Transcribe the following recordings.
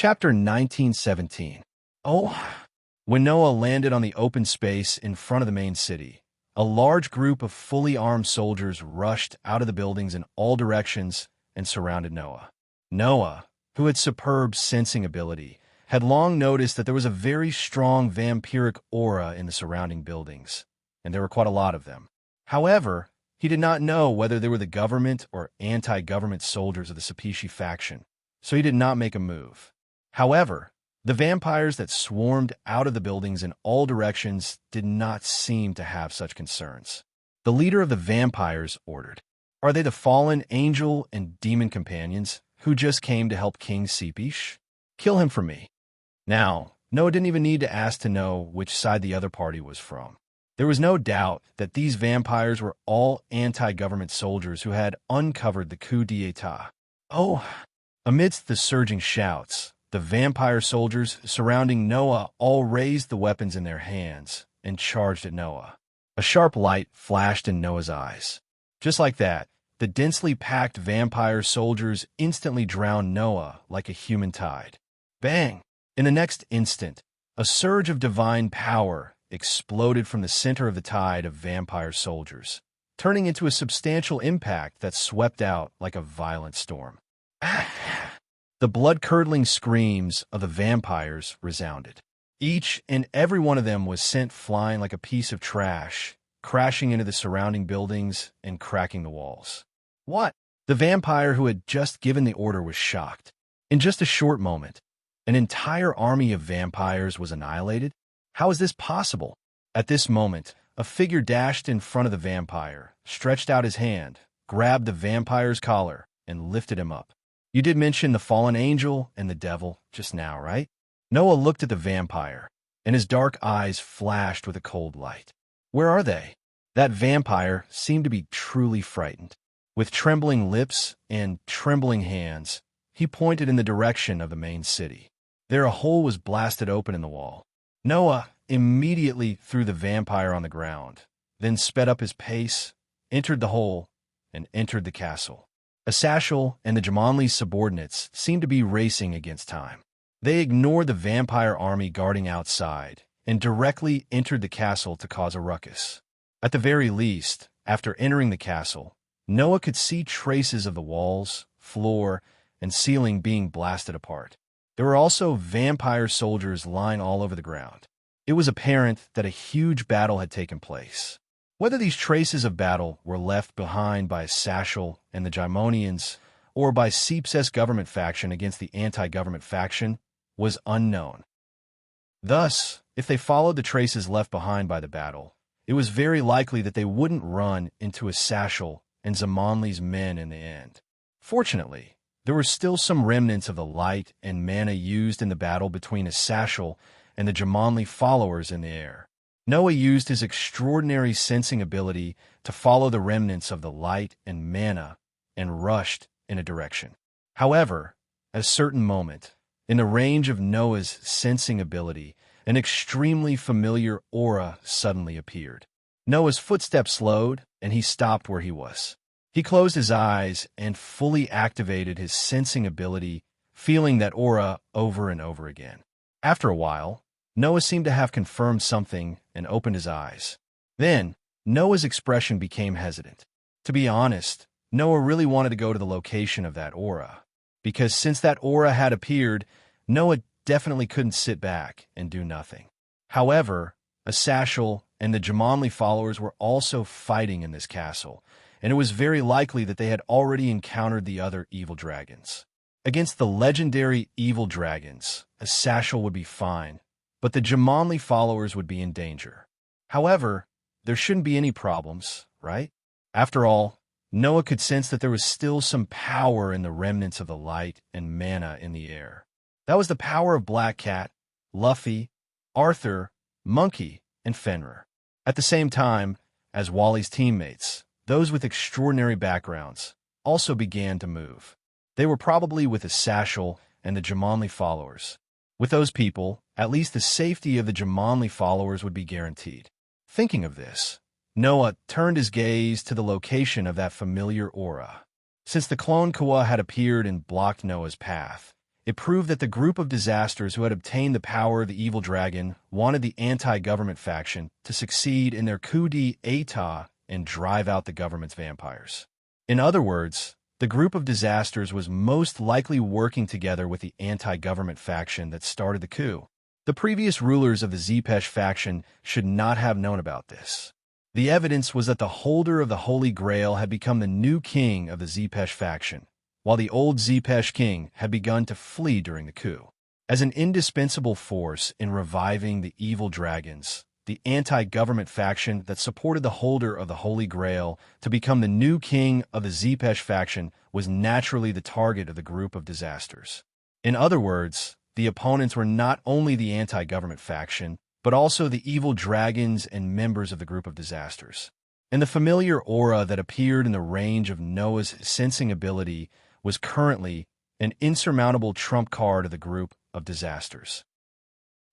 Chapter 1917. Oh, when Noah landed on the open space in front of the main city, a large group of fully armed soldiers rushed out of the buildings in all directions and surrounded Noah. Noah, who had superb sensing ability, had long noticed that there was a very strong vampiric aura in the surrounding buildings, and there were quite a lot of them. However, he did not know whether they were the government or anti-government soldiers of the Sapishi faction, so he did not make a move. However, the vampires that swarmed out of the buildings in all directions did not seem to have such concerns. The leader of the vampires ordered, "Are they the fallen angel and demon companions who just came to help King Sapish? Kill him for me." Now, Noah didn't even need to ask to know which side the other party was from. There was no doubt that these vampires were all anti-government soldiers who had uncovered the coup d'etat. Oh! Amidst the surging shouts, the vampire soldiers surrounding Noah all raised the weapons in their hands and charged at Noah. A sharp light flashed in Noah's eyes. Just like that, the densely packed vampire soldiers instantly drowned Noah like a human tide. Bang! In the next instant, a surge of divine power exploded from the center of the tide of vampire soldiers, turning into a substantial impact that swept out like a violent storm. The blood-curdling screams of the vampires resounded. Each and every one of them was sent flying like a piece of trash, crashing into the surrounding buildings and cracking the walls. What? The vampire who had just given the order was shocked. In just a short moment, an entire army of vampires was annihilated? How is this possible? At this moment, a figure dashed in front of the vampire, stretched out his hand, grabbed the vampire's collar, and lifted him up. You did mention the fallen angel and the devil just now, right? Noah looked at the vampire, and his dark eyes flashed with a cold light. Where are they? That vampire seemed to be truly frightened. With trembling lips and trembling hands, he pointed in the direction of the main city. There a hole was blasted open in the wall. Noah immediately threw the vampire on the ground, then sped up his pace, entered the hole, and entered the castle. Asashel and the Jamanli's subordinates seemed to be racing against time. They ignored the vampire army guarding outside and directly entered the castle to cause a ruckus. At the very least, after entering the castle, Noah could see traces of the walls, floor, and ceiling being blasted apart. There were also vampire soldiers lying all over the ground. It was apparent that a huge battle had taken place. Whether these traces of battle were left behind by Asashel and the Jaimonians or by Sepes' government faction against the anti-government faction was unknown. Thus, if they followed the traces left behind by the battle, it was very likely that they wouldn't run into Asashel and Jamanli's men in the end. Fortunately, there were still some remnants of the light and mana used in the battle between Asashel and the Jamanli followers in the air. Noah used his extraordinary sensing ability to follow the remnants of the light and mana and rushed in a direction. However, at a certain moment, in the range of Noah's sensing ability, an extremely familiar aura suddenly appeared. Noah's footsteps slowed, and he stopped where he was. He closed his eyes and fully activated his sensing ability, feeling that aura over and over again. After a while, Noah seemed to have confirmed something and opened his eyes. Then, Noah's expression became hesitant. To be honest, Noah really wanted to go to the location of that aura, because since that aura had appeared, Noah definitely couldn't sit back and do nothing. However, Asashel and the Jamanli followers were also fighting in this castle, and it was very likely that they had already encountered the other evil dragons. Against the legendary evil dragons, Asashel would be fine, but the Jamanli followers would be in danger. However, there shouldn't be any problems, right? After all, Noah could sense that there was still some power in the remnants of the light and mana in the air. That was the power of Black Cat, Luffy, Arthur, Monkey, and Fenrir. At the same time, as Wally's teammates, those with extraordinary backgrounds, also began to move. They were probably with Asashel and the Jamanli followers. With those people, at least the safety of the Jamanli followers would be guaranteed. Thinking of this, Noah turned his gaze to the location of that familiar aura. Since the clone Kawa had appeared and blocked Noah's path, It proved that the group of disasters who had obtained the power of the evil dragon wanted the anti-government faction to succeed in their coup d'état and drive out the government's vampires. In other words, the group of disasters was most likely working together with the anti-government faction that started the coup. The previous rulers of the Zepesh faction should not have known about this. The evidence was that the holder of the Holy Grail had become the new king of the Zepesh faction, while the old Zepesh king had begun to flee during the coup. As an indispensable force in reviving the evil dragons, the anti-government faction that supported the holder of the Holy Grail to become the new king of the Zepesh faction was naturally the target of the group of disasters. In other words, the opponents were not only the anti-government faction, but also the evil dragons and members of the group of disasters. And the familiar aura that appeared in the range of Noah's sensing ability was currently an insurmountable trump card of the group of disasters.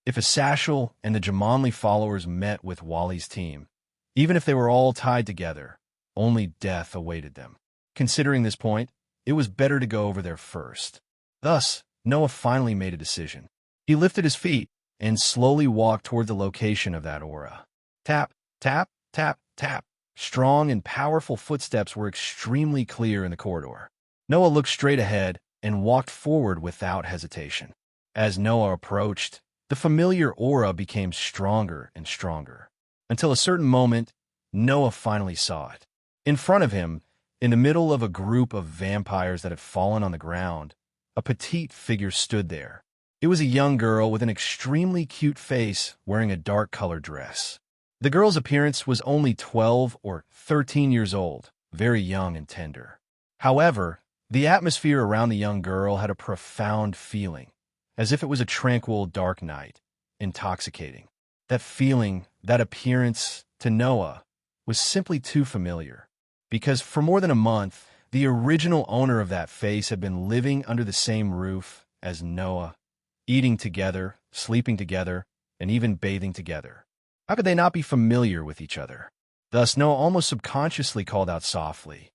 If Asashel and the Jumanli followers met with Wally's team, even if they were all tied together, only death awaited them. Considering this point, it was better to go over there first. Thus, Noah finally made a decision. He lifted his feet and slowly walked toward the location of that aura. Tap, tap, tap, tap. Strong and powerful footsteps were extremely clear in the corridor. Noah looked straight ahead and walked forward without hesitation. As Noah approached, the familiar aura became stronger and stronger, until a certain moment, Noah finally saw it. In front of him, in the middle of a group of vampires that had fallen on the ground, a petite figure stood there. It was a young girl with an extremely cute face wearing a dark-colored dress. The girl's appearance was only 12 or 13 years old, very young and tender. However, the atmosphere around the young girl had a profound feeling, as if it was a tranquil, dark night, intoxicating. That feeling, that appearance, to Noah, was simply too familiar, because for more than a month, the original owner of that face had been living under the same roof as Noah, eating together, sleeping together, and even bathing together. How could they not be familiar with each other? Thus, Noah almost subconsciously called out softly,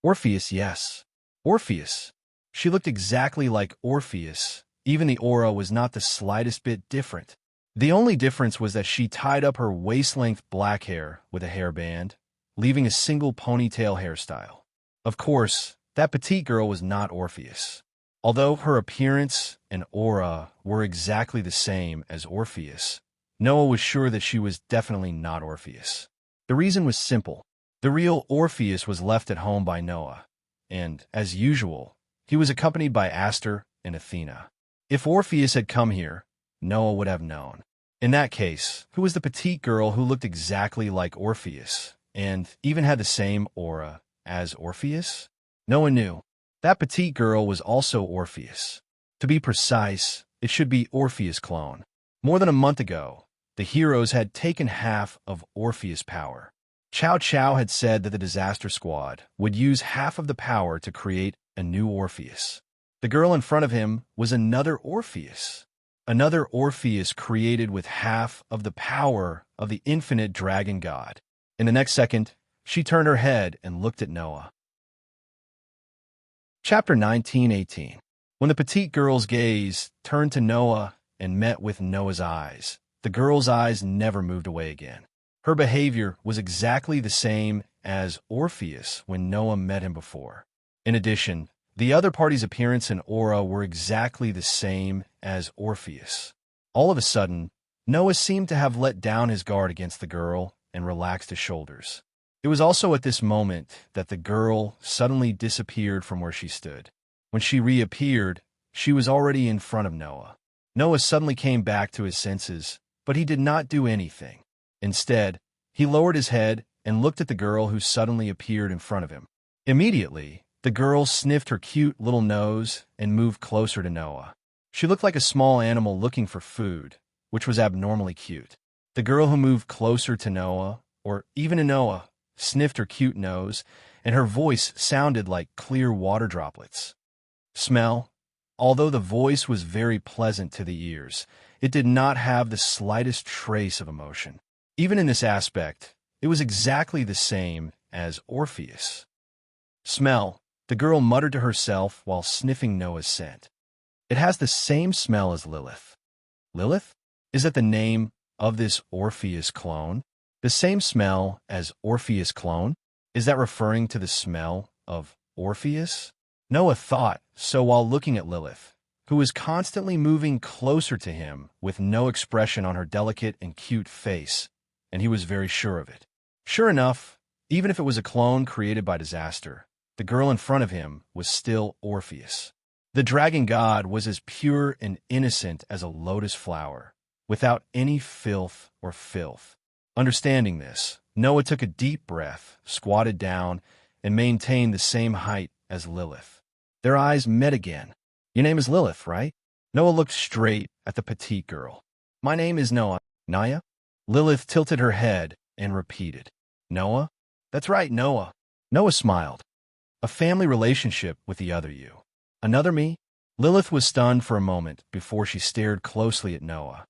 "Orpheus, yes. Orpheus." She looked exactly like Orpheus. Even the aura was not the slightest bit different. The only difference was that she tied up her waist-length black hair with a hairband, leaving a single ponytail hairstyle. Of course, that petite girl was not Orpheus. Although her appearance and aura were exactly the same as Orpheus, Noah was sure that she was definitely not Orpheus. The reason was simple. The real Orpheus was left at home by Noah, and, as usual, he was accompanied by Aster and Athena. If Orpheus had come here, Noah would have known. In that case, who was the petite girl who looked exactly like Orpheus, and even had the same aura as Orpheus? Noah knew. That petite girl was also Orpheus. To be precise, it should be Orpheus' clone. More than a month ago, the heroes had taken half of Orpheus' power. Chow Chow had said that the Disaster Squad would use half of the power to create a new Orpheus. The girl in front of him was another Orpheus. Another Orpheus created with half of the power of the infinite dragon god. In the next second, she turned her head and looked at Noah. Chapter 19:18. When the petite girl's gaze turned to Noah and met with Noah's eyes, the girl's eyes never moved away again. Her behavior was exactly the same as Orpheus when Noah met him before. In addition, the other party's appearance and aura were exactly the same as Orpheus. All of a sudden, Noah seemed to have let down his guard against the girl and relaxed his shoulders. It was also at this moment that the girl suddenly disappeared from where she stood. When she reappeared, she was already in front of Noah. Noah suddenly came back to his senses, but he did not do anything. Instead, he lowered his head and looked at the girl who suddenly appeared in front of him. Immediately, the girl sniffed her cute little nose and moved closer to Noah. She looked like a small animal looking for food, which was abnormally cute. The girl who moved closer to Noah, or even to Noah, sniffed her cute nose, and her voice sounded like clear water droplets. Smell. Although the voice was very pleasant to the ears, it did not have the slightest trace of emotion. Even in this aspect, it was exactly the same as Orpheus. Smell. The girl muttered to herself while sniffing Noah's scent. It has the same smell as Lilith. Lilith? Is that the name of this Orpheus clone? The same smell as Orpheus clone? Is that referring to the smell of Orpheus? Noah thought so while looking at Lilith, who was constantly moving closer to him with no expression on her delicate and cute face, and he was very sure of it. Sure enough, even if it was a clone created by disaster, the girl in front of him was still Orpheus. The dragon god was as pure and innocent as a lotus flower, without any filth or filth. Understanding this, Noah took a deep breath, squatted down, and maintained the same height as Lilith. Their eyes met again. Your name is Lilith, right? Noah looked straight at the petite girl. My name is Noah. Naya? Lilith tilted her head and repeated. Noah? That's right, Noah. Noah smiled. A family relationship with the other you. Another me? Lilith was stunned for a moment before she stared closely at Noah.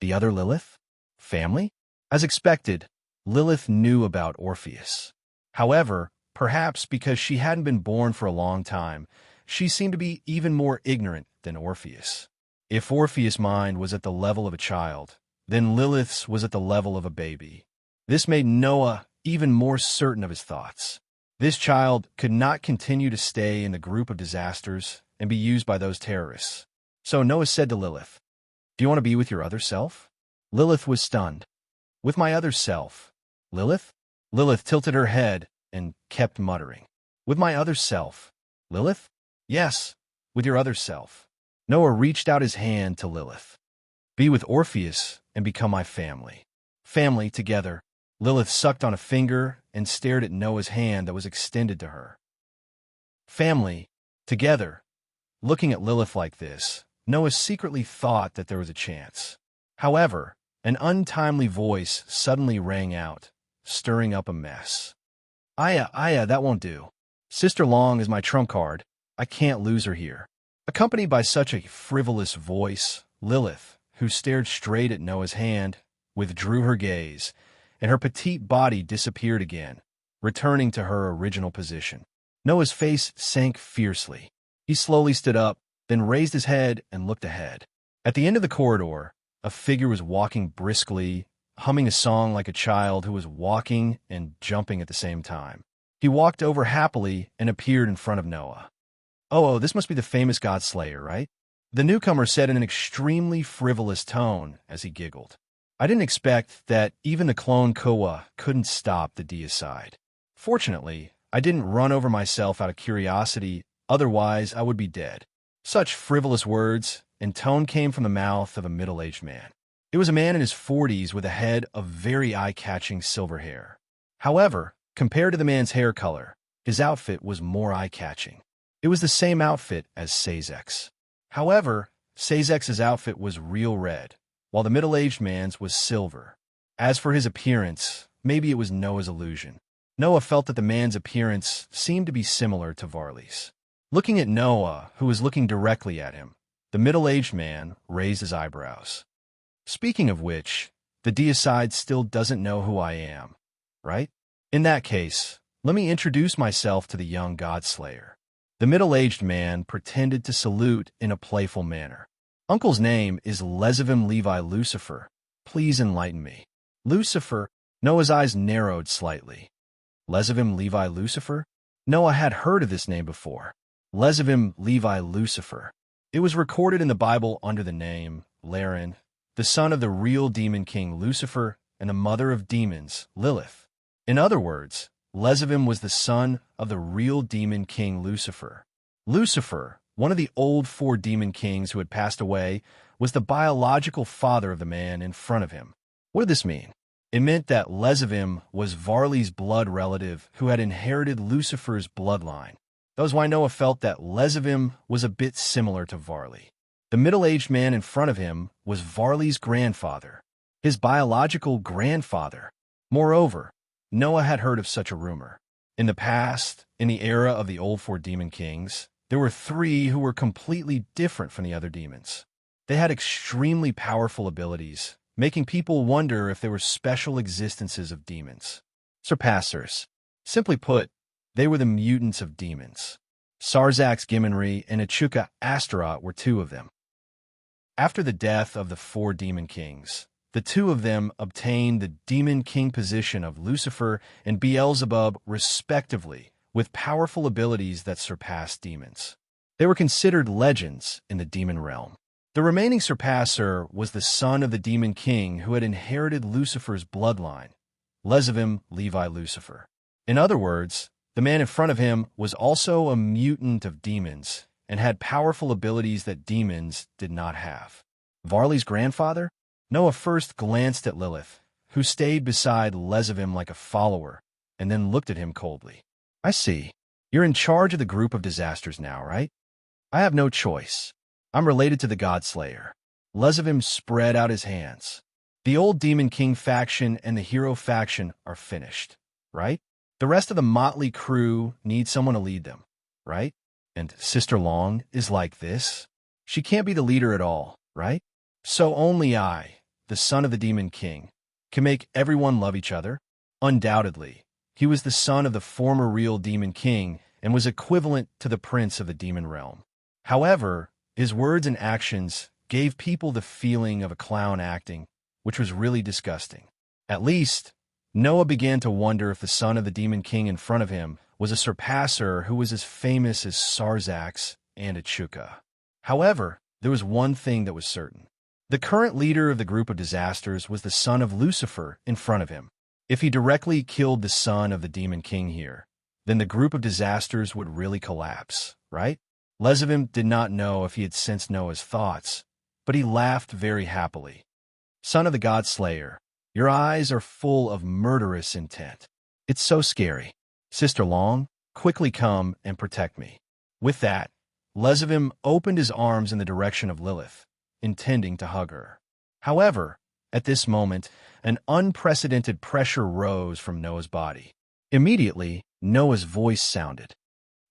The other Lilith? Family? As expected, Lilith knew about Orpheus. However, perhaps because she hadn't been born for a long time, she seemed to be even more ignorant than Orpheus. If Orpheus' mind was at the level of a child, then Lilith's was at the level of a baby. This made Noah even more certain of his thoughts. This child could not continue to stay in the group of disasters and be used by those terrorists. So Noah said to Lilith, Do you want to be with your other self? Lilith was stunned. With my other self? Lilith? Lilith tilted her head and kept muttering. With my other self? Lilith? Yes, with your other self. Noah reached out his hand to Lilith. Be with Orpheus and become my family. Family together. Lilith sucked on a finger and stared at Noah's hand that was extended to her. Family, together. Looking at Lilith like this, Noah secretly thought that there was a chance. However, an untimely voice suddenly rang out, stirring up a mess. Aya, that won't do. Sister Long is my trump card. I can't lose her here. Accompanied by such a frivolous voice, Lilith, who stared straight at Noah's hand, withdrew her gaze, and her petite body disappeared again, returning to her original position. Noah's face sank fiercely. He slowly stood up, then raised his head and looked ahead. At the end of the corridor, a figure was walking briskly, humming a song like a child who was walking and jumping at the same time. He walked over happily and appeared in front of Noah. Oh, this must be the famous God Slayer, right? The newcomer said in an extremely frivolous tone as he giggled. I didn't expect that even the clone Koa couldn't stop the deicide. Fortunately, I didn't run over myself out of curiosity, otherwise I would be dead. Such frivolous words and tone came from the mouth of a middle-aged man. It was a man in his 40s with a head of very eye-catching silver hair. However, compared to the man's hair color, his outfit was more eye-catching. It was the same outfit as Sazek's. However, Sazek's outfit was real red, while the middle-aged man's was silver. As for his appearance, maybe it was Noah's illusion. Noah felt that the man's appearance seemed to be similar to Varley's. Looking at Noah, who was looking directly at him, the middle-aged man raised his eyebrows. Speaking of which, the deicide still doesn't know who I am, right? In that case, let me introduce myself to the young God-slayer. The middle-aged man pretended to salute in a playful manner. Uncle's name is Lezavim Levi Lucifer. Please enlighten me. Lucifer? Noah's eyes narrowed slightly. Lezavim Levi Lucifer? Noah had heard of this name before. Lezavim Levi Lucifer. It was recorded in the Bible under the name Laren, the son of the real demon king Lucifer and the mother of demons, Lilith. In other words, Lezavim was the son of the real demon king Lucifer. Lucifer, one of the old 4 demon kings who had passed away, was the biological father of the man in front of him. What did this mean? It meant that Lezavim was Varley's blood relative who had inherited Lucifer's bloodline. That was why Noah felt that Lezavim was a bit similar to Varley. The middle-aged man in front of him was Varley's grandfather, his biological grandfather. Moreover, Noah had heard of such a rumor. In the past, in the era of the old 4 demon kings, there were 3 who were completely different from the other demons. They had extremely powerful abilities, making people wonder if there were special existences of demons. Surpassers. Simply put, they were the mutants of demons. Sarzax Gimonry and Echuca Astaroth were two of them. After the death of the four demon kings, the two of them obtained the demon king position of Lucifer and Beelzebub respectively, with powerful abilities that surpassed demons. They were considered legends in the demon realm. The remaining surpasser was the son of the demon king who had inherited Lucifer's bloodline, Lezavim Levi Lucifer. In other words, the man in front of him was also a mutant of demons and had powerful abilities that demons did not have. Varley's grandfather? Noah first glanced at Lilith, who stayed beside Lezavim like a follower, and then looked at him coldly. I see. You're in charge of the group of disasters now, right? I have no choice. I'm related to the Godslayer. Lezavim spread out his hands. The old Demon King faction and the hero faction are finished, right? The rest of the motley crew need someone to lead them, right? And Sister Long is like this? She can't be the leader at all, right? So only I, the son of the Demon King, can make everyone love each other? Undoubtedly, he was the son of the former real Demon King and was equivalent to the prince of the demon realm. However, his words and actions gave people the feeling of a clown acting, which was really disgusting. At least, Noah began to wonder if the son of the Demon King in front of him was a surpasser who was as famous as Sarzax and Echuca. However, there was one thing that was certain. The current leader of the group of disasters was the son of Lucifer in front of him. If he directly killed the son of the Demon King here, then the group of disasters would really collapse, right? Lezavim did not know if he had sensed Noah's thoughts, but he laughed very happily. Son of the Godslayer, your eyes are full of murderous intent. It's so scary. Sister Long, quickly come and protect me. With that, Lezavim opened his arms in the direction of Lilith, intending to hug her. However, at this moment, an unprecedented pressure rose from Noah's body. Immediately, Noah's voice sounded.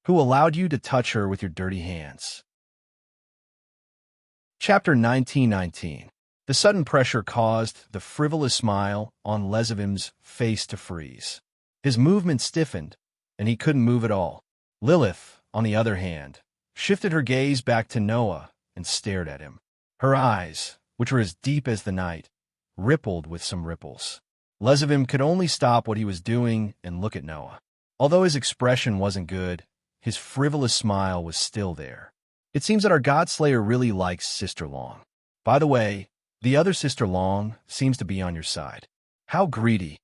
Who allowed you to touch her with your dirty hands? Chapter 1919. The sudden pressure caused the frivolous smile on Lezavim's face to freeze. His movement stiffened, and he couldn't move at all. Lilith, on the other hand, shifted her gaze back to Noah and stared at him. Her eyes, which were as deep as the night, rippled with some ripples. Lezavim could only stop what he was doing and look at Noah. Although his expression wasn't good, his frivolous smile was still there. It seems that our Godslayer really likes Sister Long. By the way, the other Sister Long seems to be on your side. How greedy.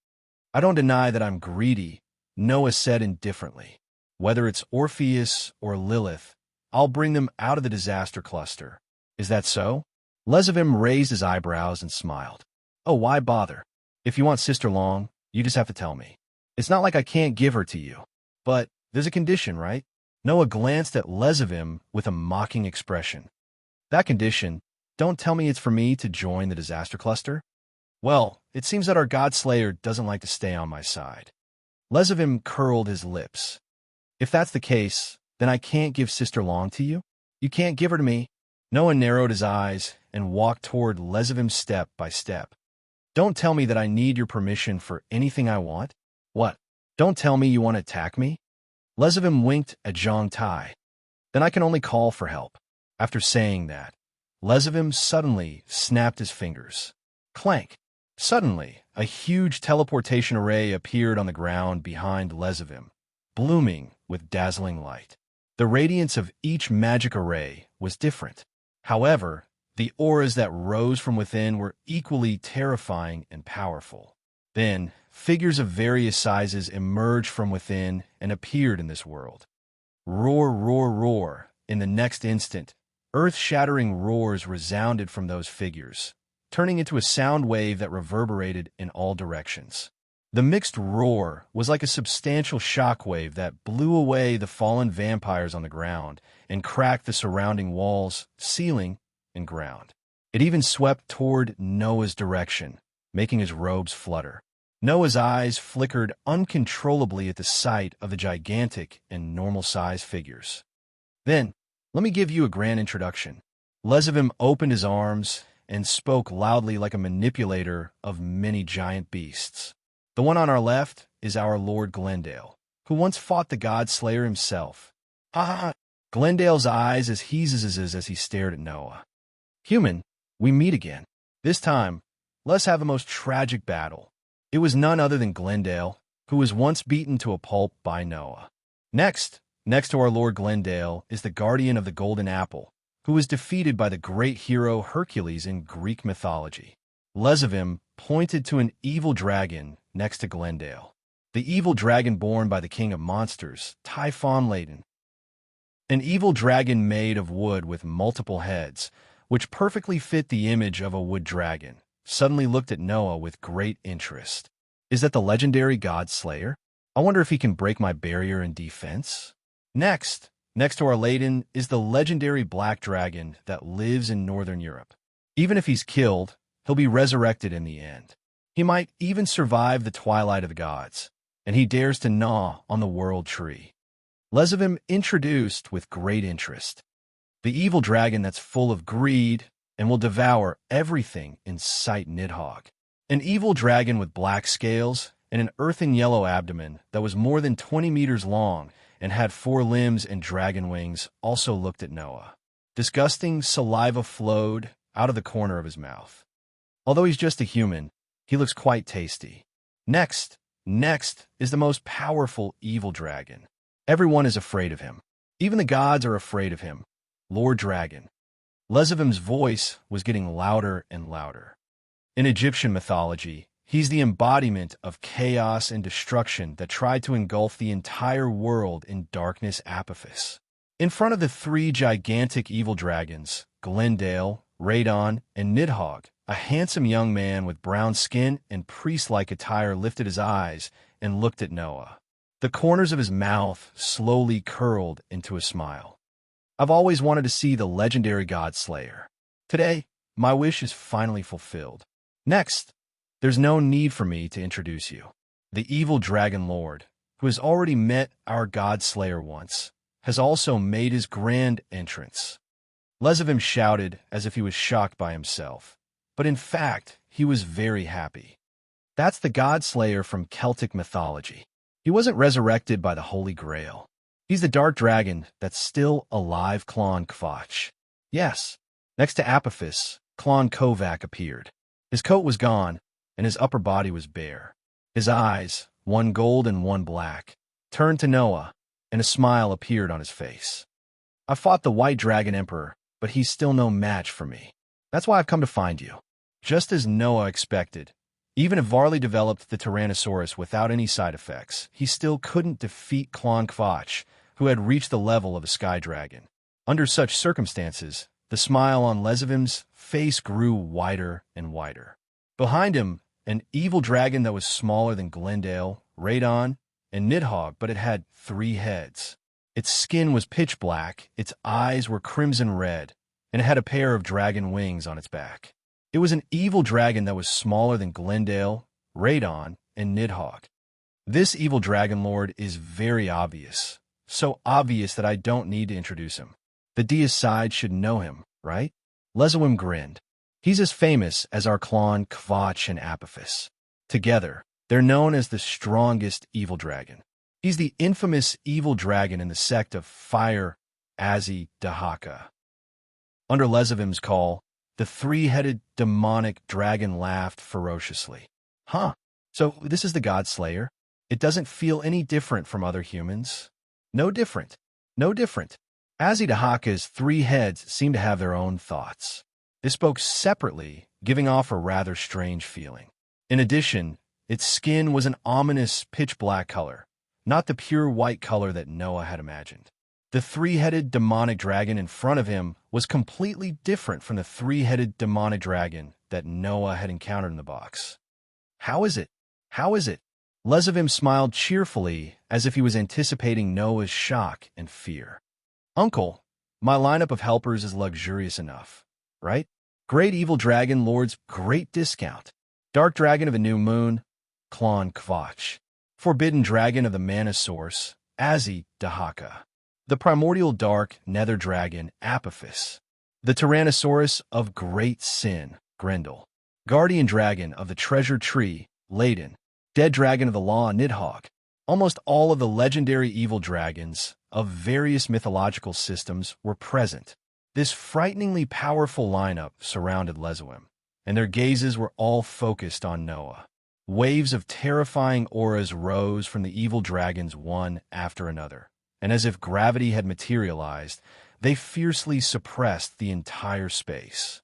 I don't deny that I'm greedy, Noah said indifferently. Whether it's Orpheus or Lilith, I'll bring them out of the disaster cluster. Is that so? Lezavim raised his eyebrows and smiled. Oh, why bother? If you want Sister Long, you just have to tell me. It's not like I can't give her to you. But there's a condition, right? Noah glanced at Lezavim with a mocking expression. That condition, don't tell me it's for me to join the disaster cluster? Well, it seems that our Godslayer doesn't like to stay on my side. Lezavim curled his lips. If that's the case, then I can't give Sister Long to you? You can't give her to me? Noah narrowed his eyes and walked toward Lezavim step by step. Don't tell me that I need your permission for anything I want? What? Don't tell me you want to attack me? Lezavim winked at Zhang Tai. Then I can only call for help. After saying that, Lezavim suddenly snapped his fingers. Clank! Suddenly, a huge teleportation array appeared on the ground behind Lezavim, blooming with dazzling light. The radiance of each magic array was different. However, the auras that rose from within were equally terrifying and powerful. Then, figures of various sizes emerged from within and appeared in this world. Roar, roar, roar. In the next instant, earth-shattering roars resounded from those figures, turning into a sound wave that reverberated in all directions. The mixed roar was like a substantial shock wave that blew away the fallen vampires on the ground and cracked the surrounding walls, ceiling, and ground. It even swept toward Noah's direction, making his robes flutter. Noah's eyes flickered uncontrollably at the sight of the gigantic and normal-sized figures. Then, let me give you a grand introduction. Lezavim opened his arms and spoke loudly like a manipulator of many giant beasts. The one on our left is our Lord Glendale, who once fought the Godslayer himself. Ha ha ha. Glendale's eyes as he stared at Noah. Human, we meet again. This time, let's have the most tragic battle. It was none other than Glendale, who was once beaten to a pulp by Noah. Next to our Lord Glendale is the guardian of the golden apple, who was defeated by the great hero Hercules in Greek mythology. Lesavim pointed to an evil dragon next to Glendale, the evil dragon born by the king of monsters, Typhon-Laden. An evil dragon made of wood with multiple heads, which perfectly fit the image of a wood dragon, suddenly looked at Noah with great interest. Is that the legendary God Slayer? I wonder if he can break my barrier in defense. Next to our Laden is the legendary black dragon that lives in northern Europe. Even if he's killed, he'll be resurrected in the end. He might even survive the twilight of the gods, and he dares to gnaw on the world tree. Lesavim introduced with great interest. The evil dragon that's full of greed and will devour everything in sight. Nidhogg. An evil dragon with black scales and an earthen yellow abdomen that was more than 20 meters long and had 4 limbs and dragon wings also looked at Noah. Disgusting saliva flowed out of the corner of his mouth. Although he's just a human, he looks quite tasty. Next is the most powerful evil dragon. Everyone is afraid of him. Even the gods are afraid of him. Lord Dragon. Lesavim's voice was getting louder and louder. In Egyptian mythology, he's the embodiment of chaos and destruction that tried to engulf the entire world in darkness. Apophis. In front of the 3 gigantic evil dragons, Glendale, Radon, and Nidhogg, a handsome young man with brown skin and priest-like attire lifted his eyes and looked at Noah. The corners of his mouth slowly curled into a smile. I've always wanted to see the legendary God Slayer. Today, my wish is finally fulfilled. Next, there's no need for me to introduce you. The evil dragon lord, who has already met our God Slayer once, has also made his grand entrance. Lesavim shouted as if he was shocked by himself, but in fact, he was very happy. That's the God Slayer from Celtic mythology. He wasn't resurrected by the Holy Grail. He's the dark dragon that's still alive. Clon Kvotch. Yes, next to Apophis, Clon Kovac appeared. His coat was gone, and his upper body was bare. His eyes, one gold and one black, turned to Noah, and a smile appeared on his face. I fought the White Dragon Emperor, but he's still no match for me. That's why I've come to find you. Just as Noah expected, even if Varley developed the Tyrannosaurus without any side effects, he still couldn't defeat Clon Kvotch, who had reached the level of a sky dragon. Under such circumstances, the smile on Lesavim's face grew wider and wider. Behind him, an evil dragon that was smaller than Glendale, Radon, and Nidhogg, but it had 3 heads. Its skin was pitch black, its eyes were crimson red, and it had a pair of dragon wings on its back. It was an evil dragon that was smaller than Glendale, Radon, and Nidhogg. This evil dragon lord is very obvious. So obvious that I don't need to introduce him. The deicide should know him, right? Lesavim grinned. He's as famous as our Clon Kvotch and Apophis. Together, they're known as the strongest evil dragon. He's the infamous evil dragon in the sect of Fire Dahaka. Under Lesavim's call, the 3-headed demonic dragon laughed ferociously. Huh, so this is the God Slayer? It doesn't feel any different from other humans? No different. Dahaka's 3 heads seem to have their own thoughts. They spoke separately, giving off a rather strange feeling. In addition, its skin was an ominous pitch-black color, not the pure white color that Noah had imagined. The 3-headed demonic dragon in front of him was completely different from the 3-headed demonic dragon that Noah had encountered in the box. How is it? Lesavim smiled cheerfully as if he was anticipating Noah's shock and fear. Uncle, my lineup of helpers is luxurious enough, right? Great Evil Dragon Lord's great discount. Dark Dragon of the New Moon, Clon Kvotch. Forbidden Dragon of the Mana Source, Dahaka. The Primordial Dark Nether Dragon, Apophis. The Tyrannosaurus of Great Sin, Grendel. Guardian Dragon of the Treasure Tree, Laden. Dead Dragon of the Law, Nidhogg. Almost all of the legendary evil dragons, of various mythological systems were present. This frighteningly powerful lineup surrounded Lezuim, and their gazes were all focused on Noah. Waves of terrifying auras rose from the evil dragons one after another, and as if gravity had materialized, they fiercely suppressed the entire space.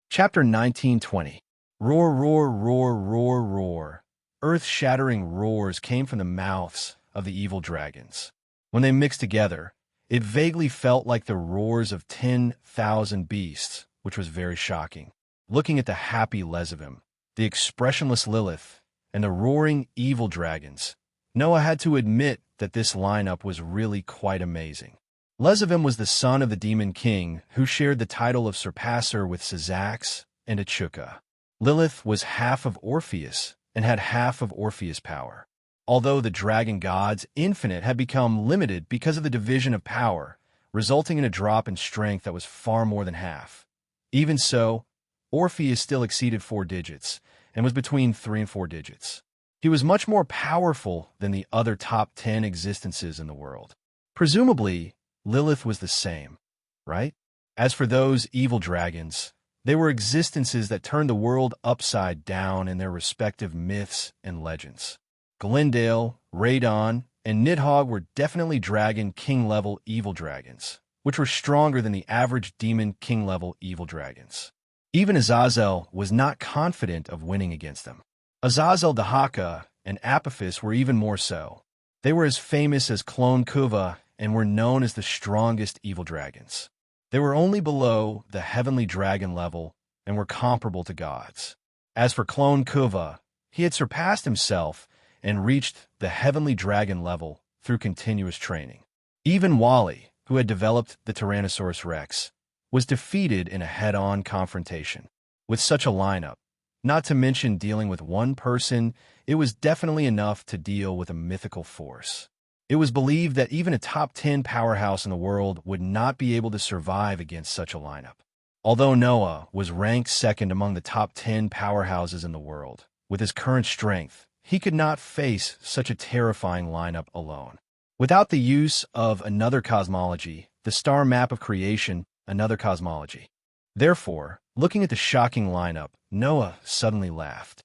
Chapter 19:20. Roar, roar, roar, roar, roar. Earth-shattering roars came from the mouths of the evil dragons. When they mixed together, it vaguely felt like the roars of 10,000 beasts, which was very shocking. Looking at the happy Lezuim, the expressionless Lilith, and the roaring evil dragons, Noah had to admit that this lineup was really quite amazing. Lezuim was the son of the demon king, who shared the title of Surpasser with Syzax and Achuka. Lilith was half of Orpheus and had half of Orpheus' power. Although the dragon god's infinite had become limited because of the division of power, resulting in a drop in strength that was far more than half. Even so, Orpheus still exceeded 4 digits and was between 3 and 4 digits. He was much more powerful than the other top 10 existences in the world. Presumably, Lilith was the same, right? As for those evil dragons, they were existences that turned the world upside down in their respective myths and legends. Glendale, Radon, and Nidhogg were definitely dragon king-level evil dragons, which were stronger than the average demon king-level evil dragons. Even Azazel was not confident of winning against them. Azazel Dahaka and Apophis were even more so. They were as famous as Clone Kuva and were known as the strongest evil dragons. They were only below the heavenly dragon level and were comparable to gods. As for Clone Kuva, he had surpassed himself and reached the heavenly dragon level through continuous training. Even Wally, who had developed the Tyrannosaurus Rex, was defeated in a head-on confrontation. With such a lineup, not to mention dealing with one person, it was definitely enough to deal with a mythical force. It was believed that even a top 10 powerhouse in the world would not be able to survive against such a lineup. Although Noah was ranked second among the top 10 powerhouses in the world, with his current strength, he could not face such a terrifying lineup alone. Without the use of another cosmology, the star map of creation, another cosmology. Therefore, looking at the shocking lineup, Noah suddenly laughed.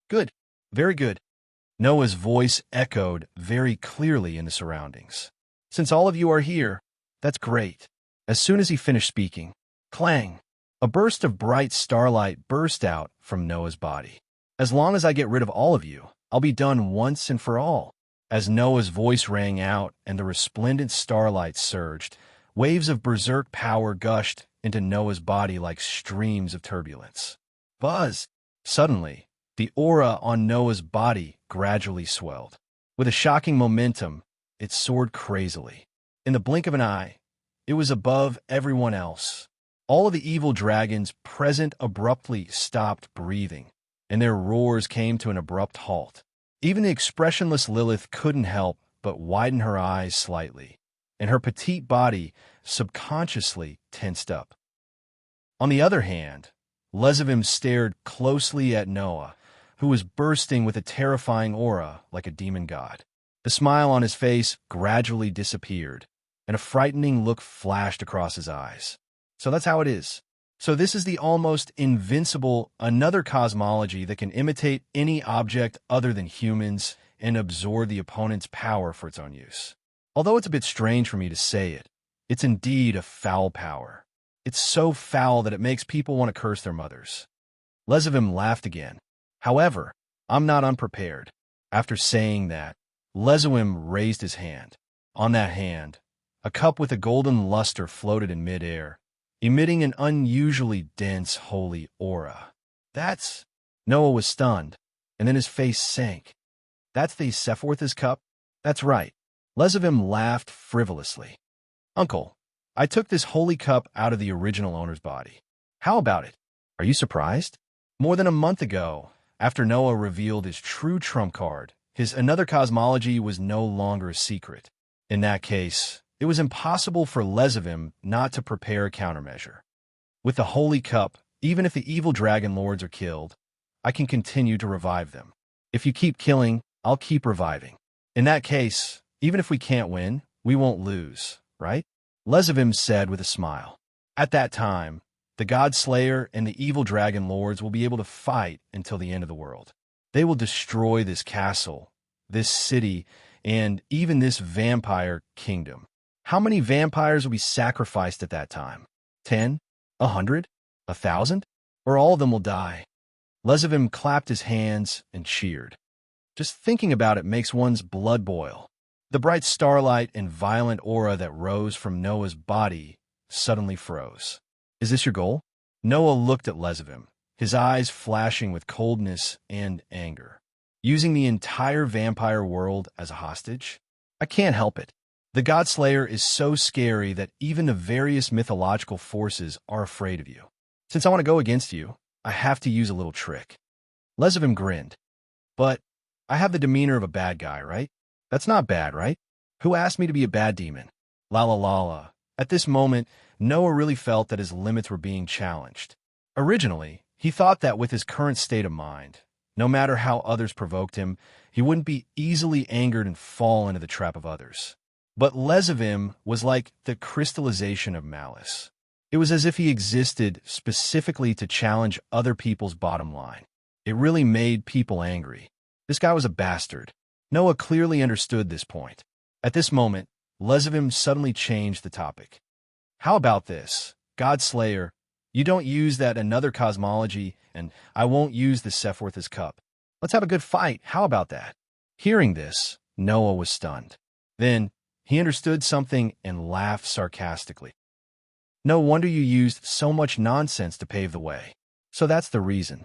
Good. Very good. Noah's voice echoed very clearly in the surroundings. Since all of you are here, that's great. As soon as he finished speaking, clang! A burst of bright starlight burst out from Noah's body. As long as I get rid of all of you, I'll be done once and for all. As Noah's voice rang out and the resplendent starlight surged, waves of berserk power gushed into Noah's body like streams of turbulence. Buzz! Suddenly, the aura on Noah's body gradually swelled. With a shocking momentum, it soared crazily. In the blink of an eye, it was above everyone else. All of the evil dragons present abruptly stopped breathing, and their roars came to an abrupt halt. Even the expressionless Lilith couldn't help but widen her eyes slightly, and her petite body subconsciously tensed up. On the other hand, Lezuim stared closely at Noah, who was bursting with a terrifying aura like a demon god. The smile on his face gradually disappeared, and a frightening look flashed across his eyes. So that's how it is. So this is the almost invincible another cosmology that can imitate any object other than humans and absorb the opponent's power for its own use. Although it's a bit strange for me to say it, it's indeed a foul power. It's so foul that it makes people want to curse their mothers. Lezuim laughed again. However, I'm not unprepared. After saying that, Lezuim raised his hand. On that hand, a cup with a golden luster floated in midair, emitting an unusually dense holy aura. That's... Noah was stunned, and then his face sank. That's the Sephiroth's cup? That's right. Lezuim laughed frivolously. Uncle, I took this holy cup out of the original owner's body. How about it? Are you surprised? More than a month ago, after Noah revealed his true trump card, his another cosmology was no longer a secret. In that case, it was impossible for Lezuim not to prepare a countermeasure. With the holy cup, even if the evil dragon lords are killed, I can continue to revive them. If you keep killing, I'll keep reviving. In that case, Even if we can't win, we won't lose, right? Lezivim said with a smile. At that time, the God Slayer and the evil dragon lords will be able to fight until the end of the world. They will destroy this castle, this city, and even this vampire kingdom. How many vampires will be sacrificed at that time? 10? 100? 1,000? Or all of them will die? Lezivim clapped his hands and cheered. Just thinking about it makes one's blood boil. The bright starlight and violent aura that rose from Noah's body suddenly froze. Is this your goal? Noah looked at Lezivim, his eyes flashing with coldness and anger. Using the entire vampire world as a hostage? I can't help it. The God Slayer is so scary that even the various mythological forces are afraid of you. Since I want to go against you, I have to use a little trick. Lezivim grinned. But I have the demeanor of a bad guy, right? That's not bad, right? Who asked me to be a bad demon? La la la la. At this moment, Noah really felt that his limits were being challenged. Originally, he thought that with his current state of mind, no matter how others provoked him, he wouldn't be easily angered and fall into the trap of others. But Lezivim was like the crystallization of malice. It was as if he existed specifically to challenge other people's bottom line. It really made people angry. This guy was a bastard. Noah clearly understood this point. At this moment, Lezivim suddenly changed the topic. How about this? God Slayer, you don't use that another cosmology, and I won't use the Sephiroth's cup. Let's have a good fight. How about that? Hearing this, Noah was stunned. Then, he understood something and laughed sarcastically. No wonder you used so much nonsense to pave the way. So that's the reason.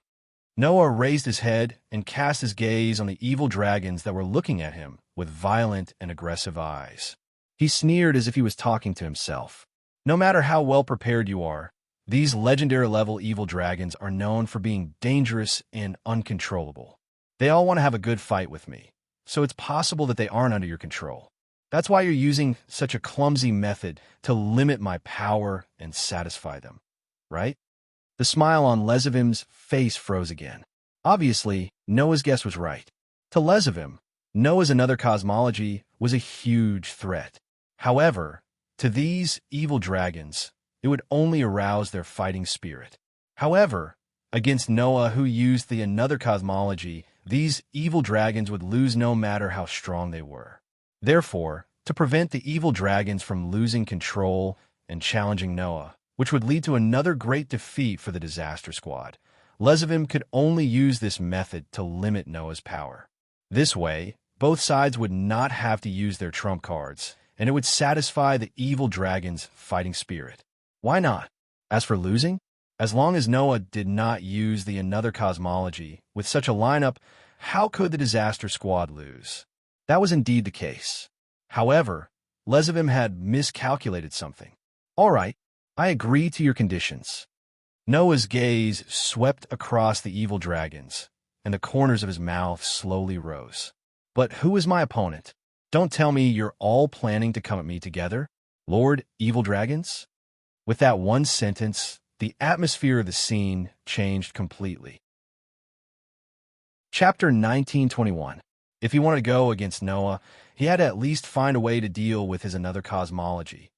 Noah raised his head and cast his gaze on the evil dragons that were looking at him with violent and aggressive eyes. He sneered as if he was talking to himself. No matter how well prepared you are, these legendary-level evil dragons are known for being dangerous and uncontrollable. They all want to have a good fight with me, so it's possible that they aren't under your control. That's why you're using such a clumsy method to limit my power and satisfy them, right? The smile on Lezivim's face froze again. Obviously, Noah's guess was right. To Lezivim, Noah's another cosmology was a huge threat. However, to these evil dragons, it would only arouse their fighting spirit. However, against Noah, who used the another cosmology, these evil dragons would lose no matter how strong they were. Therefore, to prevent the evil dragons from losing control and challenging Noah, which would lead to another great defeat for the Disaster Squad, Lezivim could only use this method to limit Noah's power. This way, both sides would not have to use their trump cards, and it would satisfy the evil dragon's fighting spirit. Why not? As for losing, as long as Noah did not use the another cosmology, with such a lineup, how could the Disaster Squad lose? That was indeed the case. However, Lezivim had miscalculated something. All right, I agree to your conditions. Noah's gaze swept across the evil dragons, and the corners of his mouth slowly rose. But who is my opponent? Don't tell me you're all planning to come at me together, Lord Evil Dragons? With that one sentence, the atmosphere of the scene changed completely. Chapter 1921. If he wanted to go against Noah, he had to at least find a way to deal with his another cosmology.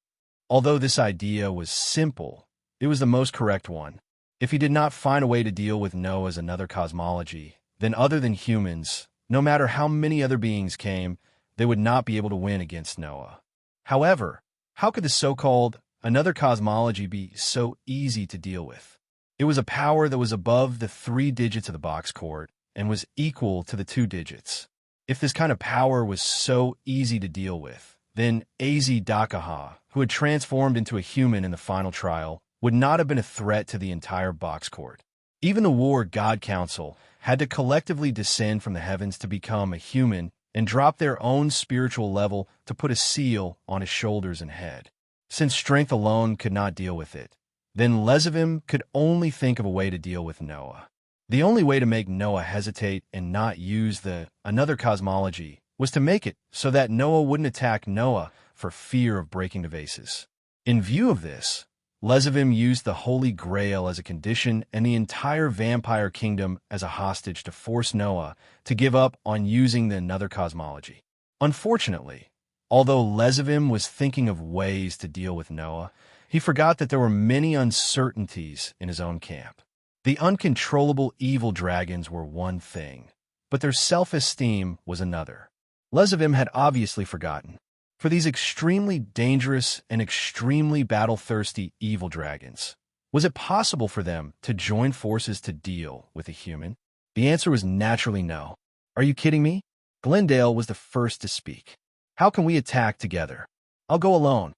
Although this idea was simple, it was the most correct one. If he did not find a way to deal with Noah's another cosmology, then other than humans, no matter how many other beings came, they would not be able to win against Noah. However, how could the so-called another cosmology be so easy to deal with? It was a power that was above the 3 digits of the box court and was equal to the 2 digits. If this kind of power was so easy to deal with, then Az Dakaha, who had transformed into a human in the final trial, would not have been a threat to the entire box court. Even the War God Council had to collectively descend from the heavens to become a human and drop their own spiritual level to put a seal on his shoulders and head. Since strength alone could not deal with it, then Lezivim could only think of a way to deal with Noah. The only way to make Noah hesitate and not use the another cosmology was to make it so that Noah wouldn't attack Noah for fear of breaking the vases. In view of this, Lezivim used the Holy Grail as a condition and the entire vampire kingdom as a hostage to force Noah to give up on using the another cosmology. Unfortunately, Although Lezivim was thinking of ways to deal with Noah, he forgot that there were many uncertainties in his own camp. The uncontrollable evil dragons were one thing, but their self-esteem was another. Lezivim had obviously forgotten. For these extremely dangerous and extremely battle-thirsty evil dragons, was it possible for them to join forces to deal with a human? The answer was naturally no. Are you kidding me? Glendale was the first to speak. How can we attack together? I'll go alone.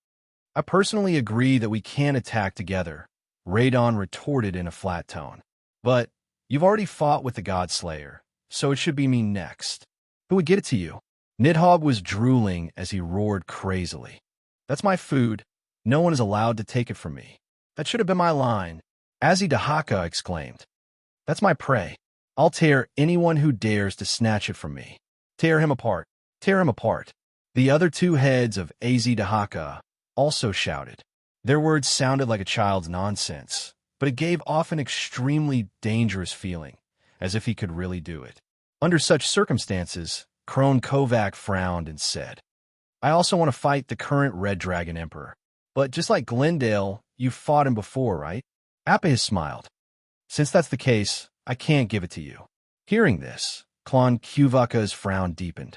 I personally agree that we can attack together, Radon retorted in a flat tone. But you've already fought with the Godslayer, so it should be me next. Who would get it to you? Nidhogg was drooling as he roared crazily. That's my food. No one is allowed to take it from me. That should have been my line. Azidahaka exclaimed. That's my prey. I'll tear anyone who dares to snatch it from me. Tear him apart. Tear him apart. The other two heads of Azidahaka also shouted. Their words sounded like a child's nonsense, but it gave off an extremely dangerous feeling, as if he could really do it. Under such circumstances, Crone Kovac frowned and said, I also want to fight the current Red Dragon Emperor. But just like Glendale, you've fought him before, right? Apahis smiled. Since that's the case, I can't give it to you. Hearing this, Klon Kuvaka's frown deepened.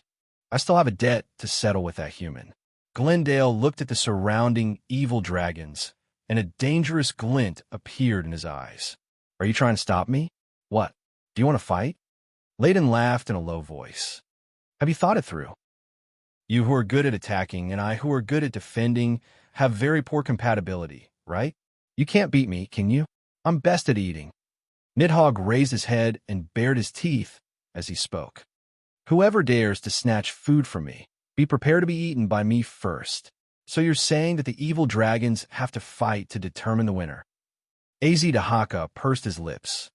I still have a debt to settle with that human. Glendale looked at the surrounding evil dragons, and a dangerous glint appeared in his eyes. Are you trying to stop me? What? Do you want to fight? Layden laughed in a low voice. Have you thought it through? You who are good at attacking and I who are good at defending have very poor compatibility, right? You can't beat me, can you? I'm best at eating. Nidhogg raised his head and bared his teeth as he spoke. Whoever dares to snatch food from me, be prepared to be eaten by me first. So you're saying that the evil dragons have to fight to determine the winner? Azidahaka pursed his lips.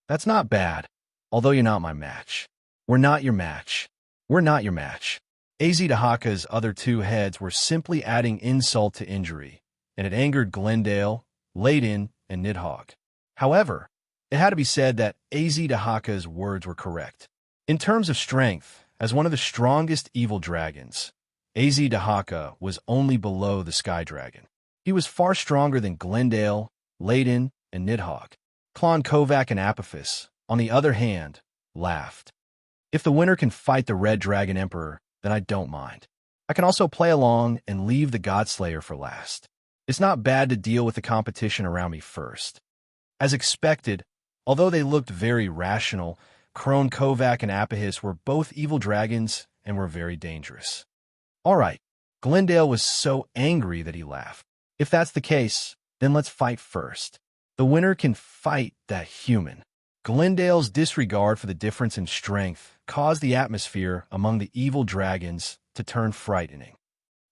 That's not bad, although you're not my match. We're not your match. We're not your match. Azidahaka's other two heads were simply adding insult to injury, and it angered Glendale, Layden, and Nidhogg. However, it had to be said that Azidahaka's words were correct. In terms of strength, as one of the strongest evil dragons, Azidahaka was only below the Sky Dragon. He was far stronger than Glendale, Layden, and Nidhogg. Klon Kovac and Apophis, on the other hand, laughed. If the winner can fight the Red Dragon Emperor, then I don't mind. I can also play along and leave the Godslayer for last. It's not bad to deal with the competition around me first. As expected, although they looked very rational, Crone Kovac and Apahis were both evil dragons and were very dangerous. All right, Glendale was so angry that he laughed. If that's the case, then let's fight first. The winner can fight that human. Glendale's disregard for the difference in strength caused the atmosphere among the evil dragons to turn frightening.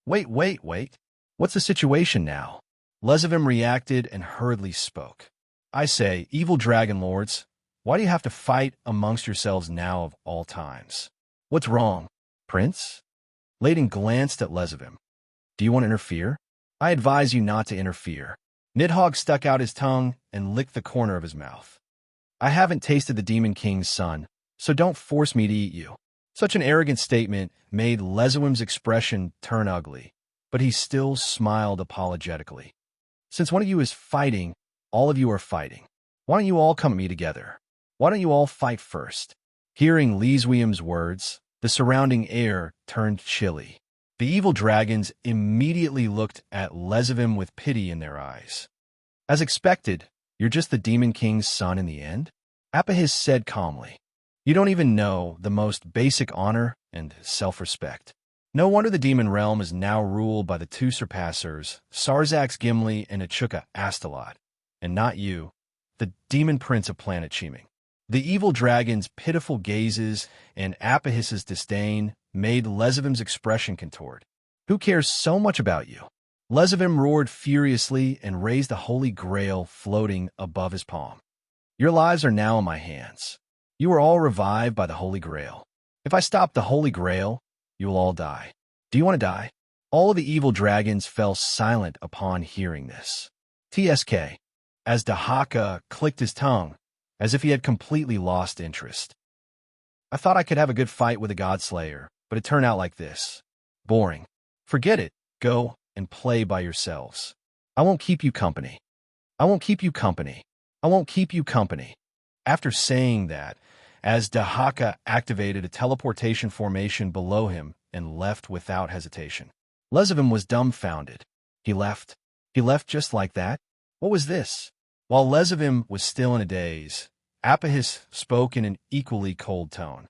Wait. What's the situation now? Lezivim reacted and hurriedly spoke. I say, evil dragon lords, why do you have to fight amongst yourselves now of all times? What's wrong, Prince? Layden glanced at Lezivim. Do you want to interfere? I advise you not to interfere. Nidhogg stuck out his tongue and licked the corner of his mouth. I haven't tasted the Demon King's son, so don't force me to eat you. Such an arrogant statement made Lezivim's expression turn ugly, but he still smiled apologetically. Since one of you is fighting, all of you are fighting. Why don't you all come at me together? Why don't you all fight first? Hearing Lezivim's words, the surrounding air turned chilly. The evil dragons immediately looked at Lezivim with pity in their eyes. As expected, you're just the Demon King's son in the end? Apahis said calmly. You don't even know the most basic honor and self-respect. No wonder the demon realm is now ruled by the two surpassers, Sarzax Gimli and Achuka Astalot, and not you, the demon prince of planet Chiming. The evil dragon's pitiful gazes and Apahis's disdain made Lezivim's expression contort. Who cares so much about you? Lezivim roared furiously and raised the Holy Grail floating above his palm. Your lives are now in my hands. You are all revived by the Holy Grail. If I stop the Holy Grail, you will all die. Do you want to die? All of the evil dragons fell silent upon hearing this. TSK, as Dahaka clicked his tongue, as if he had completely lost interest. I thought I could have a good fight with a Godslayer, but it turned out like this. Boring. Forget it. Go and play by yourselves. I won't keep you company. I won't keep you company. I won't keep you company. After saying that, as Dahaka activated a teleportation formation below him and left without hesitation. Lezevim was dumbfounded. He left. He left just like that? What was this? While Lezevim was still in a daze, Apahis spoke in an equally cold tone.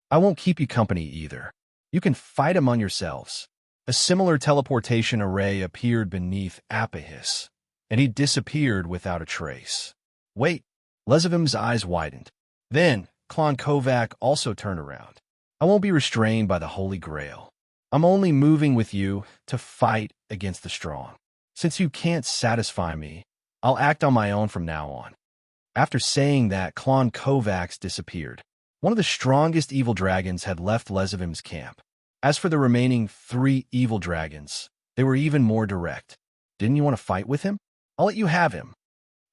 I won't keep you company either. You can fight among yourselves. A similar teleportation array appeared beneath Apahis, and he disappeared without a trace. Wait, Lezevim's eyes widened. Then, Klon Kovac also turned around. I won't be restrained by the Holy Grail. I'm only moving with you to fight against the strong. Since you can't satisfy me, I'll act on my own from now on. After saying that, Klon Kovacs disappeared. One of the strongest evil dragons had left Lezevim's camp. As for the remaining 3 evil dragons, they were even more direct. Didn't you want to fight with him? I'll let you have him.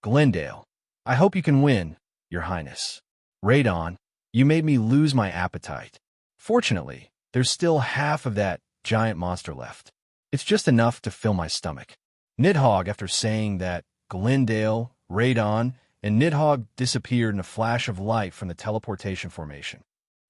Glendale, I hope you can win, Your Highness. Radon, you made me lose my appetite. Fortunately, there's still half of that giant monster left. It's just enough to fill my stomach. Nidhogg, after saying that, Glendale, Radon, and Nidhogg disappeared in a flash of light from the teleportation formation.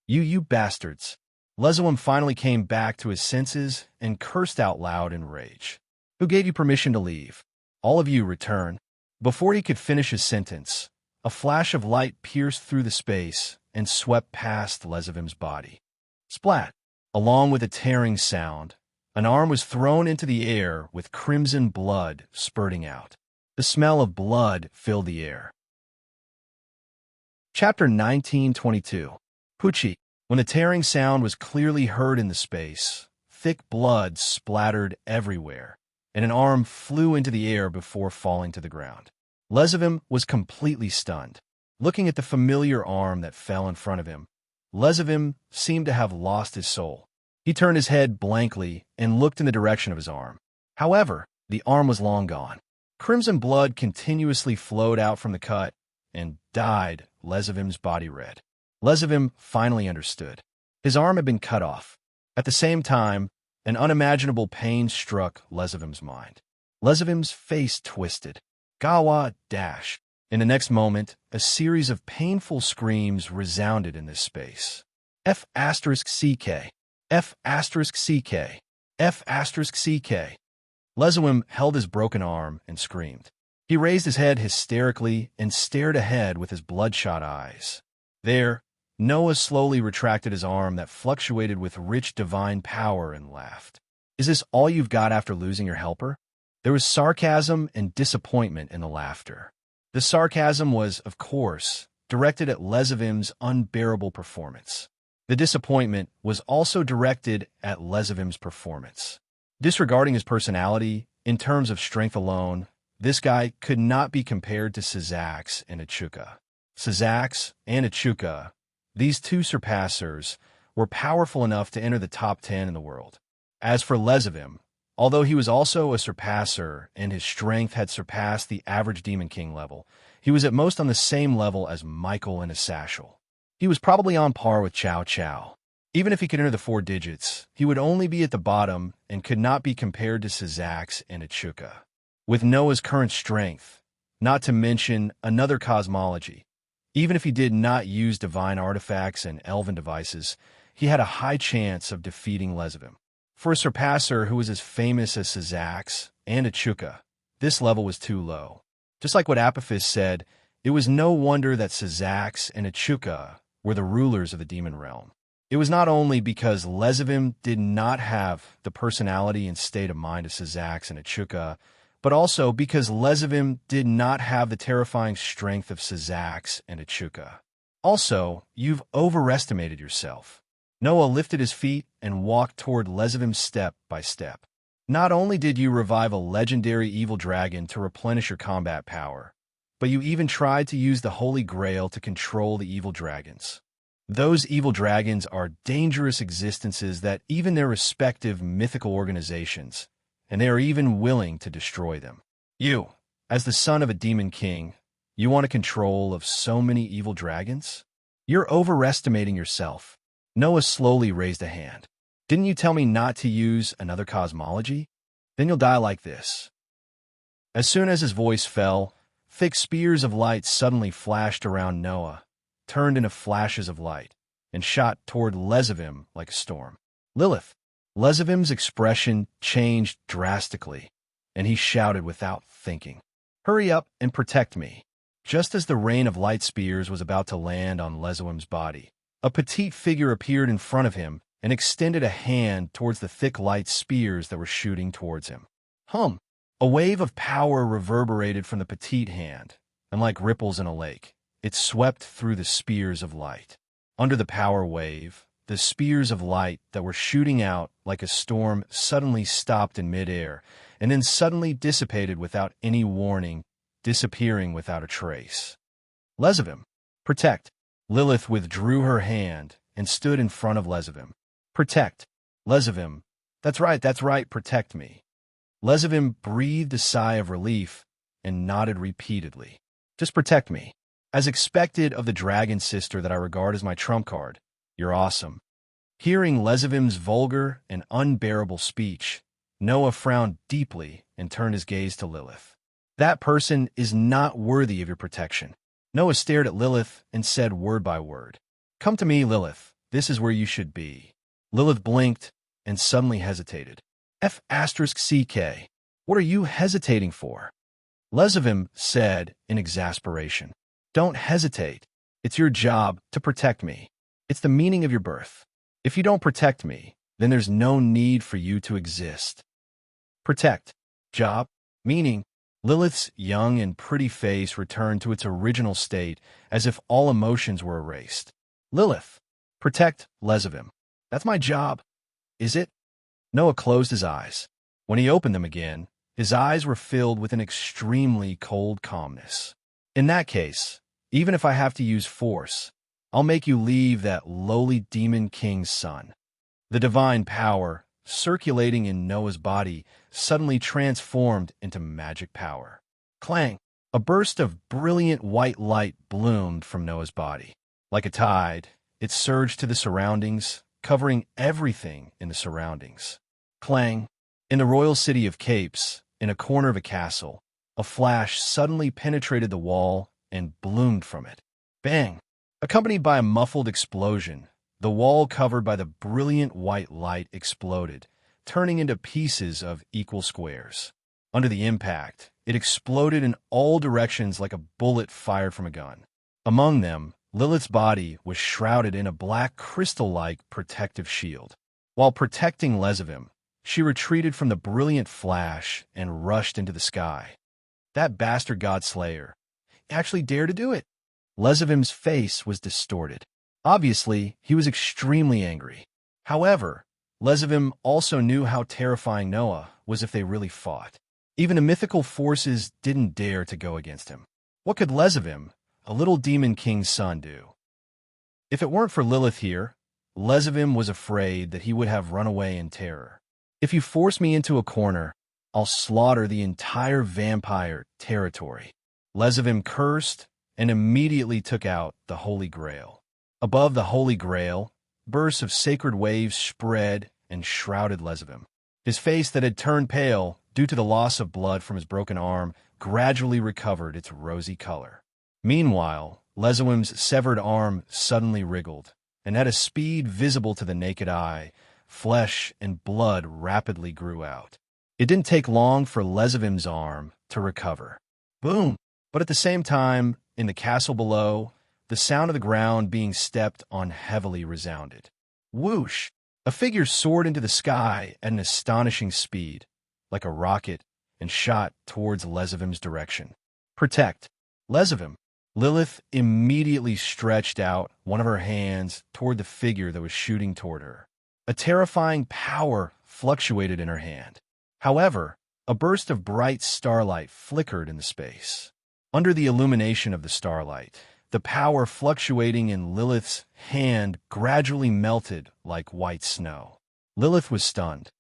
You bastards. Lezevim finally came back to his senses and cursed out loud in rage. Who gave you permission to leave? All of you return. Before he could finish his sentence, a flash of light pierced through the space and swept past Lezevim's body. Splat! Along with a tearing sound, an arm was thrown into the air with crimson blood spurting out. The smell of blood filled the air. Chapter 1922. Pucci. When the tearing sound was clearly heard in the space, thick blood splattered everywhere, and an arm flew into the air before falling to the ground. Lezevim was completely stunned. Looking at the familiar arm that fell in front of him, Lezevim seemed to have lost his soul. He turned his head blankly and looked in the direction of his arm. However, the arm was long gone. Crimson blood continuously flowed out from the cut and dyed Lezevim's body red. Lezevim finally understood. His arm had been cut off. At the same time, an unimaginable pain struck Lezevim's mind. Lezevim's face twisted. Gawa dash. In the next moment, a series of painful screams resounded in this space. F*CK. F*CK. F*CK. Lezevim held his broken arm and screamed. He raised his head hysterically and stared ahead with his bloodshot eyes. There, Noah slowly retracted his arm that fluctuated with rich divine power and laughed. Is this all you've got after losing your helper? There was sarcasm and disappointment in the laughter. The sarcasm was, of course, directed at Lezevim's unbearable performance. The disappointment was also directed at Lezevim's performance. Disregarding his personality, in terms of strength alone, this guy could not be compared to Syzax and Echuka. Syzax and Echuka, these 2 surpassers, were powerful enough to enter the top 10 in the world. As for Lezevim, although he was also a surpasser and his strength had surpassed the average Demon King level, he was at most on the same level as Michael and Asashel. He was probably on par with Chow Chow. Even if he could enter the 4 digits, he would only be at the bottom and could not be compared to Syzax and Echuka. With Noah's current strength, not to mention another cosmology, even if he did not use divine artifacts and elven devices, he had a high chance of defeating Lezevim. For a surpasser who was as famous as Syzax and Echuka, this level was too low. Just like what Apophis said, it was no wonder that Syzax and Echuka were the rulers of the demon realm. It was not only because Lezevim did not have the personality and state of mind of Syzax and Echuka, but also because Lezevim did not have the terrifying strength of Syzax and Echuka. Also, you've overestimated yourself. Noah lifted his feet and walked toward Lezevim step by step. Not only did you revive a legendary evil dragon to replenish your combat power, but you even tried to use the Holy Grail to control the evil dragons. Those evil dragons are dangerous existences that even their respective mythical organizations, and they are even willing to destroy them. You, as the son of a demon king, you want control of so many evil dragons? You're overestimating yourself. Noah slowly raised a hand. Didn't you tell me not to use another cosmology? Then you'll die like this. As soon as his voice fell, thick spears of light suddenly flashed around Noah, turned into flashes of light, and shot toward Lezavim like a storm. Lilith. Lezavim's expression changed drastically, and he shouted without thinking, "Hurry up and protect me." Just as the rain of light spears was about to land on Lezavim's body, a petite figure appeared in front of him and extended a hand towards the thick light spears that were shooting towards him. Hum! A wave of power reverberated from the petite hand, and like ripples in a lake, it swept through the spears of light. Under the power wave, the spears of light that were shooting out like a storm suddenly stopped in midair, and then suddenly dissipated without any warning, disappearing without a trace. Lezavim. Protect. Lilith withdrew her hand and stood in front of Lezavim. Protect. Lezavim. That's right, protect me. Lezavim breathed a sigh of relief and nodded repeatedly. Just protect me. As expected of the dragon sister that I regard as my trump card, you're awesome. Hearing Lezavim's vulgar and unbearable speech, Noah frowned deeply and turned his gaze to Lilith. That person is not worthy of your protection. Noah stared at Lilith and said word by word, "Come to me, Lilith. This is where you should be." Lilith blinked and suddenly hesitated. F***CK. What are you hesitating for? Lezavim said in exasperation. Don't hesitate. It's your job to protect me. It's the meaning of your birth. If you don't protect me, then there's no need for you to exist. Protect. Job. Meaning. Lilith's young and pretty face returned to its original state as if all emotions were erased. Lilith. Protect Lezavim. That's my job. Is it? Noah closed his eyes. When he opened them again, his eyes were filled with an extremely cold calmness. In that case, even if I have to use force, I'll make you leave that lowly demon king's son. The divine power, circulating in Noah's body, suddenly transformed into magic power. Clang! A burst of brilliant white light bloomed from Noah's body. Like a tide, it surged to the surroundings, covering everything in the surroundings. Clang! In the royal city of Capes, in a corner of a castle, a flash suddenly penetrated the wall and bloomed from it. Bang! Accompanied by a muffled explosion, the wall covered by the brilliant white light exploded, turning into pieces of equal squares. Under the impact, it exploded in all directions like a bullet fired from a gun. Among them, Lilith's body was shrouded in a black crystal-like protective shield. While protecting Lezavim, she retreated from the brilliant flash and rushed into the sky. That bastard god slayer actually dared to do it. Lezavim's face was distorted. Obviously, he was extremely angry. However, Lezavim also knew how terrifying Noah was if they really fought. Even the mythical forces didn't dare to go against him. What could Lezavim, a little demon king's son, do? If it weren't for Lilith here, Lezavim was afraid that he would have run away in terror. If you force me into a corner, I'll slaughter the entire vampire territory. Lezavim cursed and immediately took out the Holy Grail. Above the Holy Grail, bursts of sacred waves spread and shrouded Lezavim. His face that had turned pale due to the loss of blood from his broken arm gradually recovered its rosy color. Meanwhile, Lezavim's severed arm suddenly wriggled, and at a speed visible to the naked eye, flesh and blood rapidly grew out. It didn't take long for Lezavim's arm to recover. Boom! But at the same time, in the castle below, the sound of the ground being stepped on heavily resounded. Whoosh! A figure soared into the sky at an astonishing speed, like a rocket, and shot towards Lezavim's direction. Protect! Lezavim! Lilith immediately stretched out one of her hands toward the figure that was shooting toward her. A terrifying power fluctuated in her hand. However, a burst of bright starlight flickered in the space. Under the illumination of the starlight, the power fluctuating in Lilith's hand gradually melted like white snow. Lilith was stunned.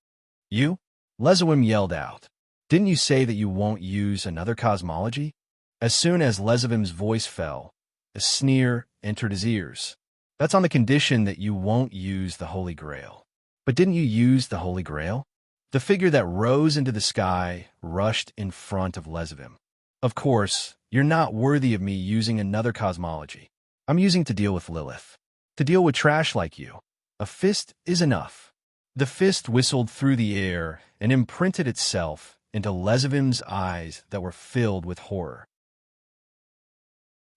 You? Lezavim yelled out. Didn't you say that you won't use another cosmology? As soon as Lezavim's voice fell, a sneer entered his ears. That's on the condition that you won't use the Holy Grail. But didn't you use the Holy Grail? The figure that rose into the sky rushed in front of Lesavim. Of course, you're not worthy of me using another cosmology. I'm using to deal with Lilith. To deal with trash like you. A fist is enough. The fist whistled through the air and imprinted itself into Lesavim's eyes that were filled with horror.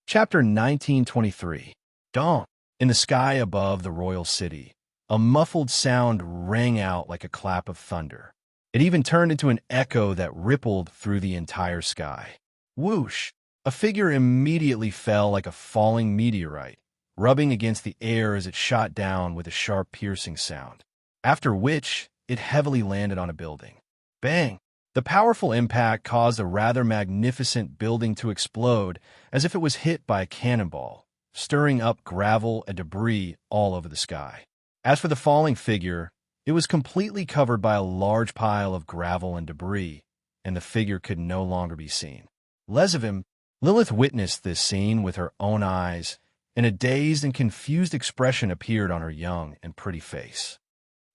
Chapter 1923. Dawn. In the sky above the royal city, a muffled sound rang out like a clap of thunder. It even turned into an echo that rippled through the entire sky. Whoosh! A figure immediately fell like a falling meteorite, rubbing against the air as it shot down with a sharp piercing sound, after which it heavily landed on a building. Bang! The powerful impact caused a rather magnificent building to explode as if it was hit by a cannonball, stirring up gravel and debris all over the sky. As for the falling figure, it was completely covered by a large pile of gravel and debris, and the figure could no longer be seen. Lilith witnessed this scene with her own eyes, and a dazed and confused expression appeared on her young and pretty face.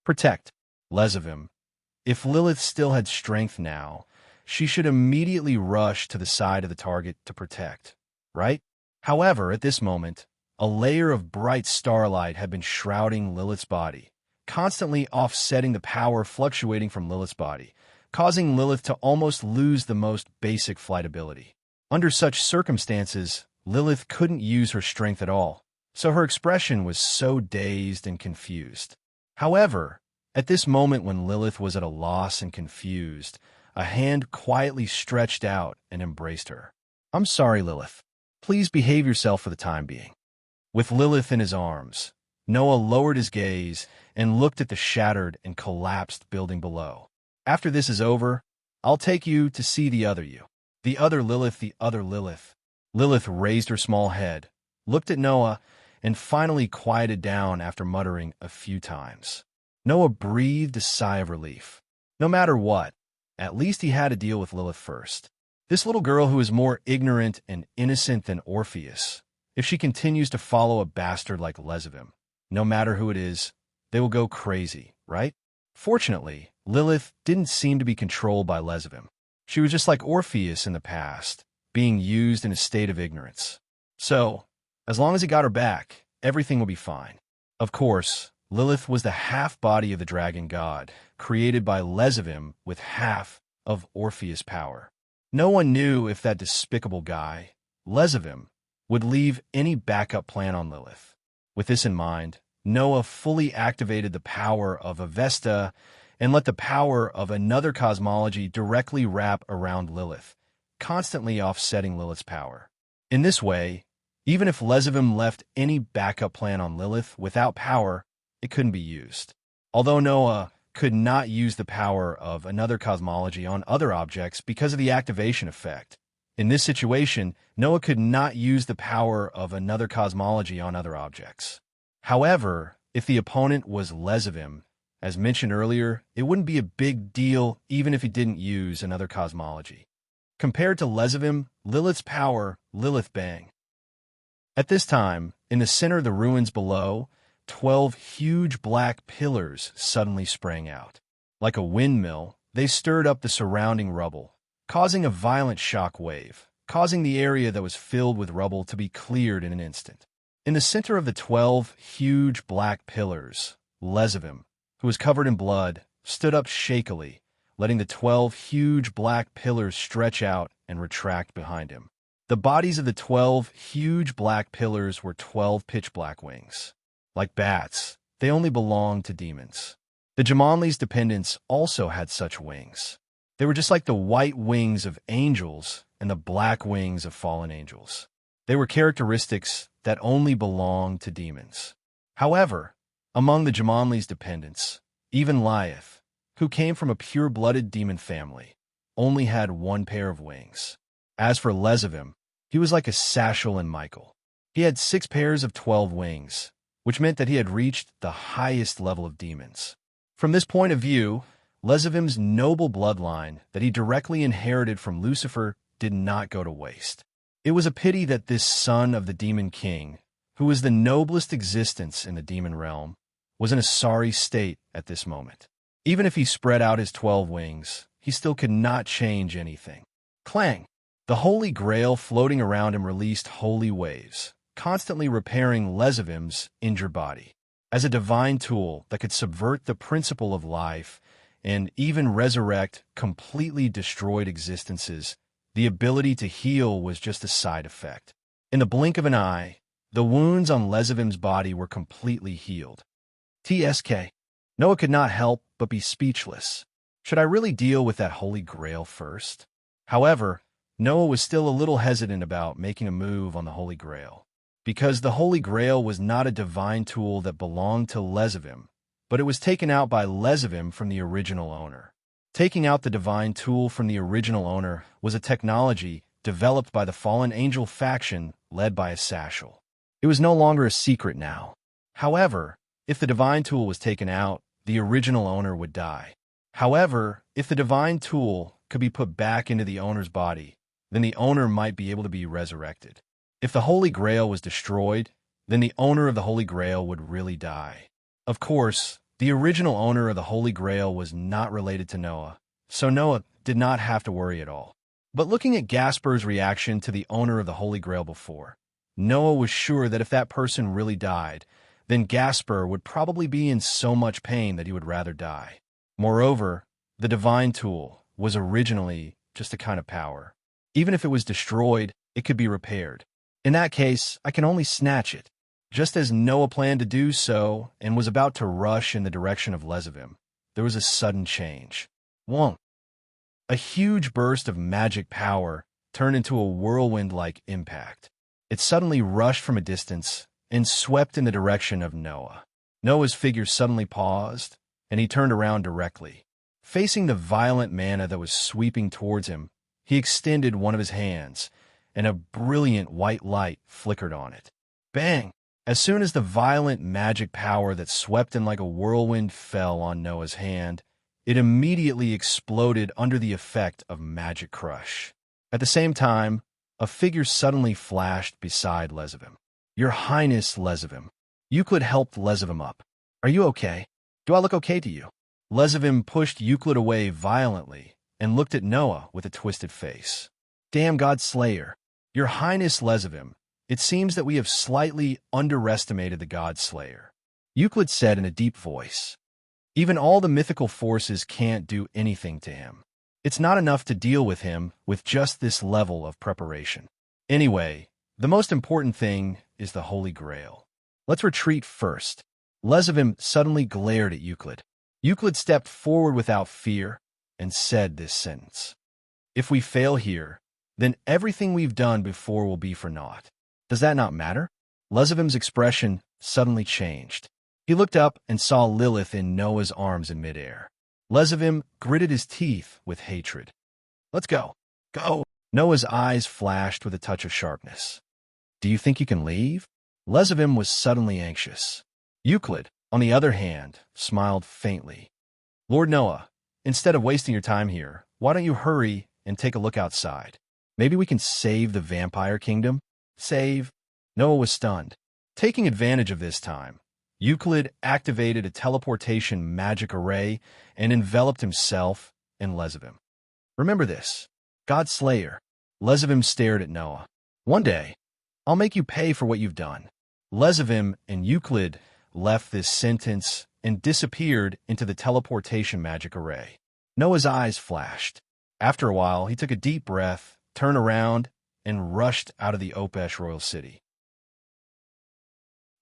Protect. Lesavim. If Lilith still had strength now, she should immediately rush to the side of the target to protect, right? However, at this moment, a layer of bright starlight had been shrouding Lilith's body, constantly offsetting the power fluctuating from Lilith's body, causing Lilith to almost lose the most basic flight ability. Under such circumstances, Lilith couldn't use her strength at all, so her expression was so dazed and confused. However, at this moment when Lilith was at a loss and confused, a hand quietly stretched out and embraced her. I'm sorry, Lilith. Please behave yourself for the time being. With Lilith in his arms, Noah lowered his gaze and looked at the shattered and collapsed building below. After this is over, I'll take you to see the other you. The other Lilith, the other Lilith. Lilith raised her small head, looked at Noah, and finally quieted down after muttering a few times. Noah breathed a sigh of relief. No matter what, at least he had to deal with Lilith first. This little girl who is more ignorant and innocent than Orpheus. If she continues to follow a bastard like Lesavim, no matter who it is, they will go crazy, right? Fortunately, Lilith didn't seem to be controlled by Lesavim. She was just like Orpheus in the past, being used in a state of ignorance. So, as long as he got her back, everything will be fine. Of course, Lilith was the half-body of the dragon god, created by Lesavim with half of Orpheus' power. No one knew if that despicable guy, Lesavim, would leave any backup plan on Lilith. With this in mind, Noah fully activated the power of Avesta and let the power of another cosmology directly wrap around Lilith, constantly offsetting Lilith's power. In this way, even if Lesavim left any backup plan on Lilith without power, it couldn't be used. Although Noah could not use the power of another cosmology on other objects because of the activation effect. In this situation, Noah could not use the power of another cosmology on other objects. However, if the opponent was Lesavim, as mentioned earlier, it wouldn't be a big deal even if he didn't use another cosmology. Compared to Lesavim, Lilith's power, Lilith Bang. At this time, in the center of the ruins below, 12 huge black pillars suddenly sprang out. Like a windmill, they stirred up the surrounding rubble, causing a violent shock wave, causing the area that was filled with rubble to be cleared in an instant. In the center of the 12 huge black pillars, Lesavim, who was covered in blood, stood up shakily, letting the 12 huge black pillars stretch out and retract behind him. The bodies of the 12 huge black pillars were 12 pitch-black wings. Like bats, they only belonged to demons. The Jamanli's dependents also had such wings. They were just like the white wings of angels and the black wings of fallen angels. They were characteristics that only belonged to demons. However, among the Jamanli's dependents, even Lyath, who came from a pure-blooded demon family, only had one pair of wings. As for Lesavim, he was like a Sashel and Michael. He had 6 pairs of 12 wings, which meant that he had reached the highest level of demons. From this point of view, Lesavim's noble bloodline that he directly inherited from Lucifer did not go to waste. It was a pity that this son of the Demon King, who was the noblest existence in the demon realm, was in a sorry state at this moment. Even if he spread out his 12 wings, he still could not change anything. Clang! The Holy Grail floating around him released holy waves, constantly repairing Lezivim's injured body. As a divine tool that could subvert the principle of life and even resurrect completely destroyed existences, the ability to heal was just a side effect. In the blink of an eye, the wounds on Lezivim's body were completely healed. TSK. Noah could not help but be speechless. Should I really deal with that Holy Grail first? However, Noah was still a little hesitant about making a move on the Holy Grail, because the Holy Grail was not a divine tool that belonged to Lezivim, but it was taken out by Lezivim from the original owner. Taking out the divine tool from the original owner was a technology developed by the fallen angel faction led by a Sashal. It was no longer a secret now. However, if the divine tool was taken out, the original owner would die. However, if the divine tool could be put back into the owner's body, then the owner might be able to be resurrected. If the Holy Grail was destroyed, then the owner of the Holy Grail would really die. Of course, the original owner of the Holy Grail was not related to Noah, so Noah did not have to worry at all. But looking at Gasper's reaction to the owner of the Holy Grail before, Noah was sure that if that person really died, then Gasper would probably be in so much pain that he would rather die. Moreover, the divine tool was originally just a kind of power. Even if it was destroyed, it could be repaired. In that case, I can only snatch it. Just as Noah planned to do so and was about to rush in the direction of Lezivim, there was a sudden change. Whoa! A huge burst of magic power turned into a whirlwind-like impact. It suddenly rushed from a distance and swept in the direction of Noah. Noah's figure suddenly paused, and he turned around directly. Facing the violent mana that was sweeping towards him, he extended one of his hands, and a brilliant white light flickered on it. Bang! As soon as the violent magic power that swept in like a whirlwind fell on Noah's hand, it immediately exploded under the effect of magic crush. At the same time, a figure suddenly flashed beside Lezivim. Your Highness Lezivim. Euclid helped Lezivim up. Are you okay? Do I look okay to you? Lezivim pushed Euclid away violently and looked at Noah with a twisted face. Damn God Slayer. Your Highness Lezivim, it seems that we have slightly underestimated the God Slayer. Euclid said in a deep voice. Even all the mythical forces can't do anything to him. It's not enough to deal with him with just this level of preparation. Anyway, the most important thing is the Holy Grail. Let's retreat first. Lezivim suddenly glared at Euclid. Euclid stepped forward without fear and said this sentence. If we fail here, then everything we've done before will be for naught. Does that not matter? Lezivim's expression suddenly changed. He looked up and saw Lilith in Noah's arms in midair. Lezivim gritted his teeth with hatred. Let's go. Go! Noah's eyes flashed with a touch of sharpness. Do you think you can leave? Lezivim was suddenly anxious. Euclid, on the other hand, smiled faintly. Lord Noah, instead of wasting your time here, why don't you hurry and take a look outside? Maybe we can save the vampire kingdom? Save? Noah was stunned. Taking advantage of this time, Euclid activated a teleportation magic array and enveloped himself and Lezivim. Remember this, God Slayer. Lezivim stared at Noah. One day, I'll make you pay for what you've done. Lezivim and Euclid left this sentence and disappeared into the teleportation magic array. Noah's eyes flashed. After a while, he took a deep breath, turned around, and rushed out of the Opesh royal city.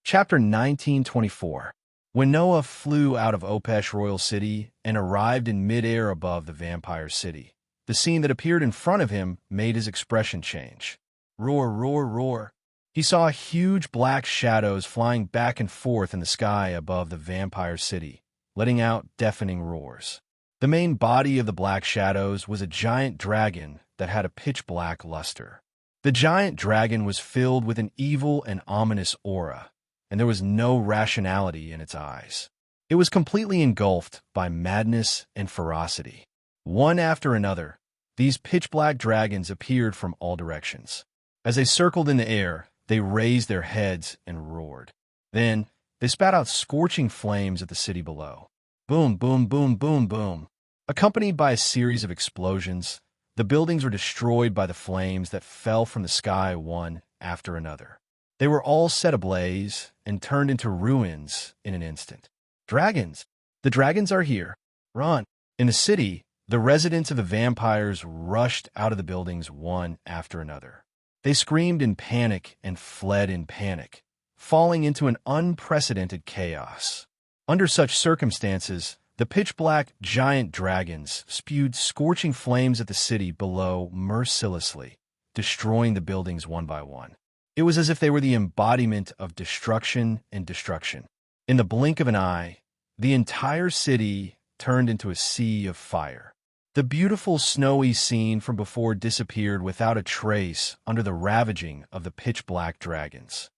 Chapter 1924. When Noah flew out of Opesh royal city and arrived in midair above the vampire city, the scene that appeared in front of him made his expression change. Roar, roar, roar. He saw huge black shadows flying back and forth in the sky above the vampire city, letting out deafening roars. The main body of the black shadows was a giant dragon that had a pitch-black luster. The giant dragon was filled with an evil and ominous aura, and there was no rationality in its eyes. It was completely engulfed by madness and ferocity. One after another, these pitch-black dragons appeared from all directions. As they circled in the air, they raised their heads and roared. Then, they They spat out scorching flames at the city below. Boom, boom, boom, boom, boom. Accompanied by a series of explosions, the buildings were destroyed by the flames that fell from the sky one after another. They were all set ablaze and turned into ruins in an instant. Dragons! The dragons are here! Run! In the city, the residents of the vampires rushed out of the buildings one after another. They screamed in panic and fled in panic, falling into an unprecedented chaos. Under such circumstances, the pitch-black giant dragons spewed scorching flames at the city below mercilessly, destroying the buildings one by one. It was as if they were the embodiment of destruction and destruction. In the blink of an eye, the entire city turned into a sea of fire. The beautiful snowy scene from before disappeared without a trace under the ravaging of the pitch-black dragons.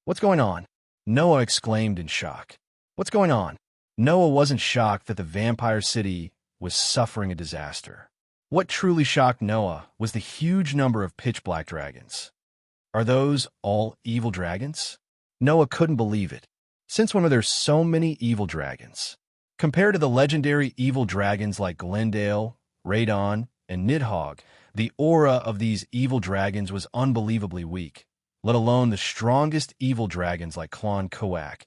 "What's going on?" Noah exclaimed in shock. "What's going on?" Noah wasn't shocked that the vampire city was suffering a disaster. What truly shocked Noah was the huge number of pitch-black dragons. Are those all evil dragons? Noah couldn't believe it. Since when were there so many evil dragons? Compared to the legendary evil dragons like Glendale, Radon, and Nidhogg, the aura of these evil dragons was unbelievably weak, let alone the strongest evil dragons like Klon Koak,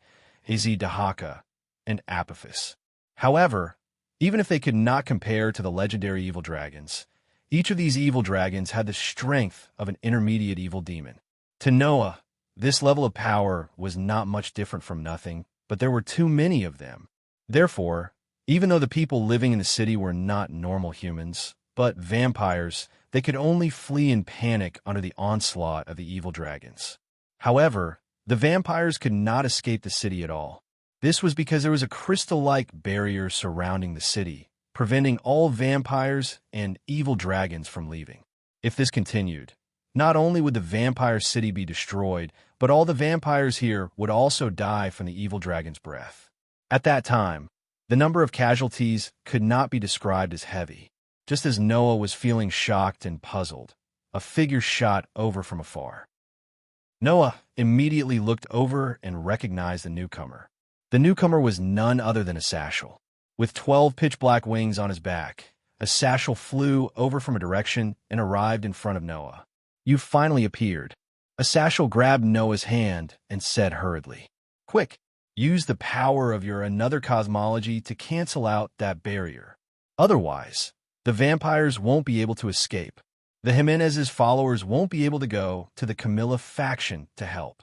Dahaka, and Apophis. However, even if they could not compare to the legendary evil dragons, each of these evil dragons had the strength of an intermediate evil demon. To Noah, this level of power was not much different from nothing, but there were too many of them. Therefore, even though the people living in the city were not normal humans, but vampires, they could only flee in panic under the onslaught of the evil dragons. However, the vampires could not escape the city at all. This was because there was a crystal-like barrier surrounding the city, preventing all vampires and evil dragons from leaving. If this continued, not only would the vampire city be destroyed, but all the vampires here would also die from the evil dragon's breath. At that time, the number of casualties could not be described as heavy. Just as Noah was feeling shocked and puzzled, a figure shot over from afar. Noah immediately looked over and recognized the newcomer. The newcomer was none other than a Satchel. With 12 pitch-black wings on his back, a Satchel flew over from a direction and arrived in front of Noah. "You've finally appeared." A Satchel grabbed Noah's hand and said hurriedly, "Quick, use the power of your another cosmology to cancel out that barrier. Otherwise, the vampires won't be able to escape. The Jimenez's followers won't be able to go to the Camilla faction to help."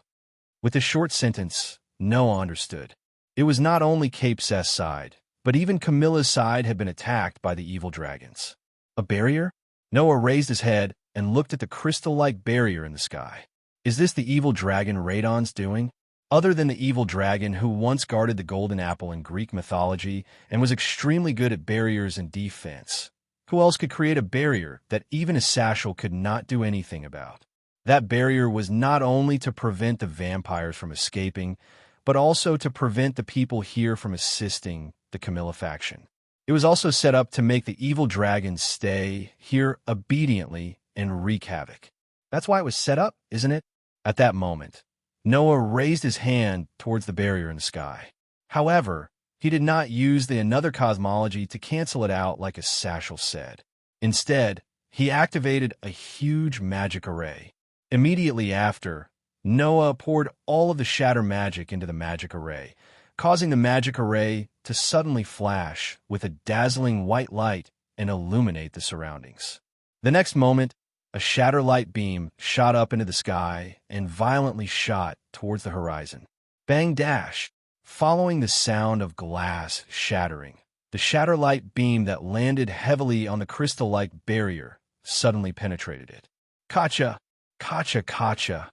With this short sentence, Noah understood. It was not only Cape Seth's side, but even Camilla's side had been attacked by the evil dragons. A barrier? Noah raised his head and looked at the crystal-like barrier in the sky. Is this the evil dragon Radon's doing? Other than the evil dragon who once guarded the golden apple in Greek mythology and was extremely good at barriers and defense, who else could create a barrier that even a Satchel could not do anything about? That barrier was not only to prevent the vampires from escaping, but also to prevent the people here from assisting the Camilla faction. It was also set up to make the evil dragons stay here obediently and wreak havoc. That's why it was set up, isn't it? At that moment, Noah raised his hand towards the barrier in the sky. However, he did not use the another cosmology to cancel it out like a Satchel said. Instead, he activated a huge magic array. Immediately after, Noah poured all of the shatter magic into the magic array, causing the magic array to suddenly flash with a dazzling white light and illuminate the surroundings. The next moment, a shatter light beam shot up into the sky and violently shot towards the horizon. Bang dash! Following the sound of glass shattering, the shatter light beam that landed heavily on the crystal-like barrier suddenly penetrated it. Kacha! Kacha! Kacha!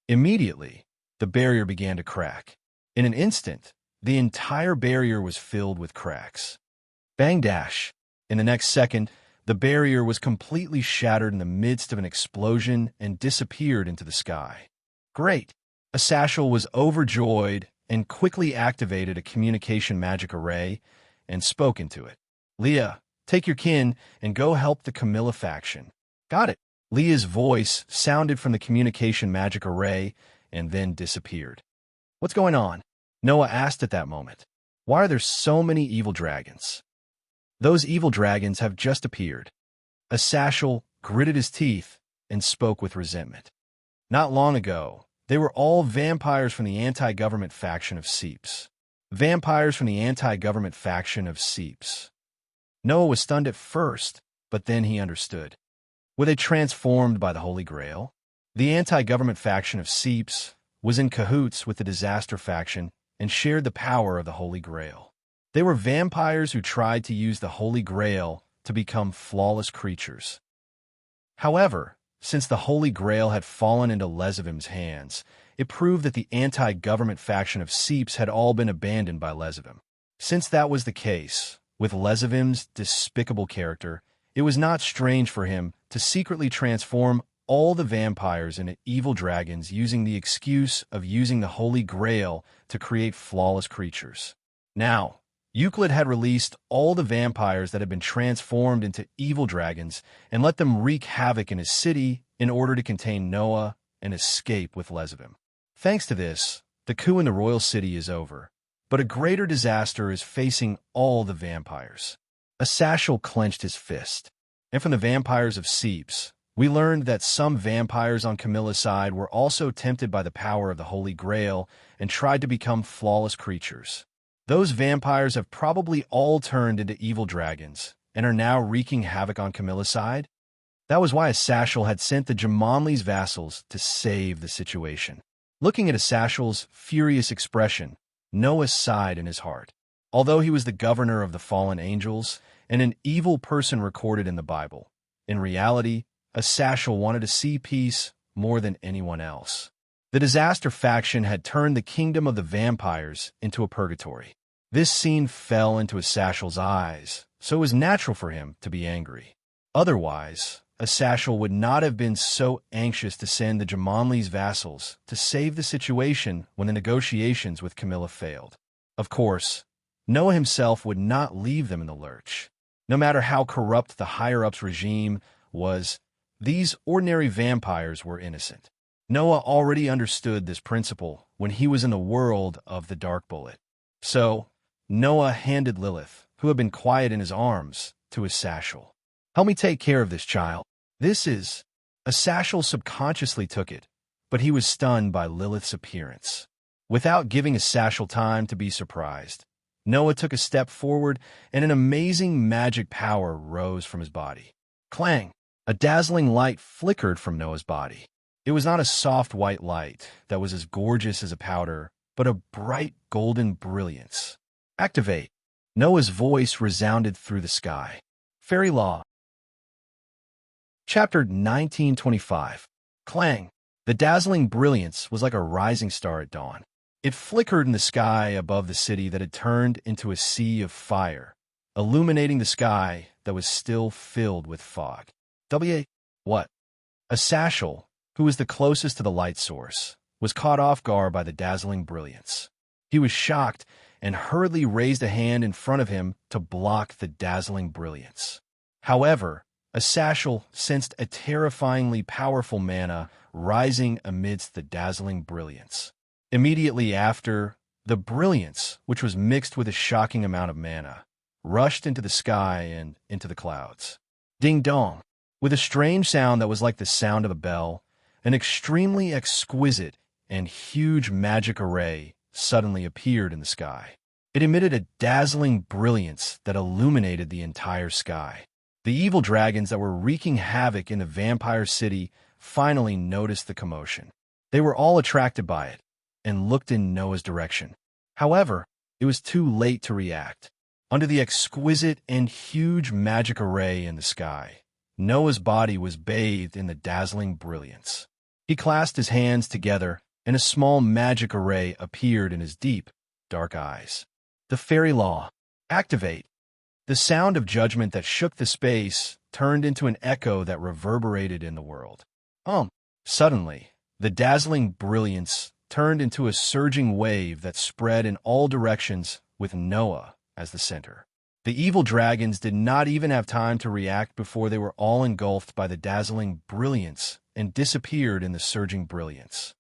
Immediately, the barrier began to crack. In an instant, the entire barrier was filled with cracks. Bang dash! In the next second, the barrier was completely shattered in the midst of an explosion and disappeared into the sky. Great! A Satchel was overjoyed and quickly activated a communication magic array and spoke into it. "Leah, take your kin and go help the Camilla faction." "Got it." Leah's voice sounded from the communication magic array and then disappeared. "What's going on?" Noah asked at that moment. Why are there so many evil dragons? Those evil dragons have just appeared. A Sashal gritted his teeth and spoke with resentment. Not long ago, they were all vampires from the anti-government faction of Seeps. Vampires from the anti-government faction of Seeps. Noah was stunned at first, but then he understood. Were they transformed by the Holy Grail? The anti-government faction of Seeps was in cahoots with the Disaster faction and shared the power of the Holy Grail. They were vampires who tried to use the Holy Grail to become flawless creatures. However, since the Holy Grail had fallen into Lezavim's hands, it proved that the anti-government faction of Seeps had all been abandoned by Lezavim. Since that was the case, with Lezavim's despicable character, it was not strange for him to secretly transform all the vampires into evil dragons using the excuse of using the Holy Grail to create flawless creatures. Now, Euclid had released all the vampires that had been transformed into evil dragons and let them wreak havoc in his city in order to contain Noah and escape with Lezavim. Thanks to this, the coup in the royal city is over, but a greater disaster is facing all the vampires. A Sashal clenched his fist, and from the vampires of Seeps, we learned that some vampires on Camilla's side were also tempted by the power of the Holy Grail and tried to become flawless creatures. Those vampires have probably all turned into evil dragons and are now wreaking havoc on Camilla's side. That was why Asashel had sent the Jamonli's vassals to save the situation. Looking at Asashel's furious expression, Noah sighed in his heart. Although he was the governor of the fallen angels and an evil person recorded in the Bible, in reality, Asashel wanted to see peace more than anyone else. The Disaster faction had turned the kingdom of the vampires into a purgatory. This scene fell into Asashel's eyes, so it was natural for him to be angry. Otherwise, Asashel would not have been so anxious to send the Jamonli's vassals to save the situation when the negotiations with Camilla failed. Of course, Noah himself would not leave them in the lurch. No matter how corrupt the higher-ups regime was, these ordinary vampires were innocent. Noah already understood this principle when he was in the world of the Dark Bullet. So, Noah handed Lilith, who had been quiet in his arms, to Asashel. Help me take care of this child. This is... Asashel subconsciously took it, but he was stunned by Lilith's appearance. Without giving Asashel time to be surprised, Noah took a step forward and an amazing magic power rose from his body. Clang! A dazzling light flickered from Noah's body. It was not a soft white light that was as gorgeous as a powder, but a bright golden brilliance. Activate! Noah's voice resounded through the sky. Fairy Law. Chapter 1925. Clang! The dazzling brilliance was like a rising star at dawn. It flickered in the sky above the city that had turned into a sea of fire, illuminating the sky that was still filled with fog. What? Asashel, who was the closest to the light source, was caught off guard by the dazzling brilliance. He was shocked and hurriedly raised a hand in front of him to block the dazzling brilliance. However, Asashel sensed a terrifyingly powerful mana rising amidst the dazzling brilliance. Immediately after, the brilliance, which was mixed with a shocking amount of mana, rushed into the sky and into the clouds. Ding-dong! With a strange sound that was like the sound of a bell, an extremely exquisite and huge magic array suddenly appeared in the sky. It emitted a dazzling brilliance that illuminated the entire sky. The evil dragons that were wreaking havoc in the vampire city finally noticed the commotion. They were all attracted by it and looked in Noah's direction. However, it was too late to react. Under the exquisite and huge magic array in the sky, Noah's body was bathed in the dazzling brilliance. He clasped his hands together, and a small magic array appeared in his deep, dark eyes. The Fairy Law. Activate! The sound of judgment that shook the space turned into an echo that reverberated in the world. Suddenly, the dazzling brilliance turned into a surging wave that spread in all directions with Noah as the center. The evil dragons did not even have time to react before they were all engulfed by the dazzling brilliance and disappeared in the surging brilliance.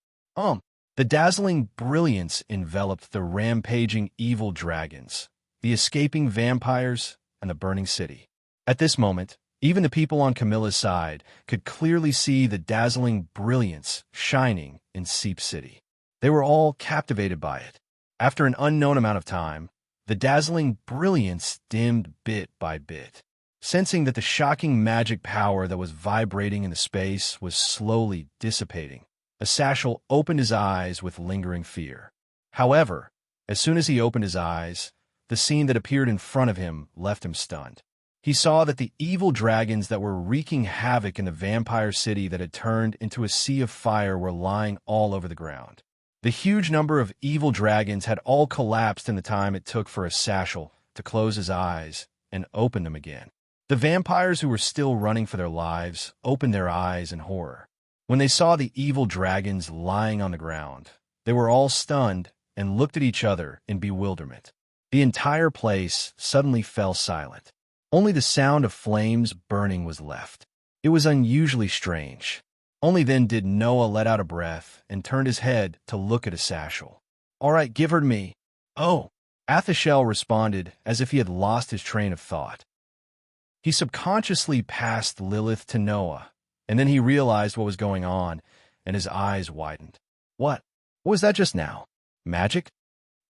The dazzling brilliance enveloped the rampaging evil dragons, the escaping vampires, and the burning city. At this moment, even the people on Camilla's side could clearly see the dazzling brilliance shining in Seep City. They were all captivated by it. After an unknown amount of time, the dazzling brilliance dimmed bit by bit. Sensing that the shocking magic power that was vibrating in the space was slowly dissipating, Asashel opened his eyes with lingering fear. However, as soon as he opened his eyes, the scene that appeared in front of him left him stunned. He saw that the evil dragons that were wreaking havoc in the vampire city that had turned into a sea of fire were lying all over the ground. The huge number of evil dragons had all collapsed in the time it took for Asashel to close his eyes and open them again. The vampires who were still running for their lives opened their eyes in horror. When they saw the evil dragons lying on the ground, they were all stunned and looked at each other in bewilderment. The entire place suddenly fell silent. Only the sound of flames burning was left. It was unusually strange. Only then did Noah let out a breath and turned his head to look at Asashel. "All right, give her to me." "Oh," Athashel responded as if he had lost his train of thought. He subconsciously passed Lilith to Noah, and then he realized what was going on, and his eyes widened. What was that just now? Magic?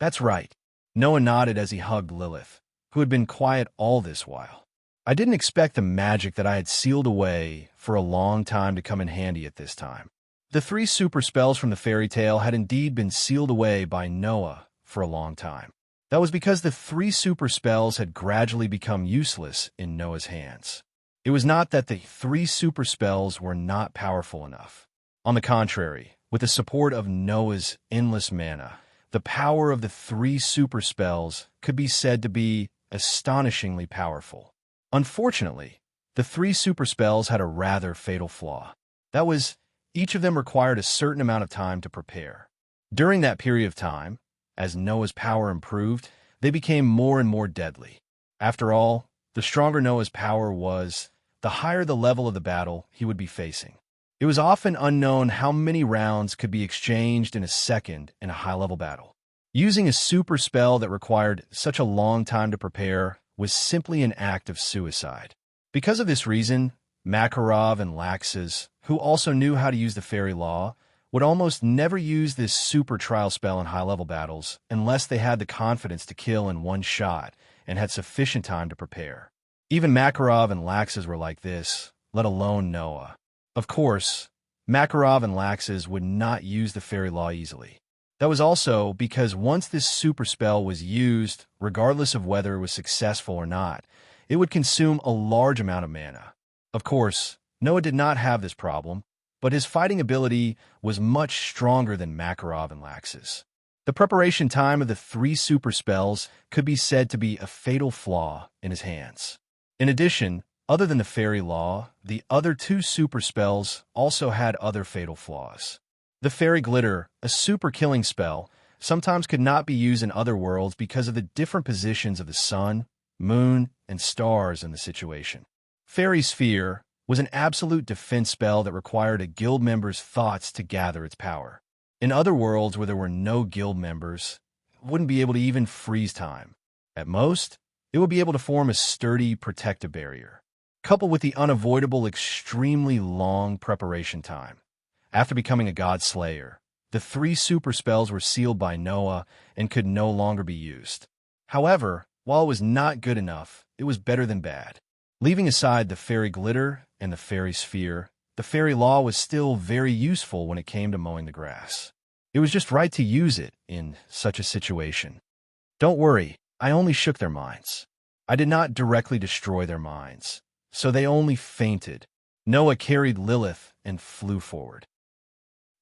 That's right. Noah nodded as he hugged Lilith, who had been quiet all this while. I didn't expect the magic that I had sealed away for a long time to come in handy at this time. The 3 super spells from the fairy tale had indeed been sealed away by Noah for a long time. That was because the 3 super spells had gradually become useless in Noah's hands. It was not that the 3 super spells were not powerful enough. On the contrary, with the support of Noah's endless mana, the power of the 3 super spells could be said to be astonishingly powerful. Unfortunately, the 3 super spells had a rather fatal flaw. That was, each of them required a certain amount of time to prepare. During that period of time, as Noah's power improved, they became more and more deadly. After all, the stronger Noah's power was, the higher the level of the battle he would be facing. It was often unknown how many rounds could be exchanged in a second in a high-level battle. Using a super spell that required such a long time to prepare was simply an act of suicide. Because of this reason, Makarov and Laxus, who also knew how to use the fairy law, would almost never use this super trial spell in high-level battles unless they had the confidence to kill in one shot and had sufficient time to prepare. Even Makarov and Laxus were like this, let alone Noah. Of course, Makarov and Laxus would not use the fairy law easily. That was also because once this super spell was used, regardless of whether it was successful or not, it would consume a large amount of mana. Of course, Noah did not have this problem, but his fighting ability was much stronger than Makarov and Laxus. The preparation time of the 3 super spells could be said to be a fatal flaw in his hands. In addition, other than the fairy law, the other 2 super spells also had other fatal flaws. The Fairy Glitter, a super killing spell, sometimes could not be used in other worlds because of the different positions of the sun, moon, and stars in the situation. Fairy Sphere was an absolute defense spell that required a guild member's thoughts to gather its power. In other worlds where there were no guild members, it wouldn't be able to even freeze time. At most, it would be able to form a sturdy protective barrier. Coupled with the unavoidable extremely long preparation time. After becoming a god slayer, the 3 super spells were sealed by Noah and could no longer be used. However, while it was not good enough, it was better than bad. Leaving aside the Fairy Glitter and the Fairy Sphere, the Fairy Law was still very useful when it came to mowing the grass. It was just right to use it in such a situation. Don't worry, I only shook their minds. I did not directly destroy their minds, so they only fainted. Noah carried Lilith and flew forward.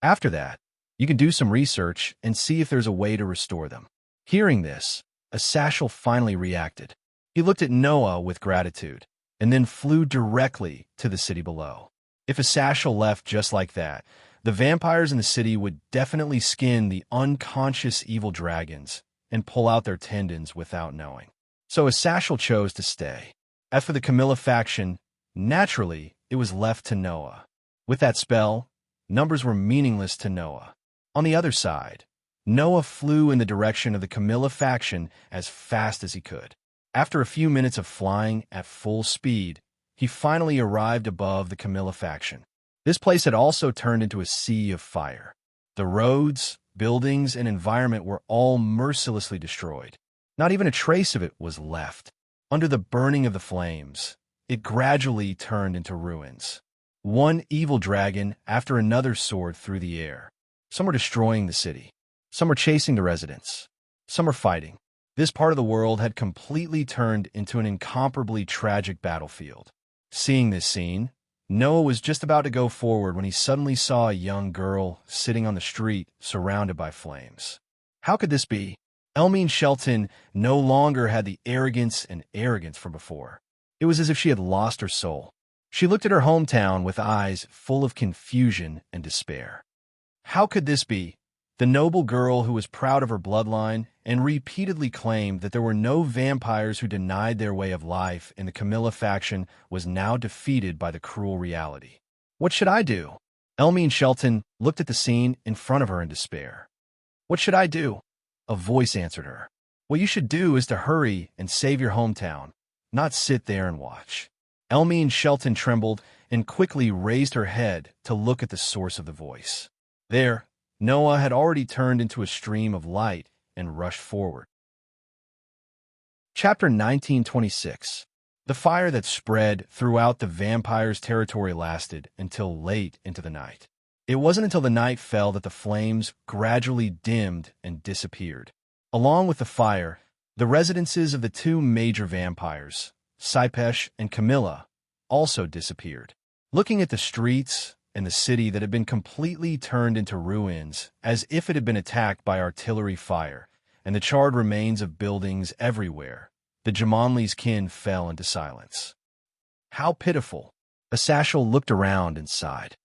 After that, you can do some research and see if there's a way to restore them. Hearing this, Asashel finally reacted. He looked at Noah with gratitude, and then flew directly to the city below. If Asashel left just like that, the vampires in the city would definitely skin the unconscious evil dragons and pull out their tendons without knowing. So Asashel chose to stay. As for the Camilla faction, naturally, it was left to Noah. With that spell, numbers were meaningless to Noah. On the other side, Noah flew in the direction of the Camilla faction as fast as he could. After a few minutes of flying at full speed, he finally arrived above the Camilla faction. This place had also turned into a sea of fire. The roads, buildings, and environment were all mercilessly destroyed. Not even a trace of it was left. Under the burning of the flames, it gradually turned into ruins. One evil dragon after another soared through the air. Some were destroying the city. Some were chasing the residents. Some were fighting. This part of the world had completely turned into an incomparably tragic battlefield. Seeing this scene, Noah was just about to go forward when he suddenly saw a young girl sitting on the street surrounded by flames. How could this be? Elmine Shelton no longer had the arrogance from before. It was as if she had lost her soul. She looked at her hometown with eyes full of confusion and despair. How could this be? The noble girl who was proud of her bloodline and repeatedly claimed that there were no vampires who denied their way of life in the Camilla faction was now defeated by the cruel reality. What should I do? Elmine Shelton looked at the scene in front of her in despair. What should I do? A voice answered her. What you should do is to hurry and save your hometown, not sit there and watch. Elmine Shelton trembled and quickly raised her head to look at the source of the voice. There, Noah had already turned into a stream of light and rushed forward. Chapter 1926. The fire that spread throughout the vampire's territory lasted until late into the night. It wasn't until the night fell that the flames gradually dimmed and disappeared. Along with the fire, the residences of the two major vampires, Sypesh and Camilla, also disappeared. Looking at the streets and the city that had been completely turned into ruins as if it had been attacked by artillery fire, and the charred remains of buildings everywhere, the Jamonli's kin fell into silence. How pitiful! Asashel looked around and sighed.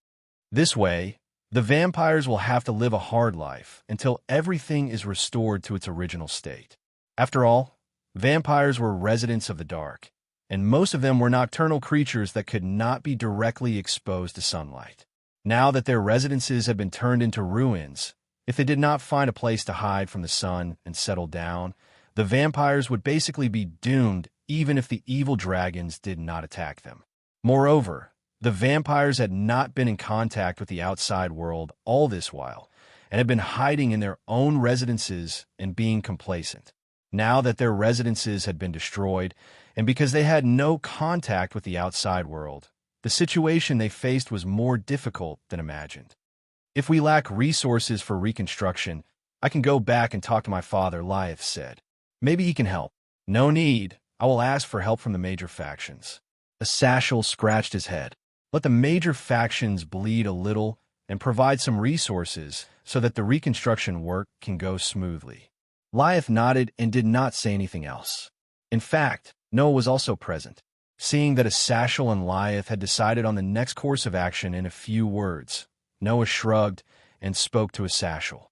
This way, the vampires will have to live a hard life until everything is restored to its original state. After all, vampires were residents of the dark, and most of them were nocturnal creatures that could not be directly exposed to sunlight. Now that their residences had been turned into ruins, if they did not find a place to hide from the sun and settle down, the vampires would basically be doomed even if the evil dragons did not attack them. Moreover, the vampires had not been in contact with the outside world all this while, and had been hiding in their own residences and being complacent. Now that their residences had been destroyed, and because they had no contact with the outside world, the situation they faced was more difficult than imagined. If we lack resources for reconstruction, I can go back and talk to my father, Lyeth said. Maybe he can help. No need. I will ask for help from the major factions. Asashel scratched his head. Let the major factions bleed a little and provide some resources so that the reconstruction work can go smoothly. Lyeth nodded and did not say anything else. In fact, Noah was also present. Seeing that Asashel and Lyeth had decided on the next course of action in a few words, Noah shrugged and spoke to Asashel.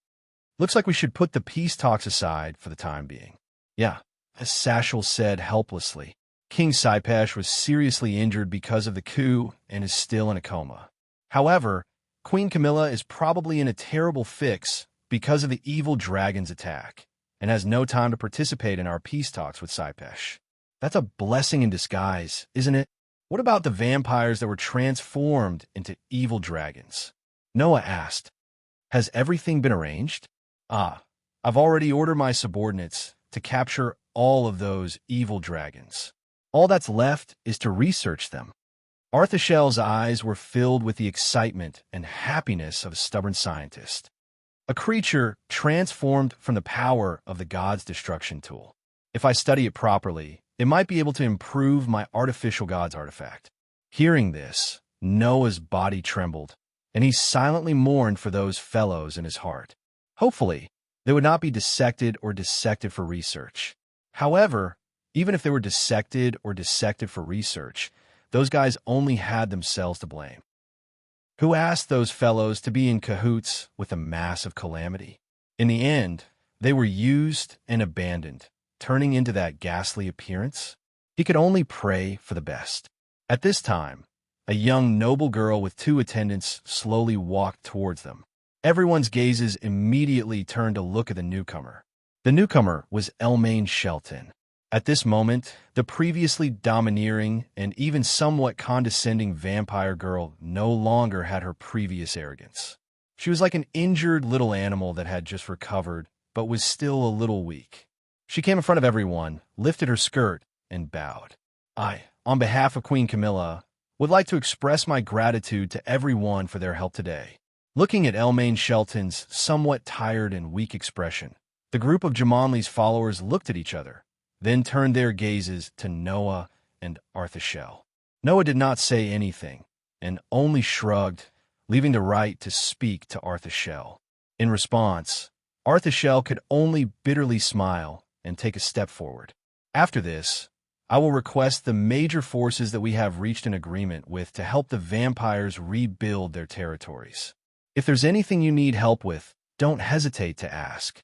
Looks like we should put the peace talks aside for the time being. Yeah, Asashel said helplessly. King Sypesh was seriously injured because of the coup and is still in a coma. However, Queen Camilla is probably in a terrible fix because of the evil dragon's attack, and has no time to participate in our peace talks with Sypesh. That's a blessing in disguise, isn't it? What about the vampires that were transformed into evil dragons? Noah asked. Has everything been arranged? I've already ordered my subordinates to capture all of those evil dragons. All that's left is to research them. Arthashel's eyes were filled with the excitement and happiness of a stubborn scientist. A creature transformed from the power of the god's destruction tool. If I study it properly, it might be able to improve my artificial god's artifact. Hearing this, Noah's body trembled, and he silently mourned for those fellows in his heart. Hopefully, they would not be dissected for research. However, even if they were dissected for research, those guys only had themselves to blame. Who asked those fellows to be in cahoots with a massive calamity? In the end, they were used and abandoned, turning into that ghastly appearance. He could only pray for the best. At this time, a young noble girl with two attendants slowly walked towards them. Everyone's gazes immediately turned to look at the newcomer. The newcomer was Elmaine Shelton. At this moment, the previously domineering and even somewhat condescending vampire girl no longer had her previous arrogance. She was like an injured little animal that had just recovered, but was still a little weak. She came in front of everyone, lifted her skirt, and bowed. I, on behalf of Queen Camilla, would like to express my gratitude to everyone for their help today. Looking at Elmaine Shelton's somewhat tired and weak expression, the group of Jamonli's followers looked at each other, then turned their gazes to Noah and Arthashel. Noah did not say anything, and only shrugged, leaving the right to speak to Arthashel. In response, Arthashel could only bitterly smile and take a step forward. After this, I will request the major forces that we have reached an agreement with to help the vampires rebuild their territories. If there's anything you need help with, don't hesitate to ask.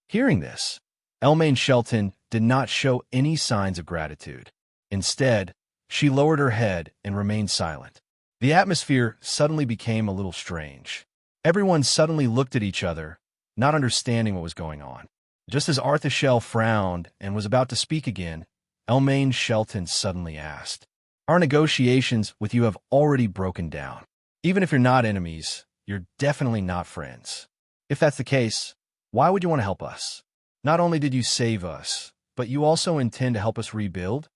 Hearing this, Elmaine Shelton did not show any signs of gratitude. Instead, she lowered her head and remained silent. The atmosphere suddenly became a little strange. Everyone suddenly looked at each other, not understanding what was going on. Just as Arthashel frowned and was about to speak again, Elmaine Shelton suddenly asked, "Our negotiations with you have already broken down. Even if you're not enemies, you're definitely not friends. If that's the case, why would you want to help us? Not only did you save us, but you also intend to help us rebuild?"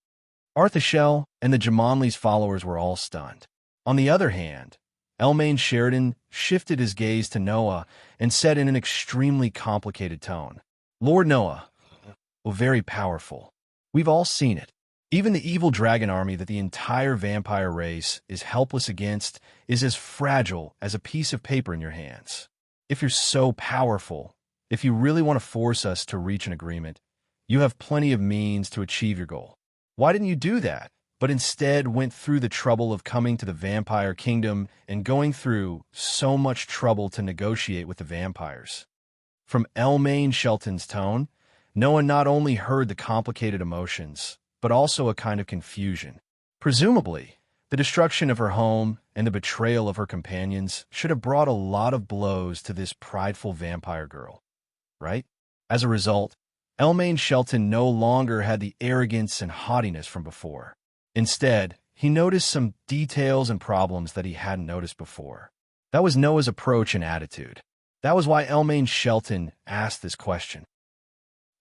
Arthashel and the Jamonli's followers were all stunned. On the other hand, Elmaine Sheridan shifted his gaze to Noah and said in an extremely complicated tone, "Lord Noah, very powerful. We've all seen it. Even the evil dragon army that the entire vampire race is helpless against is as fragile as a piece of paper in your hands. If you're so powerful, if you really want to force us to reach an agreement, you have plenty of means to achieve your goal. Why didn't you do that, but instead went through the trouble of coming to the vampire kingdom and going through so much trouble to negotiate with the vampires?" From Elmaine Shelton's tone, Noah not only heard the complicated emotions, but also a kind of confusion. Presumably, the destruction of her home and the betrayal of her companions should have brought a lot of blows to this prideful vampire girl, right? As a result, Elmaine Shelton no longer had the arrogance and haughtiness from before. Instead, he noticed some details and problems that he hadn't noticed before. That was Noah's approach and attitude. That was why Elmaine Shelton asked this question.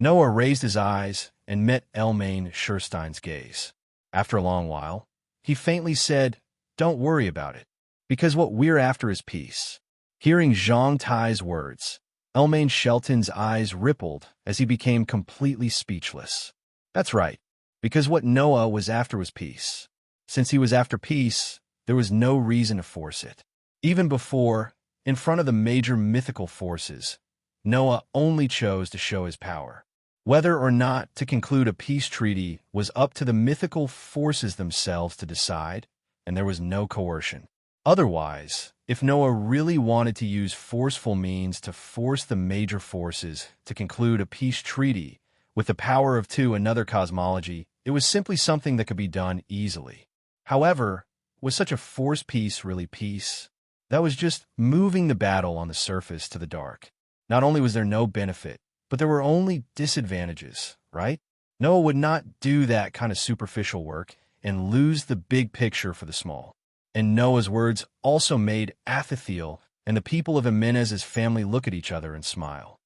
Noah raised his eyes and met Elmaine Sherstein's gaze. After a long while, he faintly said, "Don't worry about it, because what we're after is peace." Hearing Zhang Tai's words, Elmaine Shelton's eyes rippled as he became completely speechless. That's right, because what Noah was after was peace. Since he was after peace, there was no reason to force it. Even before, in front of the major mythical forces, Noah only chose to show his power. Whether or not to conclude a peace treaty was up to the mythical forces themselves to decide, and there was no coercion. Otherwise, if Noah really wanted to use forceful means to force the major forces to conclude a peace treaty with the power of another cosmology, it was simply something that could be done easily. However, was such a forced peace really peace? That was just moving the battle on the surface to the dark. Not only was there no benefit, but there were only disadvantages, right? Noah would not do that kind of superficial work and lose the big picture for the small. And Noah's words also made Athathiel and the people of Jimenez's family look at each other and smile.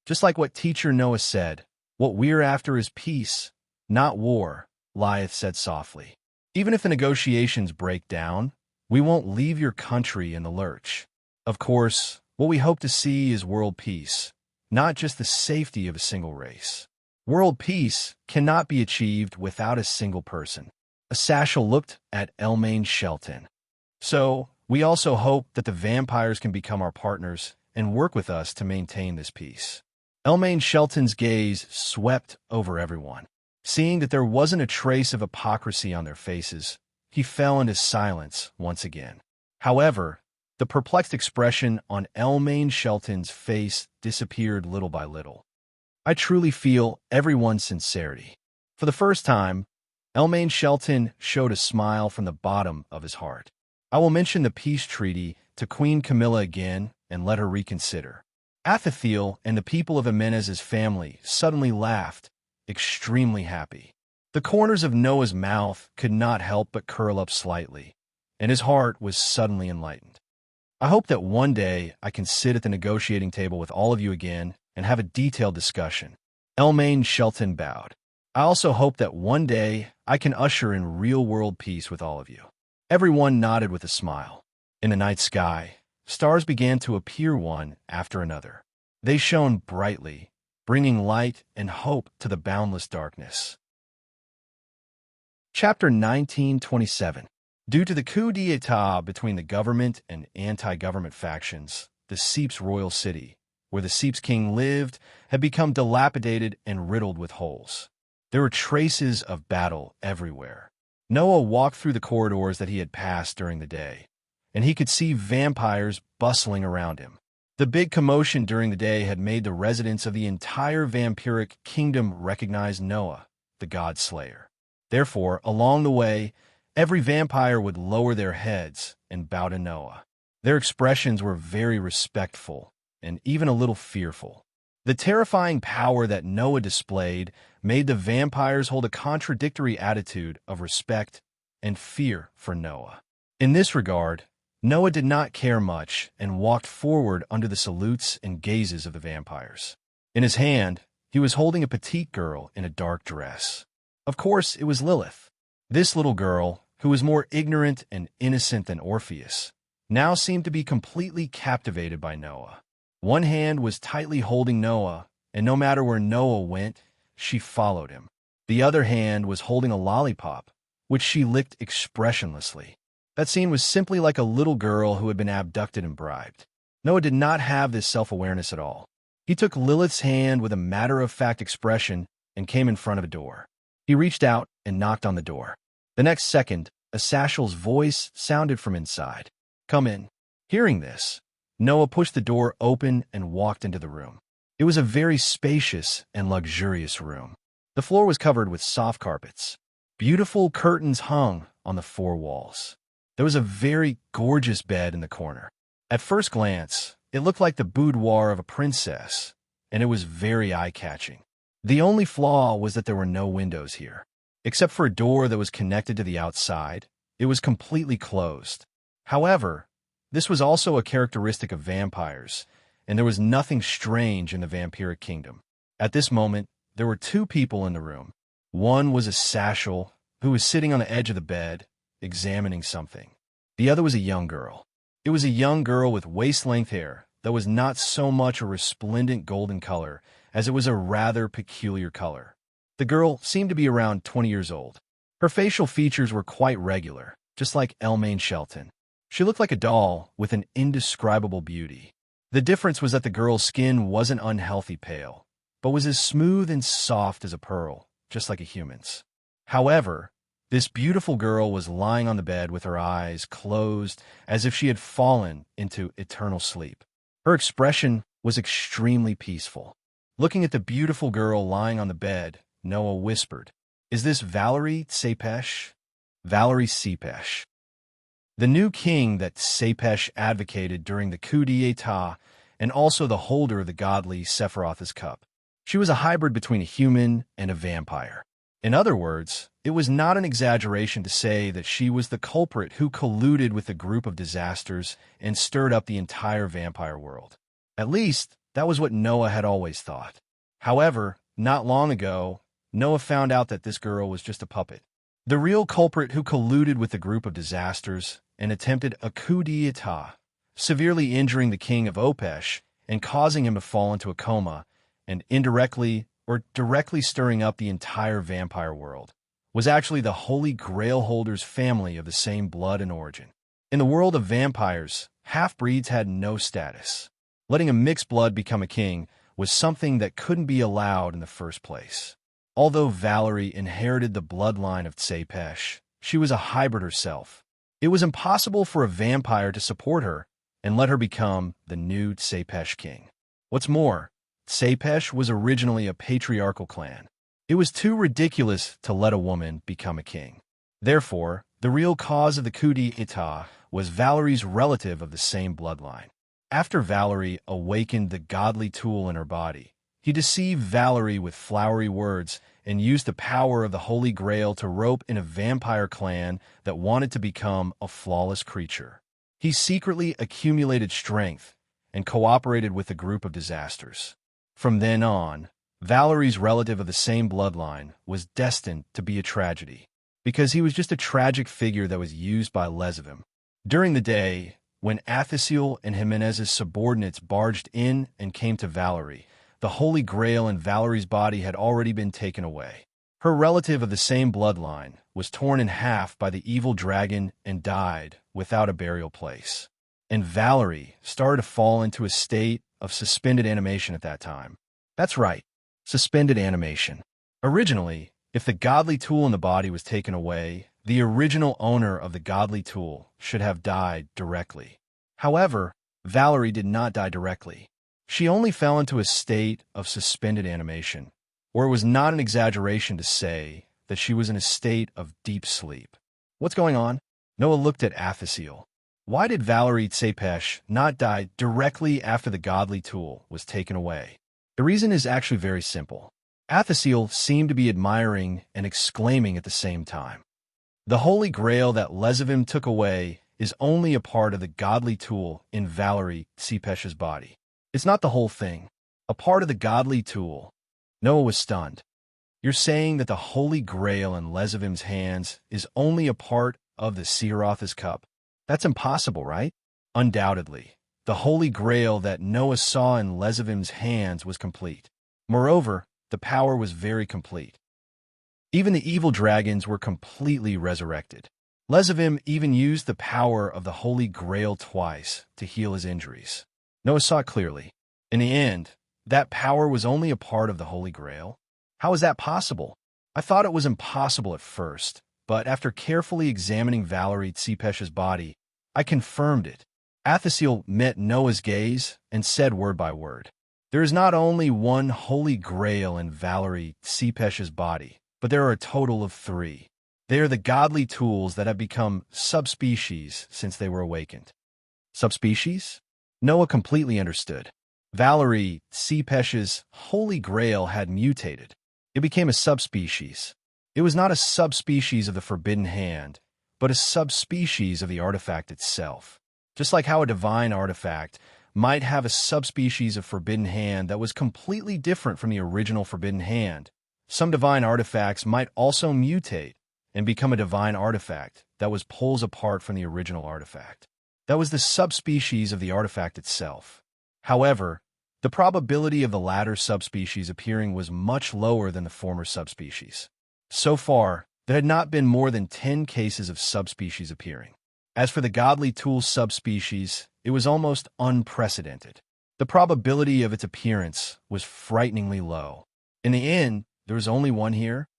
Just like what teacher Noah said, what we're after is peace, not war, Liath said softly. Even if the negotiations break down, we won't leave your country in the lurch. Of course, what we hope to see is world peace, not just the safety of a single race. World peace cannot be achieved without a single person. Asashel looked at Elmaine Shelton. So, we also hope that the vampires can become our partners and work with us to maintain this peace. Elmaine Shelton's gaze swept over everyone. Seeing that there wasn't a trace of hypocrisy on their faces, he fell into silence once again. However, the perplexed expression on Elmaine Shelton's face disappeared little by little. I truly feel everyone's sincerity. For the first time, Elmaine Shelton showed a smile from the bottom of his heart. I will mention the peace treaty to Queen Camilla again and let her reconsider. Athathiel and the people of Immerse's family suddenly laughed, extremely happy. The corners of Noah's mouth could not help but curl up slightly, and his heart was suddenly enlightened. I hope that one day I can sit at the negotiating table with all of you again and have a detailed discussion. Elmain Shelton bowed. I also hope that one day I can usher in real-world peace with all of you. Everyone nodded with a smile. In the night sky, stars began to appear one after another. They shone brightly, bringing light and hope to the boundless darkness. Chapter 1927. Due to the coup d'état between the government and anti-government factions, the Seeps royal city, where the Seeps king lived, had become dilapidated and riddled with holes. There were traces of battle everywhere. Noah walked through the corridors that he had passed during the day, and he could see vampires bustling around him. The big commotion during the day had made the residents of the entire vampiric kingdom recognize Noah, the god slayer. Therefore, along the way, every vampire would lower their heads and bow to Noah. Their expressions were very respectful and even a little fearful. The terrifying power that Noah displayed made the vampires hold a contradictory attitude of respect and fear for Noah. In this regard, Noah did not care much and walked forward under the salutes and gazes of the vampires. In his hand, he was holding a petite girl in a dark dress. Of course, it was Lilith. This little girl, who was more ignorant and innocent than Orpheus, now seemed to be completely captivated by Noah. One hand was tightly holding Noah, and no matter where Noah went, she followed him. The other hand was holding a lollipop, which she licked expressionlessly. That scene was simply like a little girl who had been abducted and bribed. Noah did not have this self-awareness at all. He took Lilith's hand with a matter-of-fact expression and came in front of a door. He reached out and knocked on the door. The next second, a Sashal's voice sounded from inside. "Come in." Hearing this, Noah pushed the door open and walked into the room. It was a very spacious and luxurious room. The floor was covered with soft carpets. Beautiful curtains hung on the four walls. There was a very gorgeous bed in the corner. At first glance, it looked like the boudoir of a princess, and it was very eye-catching. The only flaw was that there were no windows here. Except for a door that was connected to the outside, it was completely closed. However, this was also a characteristic of vampires, and there was nothing strange in the vampiric kingdom. At this moment, there were two people in the room. One was a Sashal, who was sitting on the edge of the bed, examining something. The other was a young girl. It was a young girl with waist-length hair that was not so much a resplendent golden color as it was a rather peculiar color. The girl seemed to be around 20 years old. Her facial features were quite regular, just like Elmain Shelton. She looked like a doll with an indescribable beauty. The difference was that the girl's skin wasn't unhealthy pale, but was as smooth and soft as a pearl, just like a human's. However, this beautiful girl was lying on the bed with her eyes closed as if she had fallen into eternal sleep. Her expression was extremely peaceful. Looking at the beautiful girl lying on the bed, Noah whispered, "Is this Valerie Tsepesh?" Valerie Tsepesh. The new king that Tsepesh advocated during the coup d'état, and also the holder of the godly Sephiroth's cup. She was a hybrid between a human and a vampire. In other words, it was not an exaggeration to say that she was the culprit who colluded with a group of disasters and stirred up the entire vampire world. At least, that was what Noah had always thought. However, not long ago, Noah found out that this girl was just a puppet. The real culprit who colluded with a group of disasters and attempted a coup d'état, severely injuring the king of Opesh and causing him to fall into a coma, and indirectly or directly stirring up the entire vampire world, was actually the Holy Grail holder's family of the same blood and origin. In the world of vampires, half-breeds had no status. Letting a mixed blood become a king was something that couldn't be allowed in the first place. Although Valerie inherited the bloodline of Tsepesh, she was a hybrid herself. It was impossible for a vampire to support her and let her become the new Tsepesh king. What's more, Tsepesh was originally a patriarchal clan. It was too ridiculous to let a woman become a king. Therefore, the real cause of the coup d'état was Valerie's relative of the same bloodline. After Valerie awakened the godly tool in her body, he deceived Valerie with flowery words and used the power of the Holy Grail to rope in a vampire clan that wanted to become a flawless creature. He secretly accumulated strength and cooperated with a group of disasters. From then on, Valerie's relative of the same bloodline was destined to be a tragedy, because he was just a tragic figure that was used by Lesavim. During the day, when Athasiel and Jimenez's subordinates barged in and came to Valerie, the Holy Grail in Valerie's body had already been taken away. Her relative of the same bloodline was torn in half by the evil dragon and died without a burial place. And Valerie started to fall into a state of suspended animation at that time. That's right, suspended animation. Originally, if the godly tool in the body was taken away, the original owner of the godly tool should have died directly. However, Valerie did not die directly. She only fell into a state of suspended animation, or it was not an exaggeration to say that she was in a state of deep sleep. What's going on? Noah looked at Athasiel. Why did Valerie Tsepesh not die directly after the godly tool was taken away? The reason is actually very simple. Athasiel seemed to be admiring and exclaiming at the same time. The Holy Grail that Lesavim took away is only a part of the godly tool in Valerie Tsepesh's body. It's not the whole thing. A part of the godly tool. Noah was stunned. You're saying that the Holy Grail in Lesavim's hands is only a part of the Seeroth's cup? That's impossible, right? Undoubtedly. The Holy Grail that Noah saw in Lesavim's hands was complete. Moreover, the power was very complete. Even the evil dragons were completely resurrected. Lesavim even used the power of the Holy Grail twice to heal his injuries. Noah saw it clearly. In the end, that power was only a part of the Holy Grail. How is that possible? I thought it was impossible at first, but after carefully examining Valerie Tsepesh's body, I confirmed it. Athasiel met Noah's gaze and said word by word, "There is not only one Holy Grail in Valerie Tsepesh's body, but there are a total of 3. They are the godly tools that have become subspecies since they were awakened." Subspecies? Noah completely understood. Valerie Tsepesh's Holy Grail had mutated. It became a subspecies. It was not a subspecies of the Forbidden Hand, but a subspecies of the artifact itself. Just like how a divine artifact might have a subspecies of Forbidden Hand that was completely different from the original Forbidden Hand, some divine artifacts might also mutate and become a divine artifact that was poles apart from the original artifact. That was the subspecies of the artifact itself. However, the probability of the latter subspecies appearing was much lower than the former subspecies. So far, there had not been more than 10 cases of subspecies appearing. As for the godly tool subspecies, it was almost unprecedented. The probability of its appearance was frighteningly low. In the end, there was only one here.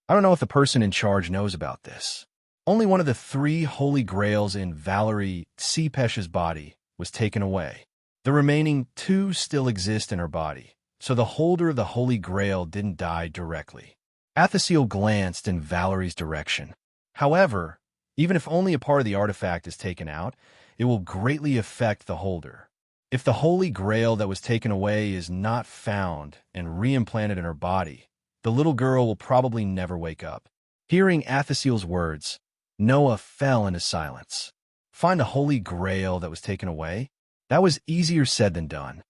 I don't know if the person in charge knows about this. Only one of the 3 Holy Grails in Valerie Tsepesh's body was taken away. The remaining 2 still exist in her body, so the holder of the Holy Grail didn't die directly. Athasiel glanced in Valerie's direction. However, even if only a part of the artifact is taken out, it will greatly affect the holder. If the Holy Grail that was taken away is not found and reimplanted in her body, the little girl will probably never wake up. Hearing Athasiel's words, Noah fell into silence. Find the Holy Grail that was taken away? That was easier said than done.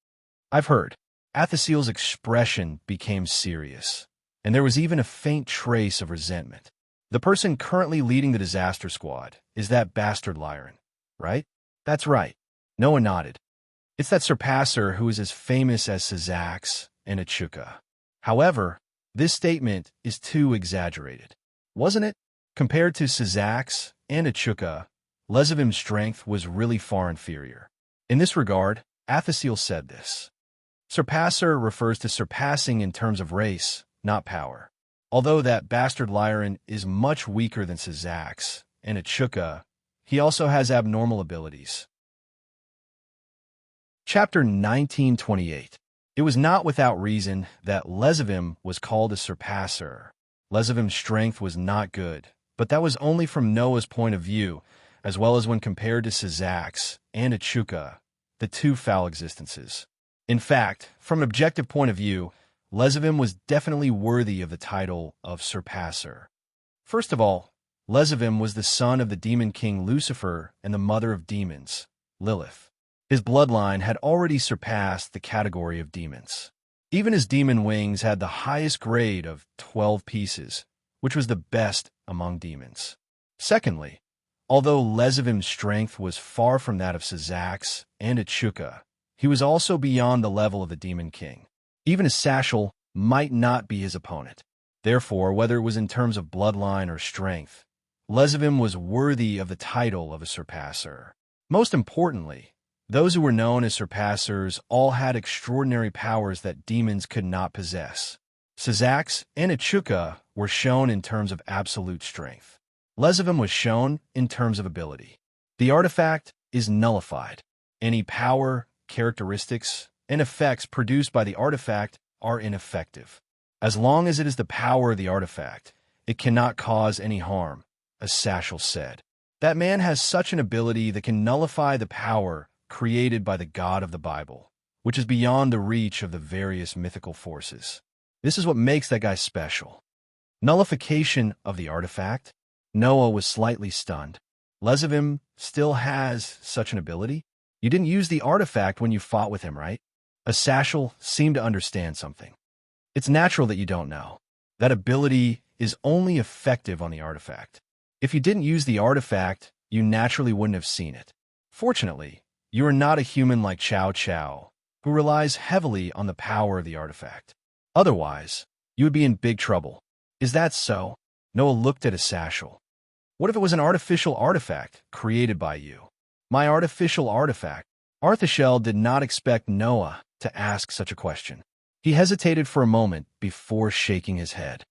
I've heard. Athasiel's expression became serious, and there was even a faint trace of resentment. The person currently leading the disaster squad is that bastard Lyran, right? That's right. Noah nodded. It's that surpasser who is as famous as Syzax and Achuka. However, this statement is too exaggerated. Wasn't it? Compared to Syzax and Achuka, Lesavim's strength was really far inferior. In this regard, Athasiel said this. Surpasser refers to surpassing in terms of race, not power. Although that bastard Lyran is much weaker than Syzax and Achuka, he also has abnormal abilities. Chapter 1928. It was not without reason that Lesavim was called a surpasser. Lesavim's strength was not good, but that was only from Noah's point of view, as well as when compared to Syzax and Achuka. the two foul existences. In fact, from an objective point of view, Lesavim was definitely worthy of the title of Surpasser. First of all, Lesavim was the son of the demon king Lucifer and the mother of demons, Lilith. His bloodline had already surpassed the category of demons. Even his demon wings had the highest grade of 12 pieces, which was the best among demons. Secondly, although Lesavim's strength was far from that of Sazax and Echuca, he was also beyond the level of the demon king. Even his Sashal might not be his opponent. Therefore, whether it was in terms of bloodline or strength, Lesavim was worthy of the title of a Surpasser. Most importantly, those who were known as Surpassers all had extraordinary powers that demons could not possess. Sazax and Echuca were shown in terms of absolute strength. Lesavim was shown in terms of ability. The artifact is nullified. Any power, characteristics, and effects produced by the artifact are ineffective. As long as it is the power of the artifact, it cannot cause any harm, as Sashal said. That man has such an ability that can nullify the power created by the God of the Bible, which is beyond the reach of the various mythical forces. This is what makes that guy special. Nullification of the artifact? Noah was slightly stunned. Lesavim still has such an ability? You didn't use the artifact when you fought with him, right? Sashal seemed to understand something. It's natural that you don't know. That ability is only effective on the artifact. If you didn't use the artifact, you naturally wouldn't have seen it. Fortunately, you are not a human like Chow Chow, who relies heavily on the power of the artifact. Otherwise, you would be in big trouble. Is that so? Noah looked at Sashal. What if it was an artificial artifact created by you? My artificial artifact? Arthashel did not expect Noah to ask such a question. He hesitated for a moment before shaking his head.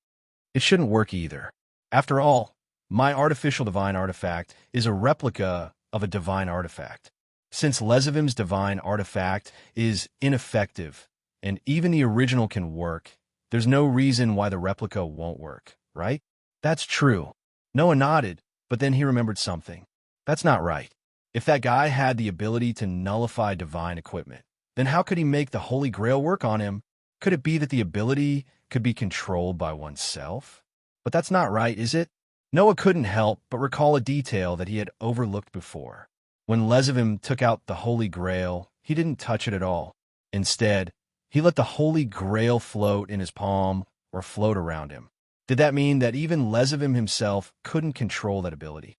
It shouldn't work either. After all, my artificial divine artifact is a replica of a divine artifact. Since Lesavim's divine artifact is ineffective, and even the original can work, there's no reason why the replica won't work, right? That's true. Noah nodded, but then he remembered something. That's not right. If that guy had the ability to nullify divine equipment, then how could he make the Holy Grail work on him? Could it be that the ability could be controlled by oneself? But that's not right, is it? Noah couldn't help but recall a detail that he had overlooked before. When Lesavim took out the Holy Grail, he didn't touch it at all. Instead, he let the Holy Grail float in his palm or float around him. Did that mean that even Lesavim himself couldn't control that ability?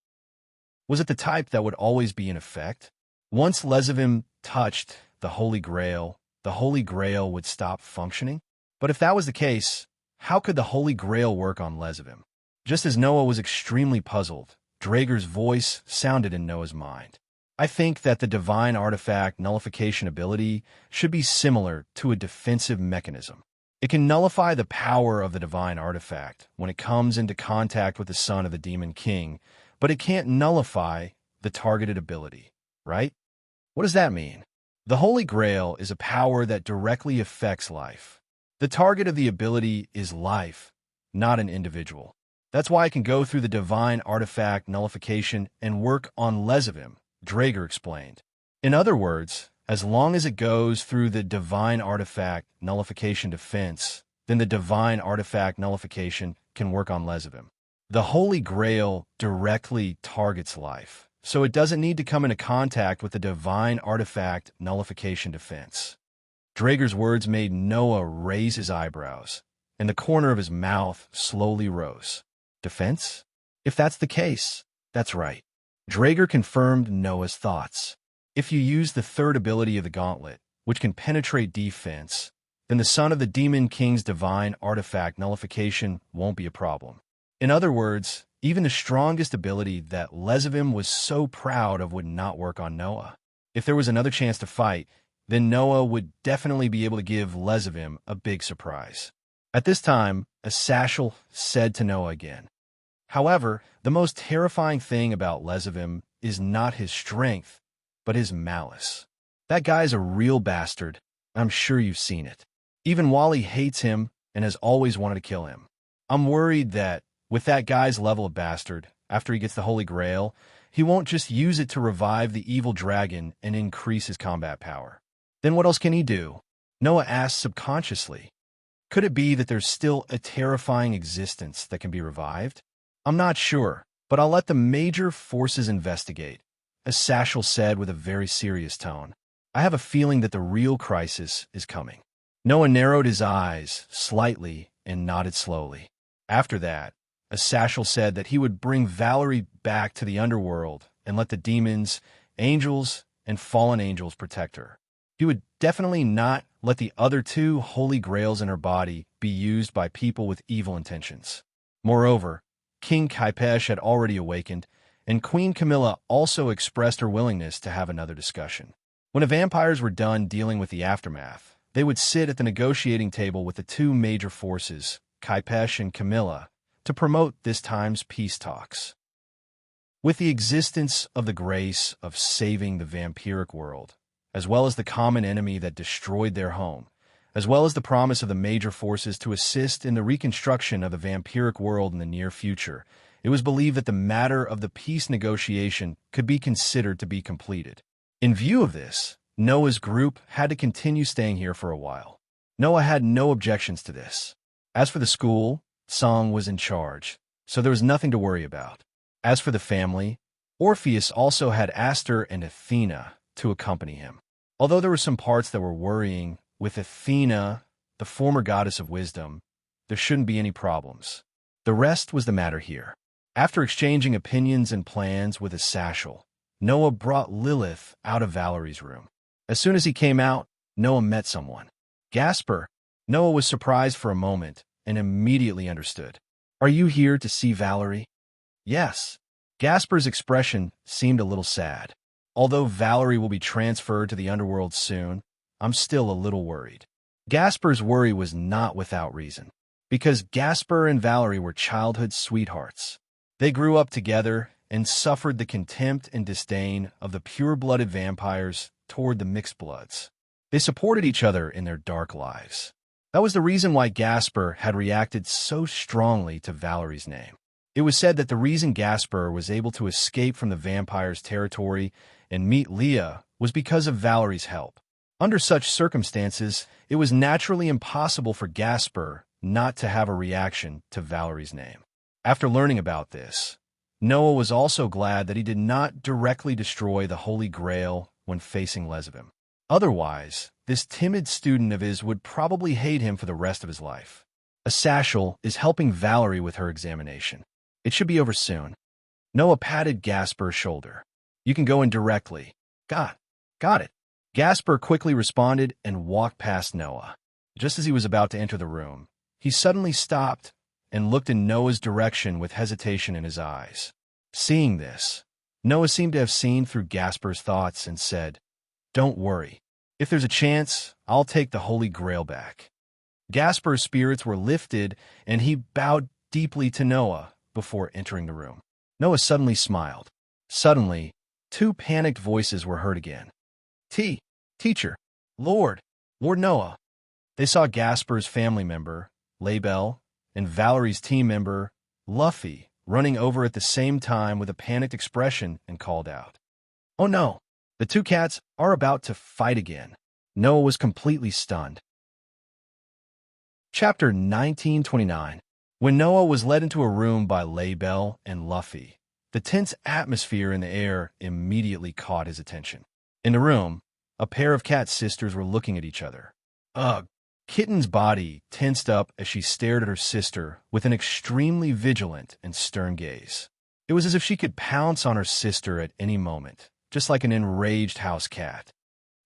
Was it the type that would always be in effect? Once Lesavim touched the Holy Grail would stop functioning? But if that was the case, how could the Holy Grail work on Lesavim? Just as Noah was extremely puzzled, Draeger's voice sounded in Noah's mind. I think that the divine artifact nullification ability should be similar to a defensive mechanism. It can nullify the power of the divine artifact when it comes into contact with the son of the demon king, but it can't nullify the targeted ability, right? What does that mean? The Holy Grail is a power that directly affects life. The target of the ability is life, not an individual. That's why it can go through the divine artifact nullification and work on Lesavim, Draeger explained. In other words, as long as it goes through the divine artifact nullification defense, then the divine artifact nullification can work on Lesavim. The Holy Grail directly targets life, so it doesn't need to come into contact with the divine artifact nullification defense. Draeger's words made Noah raise his eyebrows, and the corner of his mouth slowly rose. Defense? If that's the case, that's right. Draeger confirmed Noah's thoughts. If you use the third ability of the gauntlet, which can penetrate defense, then the son of the demon king's divine artifact nullification won't be a problem. In other words, even the strongest ability that Lesavim was so proud of would not work on Noah. If there was another chance to fight, then Noah would definitely be able to give Lesavim a big surprise. At this time, Sashal said to Noah again. However, the most terrifying thing about Lesavim is not his strength, but his malice. That guy's a real bastard. I'm sure you've seen it. Even Wally hates him and has always wanted to kill him. I'm worried that, with that guy's level of bastard, after he gets the Holy Grail, he won't just use it to revive the evil dragon and increase his combat power. Then what else can he do? Noah asked subconsciously. Could it be that there's still a terrifying existence that can be revived? I'm not sure, but I'll let the major forces investigate, as Sashel said with a very serious tone. I have a feeling that the real crisis is coming. Noah narrowed his eyes slightly and nodded slowly. After that, Sashel said that he would bring Valerie back to the underworld and let the demons, angels, and fallen angels protect her. He would definitely not let the other two holy grails in her body be used by people with evil intentions. Moreover, King Kaipesh had already awakened, and Queen Camilla also expressed her willingness to have another discussion. When the vampires were done dealing with the aftermath, they would sit at the negotiating table with the two major forces, Kaipesh and Camilla, to promote this time's peace talks. With the existence of the grace of saving the vampiric world, as well as the common enemy that destroyed their home, as well as the promise of the major forces to assist in the reconstruction of the vampiric world in the near future, it was believed that the matter of the peace negotiation could be considered to be completed. In view of this, Noah's group had to continue staying here for a while. Noah had no objections to this. As for the school, Song was in charge, so there was nothing to worry about. As for the family, Orpheus also had Aster and Athena to accompany him. Although there were some parts that were worrying, with Athena, the former goddess of wisdom, there shouldn't be any problems. The rest was the matter here. After exchanging opinions and plans with Sashel, Noah brought Lilith out of Valerie's room. As soon as he came out, Noah met someone. Gasper. Noah was surprised for a moment and immediately understood. Are you here to see Valerie? Yes. Gasper's expression seemed a little sad. Although Valerie will be transferred to the underworld soon, I'm still a little worried. Gasper's worry was not without reason, because Gasper and Valerie were childhood sweethearts. They grew up together and suffered the contempt and disdain of the pure-blooded vampires toward the mixed bloods. They supported each other in their dark lives. That was the reason why Gasper had reacted so strongly to Valerie's name. It was said that the reason Gasper was able to escape from the vampire's territory and meet Leah was because of Valerie's help. Under such circumstances, it was naturally impossible for Gasper not to have a reaction to Valerie's name. After learning about this, Noah was also glad that he did not directly destroy the Holy Grail when facing Lesbim. Otherwise, this timid student of his would probably hate him for the rest of his life. Sashel is helping Valerie with her examination. It should be over soon. Noah patted Gasper's shoulder. You can go in directly. Got it. Gasper quickly responded and walked past Noah. Just as he was about to enter the room, he suddenly stopped and looked in Noah's direction with hesitation in his eyes. Seeing this, Noah seemed to have seen through Gasper's thoughts and said, "Don't worry. If there's a chance, I'll take the Holy Grail back." Gasper's spirits were lifted, and he bowed deeply to Noah before entering the room. Noah suddenly smiled. Suddenly, two panicked voices were heard again. Teacher, Lord Noah." They saw Gasper's family member, Laybell, and Valerie's team member, Luffy, running over at the same time with a panicked expression and called out, "Oh no, the two cats are about to fight again." Noah was completely stunned. Chapter 1929. When Noah was led into a room by Laybell and Luffy, the tense atmosphere in the air immediately caught his attention. In the room, a pair of cat sisters were looking at each other. Ugh! Kitten's body tensed up as she stared at her sister with an extremely vigilant and stern gaze. It was as if she could pounce on her sister at any moment, just like an enraged house cat.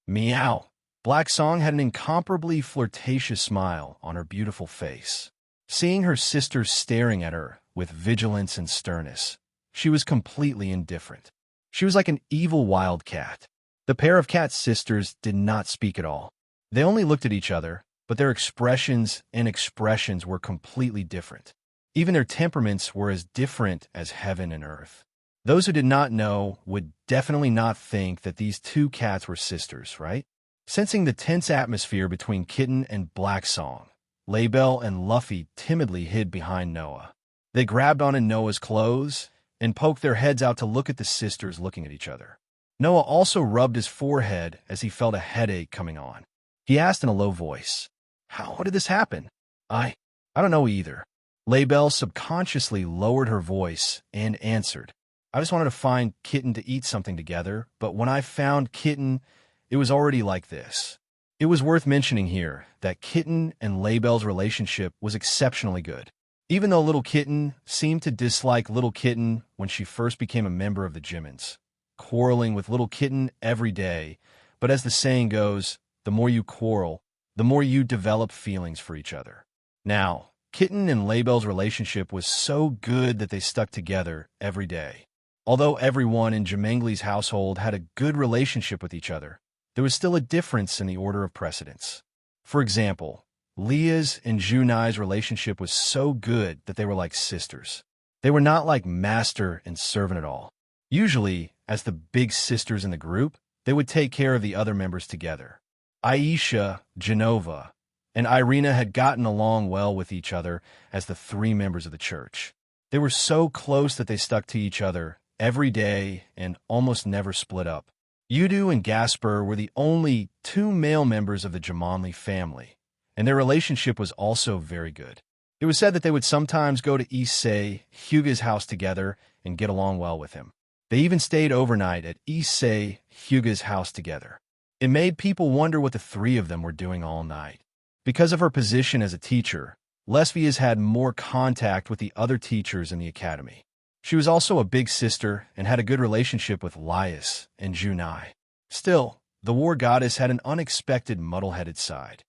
Meow! Black Song had an incomparably flirtatious smile on her beautiful face. Seeing her sister staring at her with vigilance and sternness, she was completely indifferent. She was like an evil wild cat. The pair of cat sisters did not speak at all. They only looked at each other, but their expressions were completely different. Even their temperaments were as different as heaven and earth. Those who did not know would definitely not think that these two cats were sisters, right? Sensing the tense atmosphere between Kitten and Black Song, Laybell and Luffy timidly hid behind Noah. They grabbed onto Noah's clothes and poked their heads out to look at the sisters looking at each other. Noah also rubbed his forehead as he felt a headache coming on. He asked in a low voice, How did this happen? I don't know either. Laybelle subconsciously lowered her voice and answered, I just wanted to find Kitten to eat something together, but when I found Kitten, it was already like this. It was worth mentioning here that Kitten and Laybelle's relationship was exceptionally good. Even though Little Kitten seemed to dislike Little Kitten when she first became a member of the Jimmins, quarreling with Little Kitten every day, but as the saying goes, the more you quarrel, the more you develop feelings for each other. Now, Kitten and Laybelle's relationship was so good that they stuck together every day. Although everyone in Jimengli's household had a good relationship with each other, there was still a difference in the order of precedence. For example, Leah's and Junai's relationship was so good that they were like sisters. They were not like master and servant at all. Usually, as the big sisters in the group, they would take care of the other members together. Aisha, Genova, and Irina had gotten along well with each other as the three members of the church. They were so close that they stuck to each other every day and almost never split up. Udo and Gasper were the only two male members of the Jamonli family, and their relationship was also very good. It was said that they would sometimes go to Issei, Huga's house together and get along well with him. They even stayed overnight at Issei, Huga's house together. It made people wonder what the three of them were doing all night. Because of her position as a teacher, Lesbia's had more contact with the other teachers in the academy. She was also a big sister and had a good relationship with Laius and Junai. Still, the war goddess had an unexpected muddle-headed side.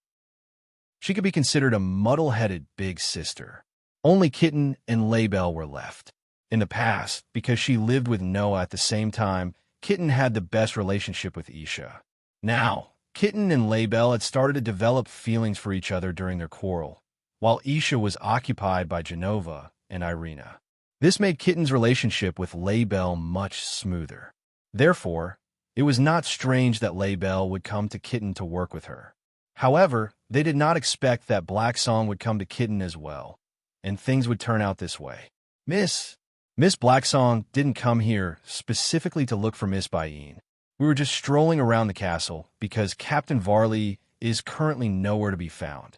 She could be considered a muddle-headed big sister. Only Kitten and Laybelle were left. In the past, because she lived with Noah at the same time, Kitten had the best relationship with Isha. Now, Kitten and Laybelle had started to develop feelings for each other during their quarrel, while Isha was occupied by Genova and Irina. This made Kitten's relationship with Laybelle much smoother. Therefore, it was not strange that Laybelle would come to Kitten to work with her. However, they did not expect that Black Song would come to Kitten as well, and things would turn out this way. Miss Black Song didn't come here specifically to look for Miss Bayin. We were just strolling around the castle because Captain Varley is currently nowhere to be found.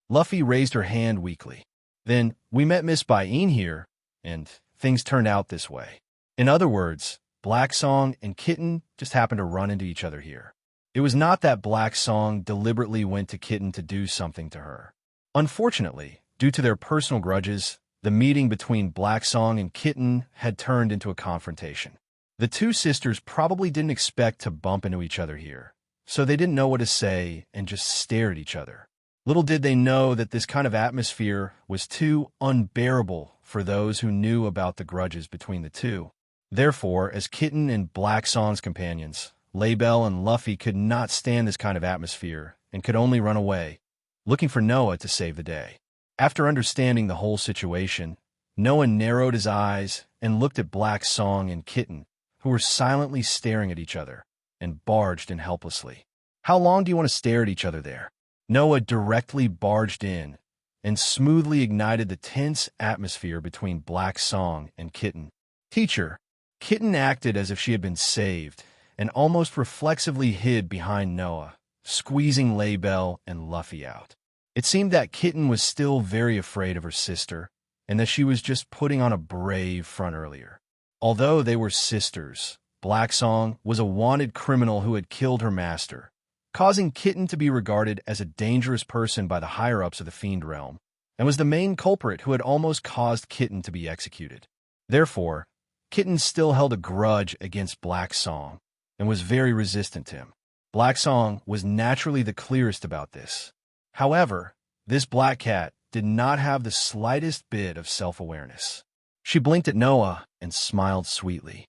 Luffy raised her hand weakly. Then, we met Miss Bayin here, and things turned out this way. In other words, Black Song and Kitten just happened to run into each other here. It was not that Black Song deliberately went to Kitten to do something to her. Unfortunately, due to their personal grudges, the meeting between Black Song and Kitten had turned into a confrontation. The two sisters probably didn't expect to bump into each other here, so they didn't know what to say and just stared at each other. Little did they know that this kind of atmosphere was too unbearable for those who knew about the grudges between the two. Therefore, as Kitten and Black Song's companions, Laybelle and Luffy could not stand this kind of atmosphere and could only run away, looking for Noah to save the day. After understanding the whole situation, Noah narrowed his eyes and looked at Black Song and Kitten, who were silently staring at each other, and barged in helplessly. How long do you want to stare at each other there? Noah directly barged in and smoothly ignited the tense atmosphere between Black Song and Kitten. Teacher, Kitten acted as if she had been saved and almost reflexively hid behind Noah, squeezing Laybelle and Luffy out. It seemed that Kitten was still very afraid of her sister and that she was just putting on a brave front earlier. Although they were sisters, Black Song was a wanted criminal who had killed her master, causing Kitten to be regarded as a dangerous person by the higher-ups of the Fiend Realm, and was the main culprit who had almost caused Kitten to be executed. Therefore, Kitten still held a grudge against Black Song and was very resistant to him. Black Song was naturally the clearest about this. However, this black cat did not have the slightest bit of self-awareness. She blinked at Noah and smiled sweetly.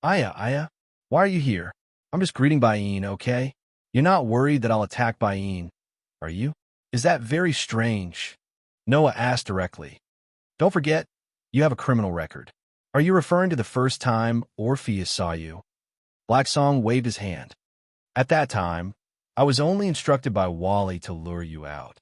Aya, why are you here? I'm just greeting Bayin, okay? You're not worried that I'll attack Bayin, are you? Is that very strange? Noah asked directly. Don't forget, you have a criminal record. Are you referring to the first time Orpheus saw you? Black Song waved his hand. At that time, I was only instructed by Wally to lure you out.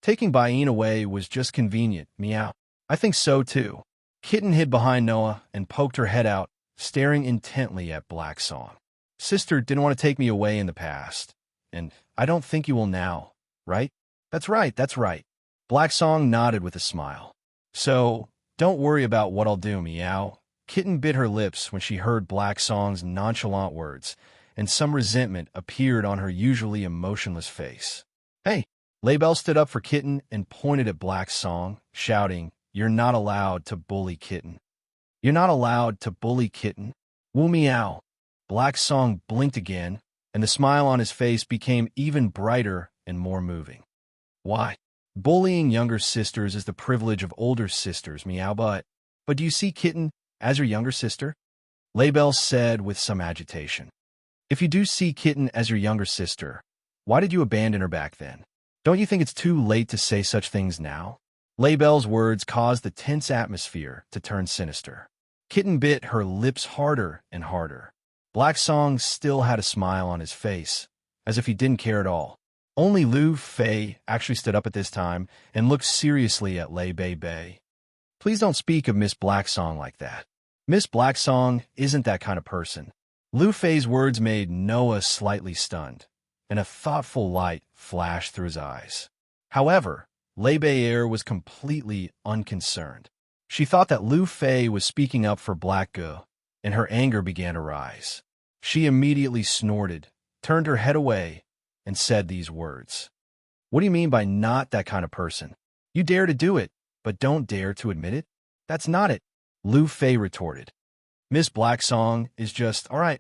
Taking Bayin away was just convenient, meow. I think so too. Kitten hid behind Noah and poked her head out, staring intently at Black Song. Sister didn't want to take me away in the past, and I don't think you will now, right? That's right, that's right. Black Song nodded with a smile. So, don't worry about what I'll do, meow. Kitten bit her lips when she heard Black Song's nonchalant words, and some resentment appeared on her usually emotionless face. Hey! Laybell stood up for Kitten and pointed at Black Song, shouting, "You're not allowed to bully Kitten. You're not allowed to bully Kitten. Woo meow." Black Song blinked again, and the smile on his face became even brighter and more moving. Why? Bullying younger sisters is the privilege of older sisters, meow, but do you see Kitten as your younger sister? Laybell said with some agitation. If you do see Kitten as your younger sister, why did you abandon her back then? Don't you think it's too late to say such things now? Laybell's words caused the tense atmosphere to turn sinister. Kitten bit her lips harder and harder. Black Song still had a smile on his face, as if he didn't care at all. Only Lu Fei actually stood up at this time and looked seriously at Lei Bei Bei. Please don't speak of Miss Black Song like that. Miss Black Song isn't that kind of person. Lu Fei's words made Noah slightly stunned, and a thoughtful light flashed through his eyes. However, Lei Bei was completely unconcerned. She thought that Lu Fei was speaking up for Black Ge, and her anger began to rise. She immediately snorted, turned her head away, and said these words. What do you mean by not that kind of person? You dare to do it, but don't dare to admit it? That's not it, Lu Fei retorted. Miss Black Song is just, all right,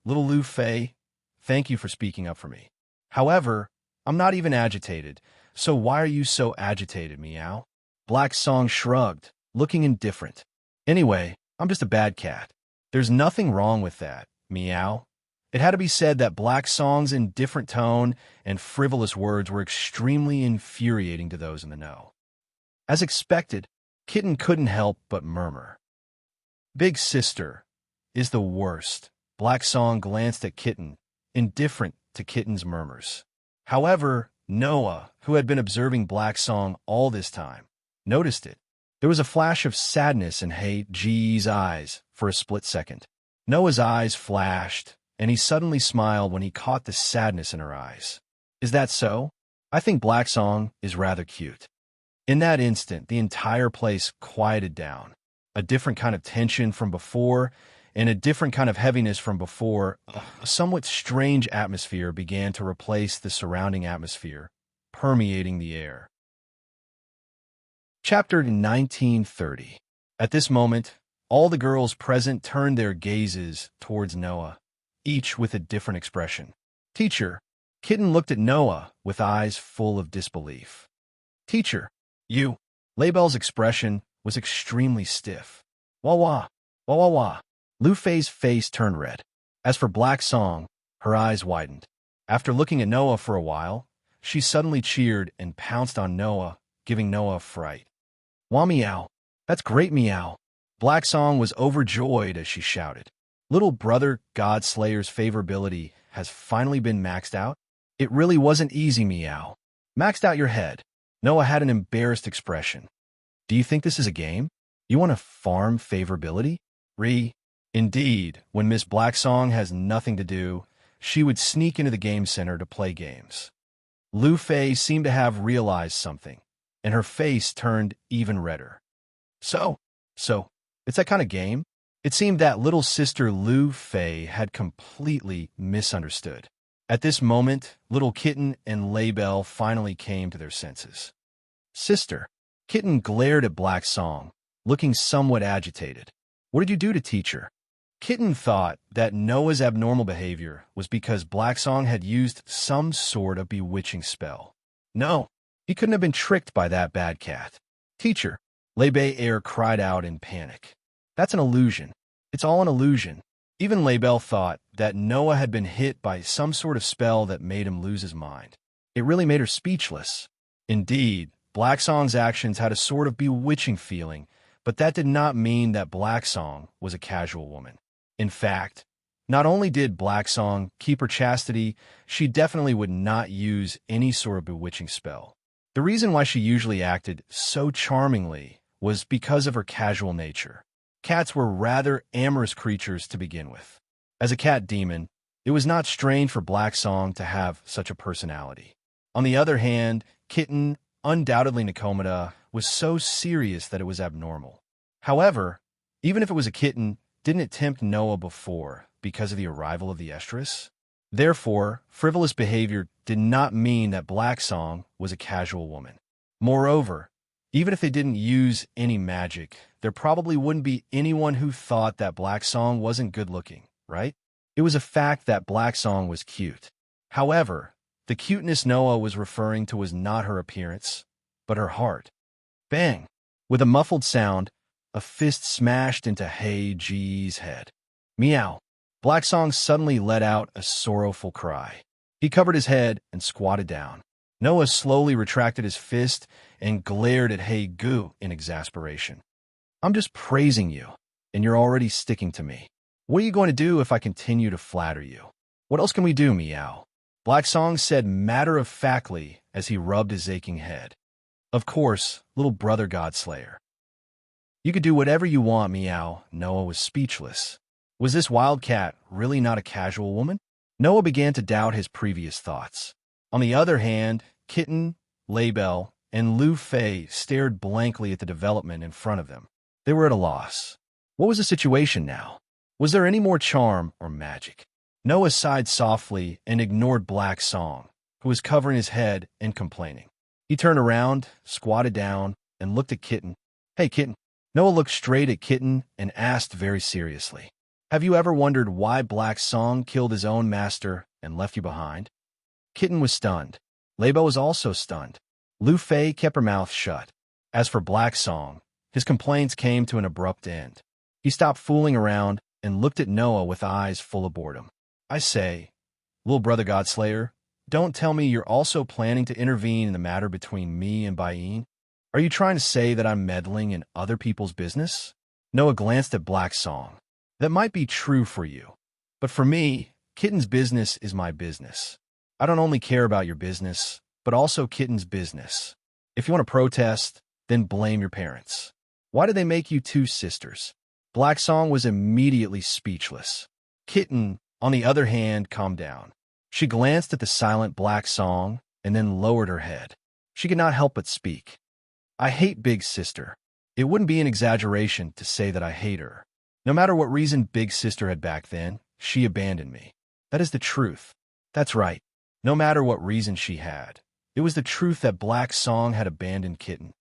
little Lu Fei, thank you for speaking up for me. However, I'm not even agitated, so why are you so agitated, meow? Black Song shrugged, looking indifferent. Anyway, I'm just a bad cat. There's nothing wrong with that, meow. It had to be said that Black Song's indifferent tone and frivolous words were extremely infuriating to those in the know. As expected, Kitten couldn't help but murmur. Big sister is the worst. Black Song glanced at Kitten, indifferent to Kitten's murmurs. However, Noah, who had been observing Black Song all this time, noticed it. There was a flash of sadness in Hey G's eyes for a split second. Noah's eyes flashed, and he suddenly smiled when he caught the sadness in her eyes. Is that so? I think Black Song is rather cute. In that instant, the entire place quieted down. A different kind of tension from before, and a different kind of heaviness from before. A somewhat strange atmosphere began to replace the surrounding atmosphere, permeating the air. Chapter 1930. At this moment, all the girls present turned their gazes towards Noah, each with a different expression. Teacher, Kitten looked at Noah with eyes full of disbelief. Teacher, you. Laybell's expression was extremely stiff. Wah wah, wah wah wah. Lu Fei's face turned red. As for Black Song, her eyes widened. After looking at Noah for a while, she suddenly cheered and pounced on Noah, giving Noah a fright. Wah meow. That's great meow. Black Song was overjoyed as she shouted. Little brother Godslayer's favorability has finally been maxed out? It really wasn't easy, meow. Maxed out your head. Noah had an embarrassed expression. Do you think this is a game? You want to farm favorability? Indeed, when Miss Black Song has nothing to do, she would sneak into the game center to play games. Lu Fei seemed to have realized something, and her face turned even redder. So, it's that kind of game? It seemed that little sister Lu Fei had completely misunderstood. At this moment, little Kitten and Laybell finally came to their senses. Sister, Kitten glared at Black Song, looking somewhat agitated. What did you do to teacher? Kitten thought that Noah's abnormal behavior was because Black Song had used some sort of bewitching spell. No, he couldn't have been tricked by that bad cat. Teacher, Lei Bei cried out in panic. That's an illusion. It's all an illusion. Even Laybell thought that Noah had been hit by some sort of spell that made him lose his mind. It really made her speechless. Indeed, Black Song's actions had a sort of bewitching feeling, but that did not mean that Black Song was a casual woman. In fact, not only did Black Song keep her chastity, she definitely would not use any sort of bewitching spell. The reason why she usually acted so charmingly was because of her casual nature. Cats were rather amorous creatures to begin with. As a cat demon, it was not strange for Black Song to have such a personality. On the other hand, Kitten, undoubtedly Nikomata, was so serious that it was abnormal. However, even if it was a kitten, didn't it tempt Noah before because of the arrival of the estrus? Therefore, frivolous behavior did not mean that Black Song was a casual woman. Moreover, even if they didn't use any magic, there probably wouldn't be anyone who thought that Black Song wasn't good-looking, right? It was a fact that Black Song was cute. However, the cuteness Noah was referring to was not her appearance, but her heart. Bang! With a muffled sound, a fist smashed into Hey G's head. Meow! Black Song suddenly let out a sorrowful cry. He covered his head and squatted down. Noah slowly retracted his fist and glared at Hey Goo in exasperation. I'm just praising you, and you're already sticking to me. What are you going to do if I continue to flatter you? What else can we do, Meow? Black Song said matter-of-factly as he rubbed his aching head. Of course, little brother Godslayer. You could do whatever you want, Meow. Noah was speechless. Was this wildcat really not a casual woman? Noah began to doubt his previous thoughts. On the other hand, Kitten, Laybell, and Lu Fei stared blankly at the development in front of them. They were at a loss. What was the situation now? Was there any more charm or magic? Noah sighed softly and ignored Black Song, who was covering his head and complaining. He turned around, squatted down, and looked at Kitten. Hey, Kitten. Noah looked straight at Kitten and asked very seriously, have you ever wondered why Black Song killed his own master and left you behind? Kitten was stunned. Laybell was also stunned. Lu Fei kept her mouth shut. As for Black Song, his complaints came to an abrupt end. He stopped fooling around and looked at Noah with eyes full of boredom. I say, little brother Godslayer, don't tell me you're also planning to intervene in the matter between me and Bayin? Are you trying to say that I'm meddling in other people's business? Noah glanced at Black Song. That might be true for you, but for me, Kitten's business is my business. I don't only care about your business, but also Kitten's business. If you want to protest, then blame your parents. Why did they make you two sisters? Black Song was immediately speechless. Kitten, on the other hand, calmed down. She glanced at the silent Black Song and then lowered her head. She could not help but speak. I hate Big Sister. It wouldn't be an exaggeration to say that I hate her. No matter what reason Big Sister had back then, she abandoned me. That is the truth. That's right. No matter what reason she had, it was the truth that Black Song had abandoned Kitten.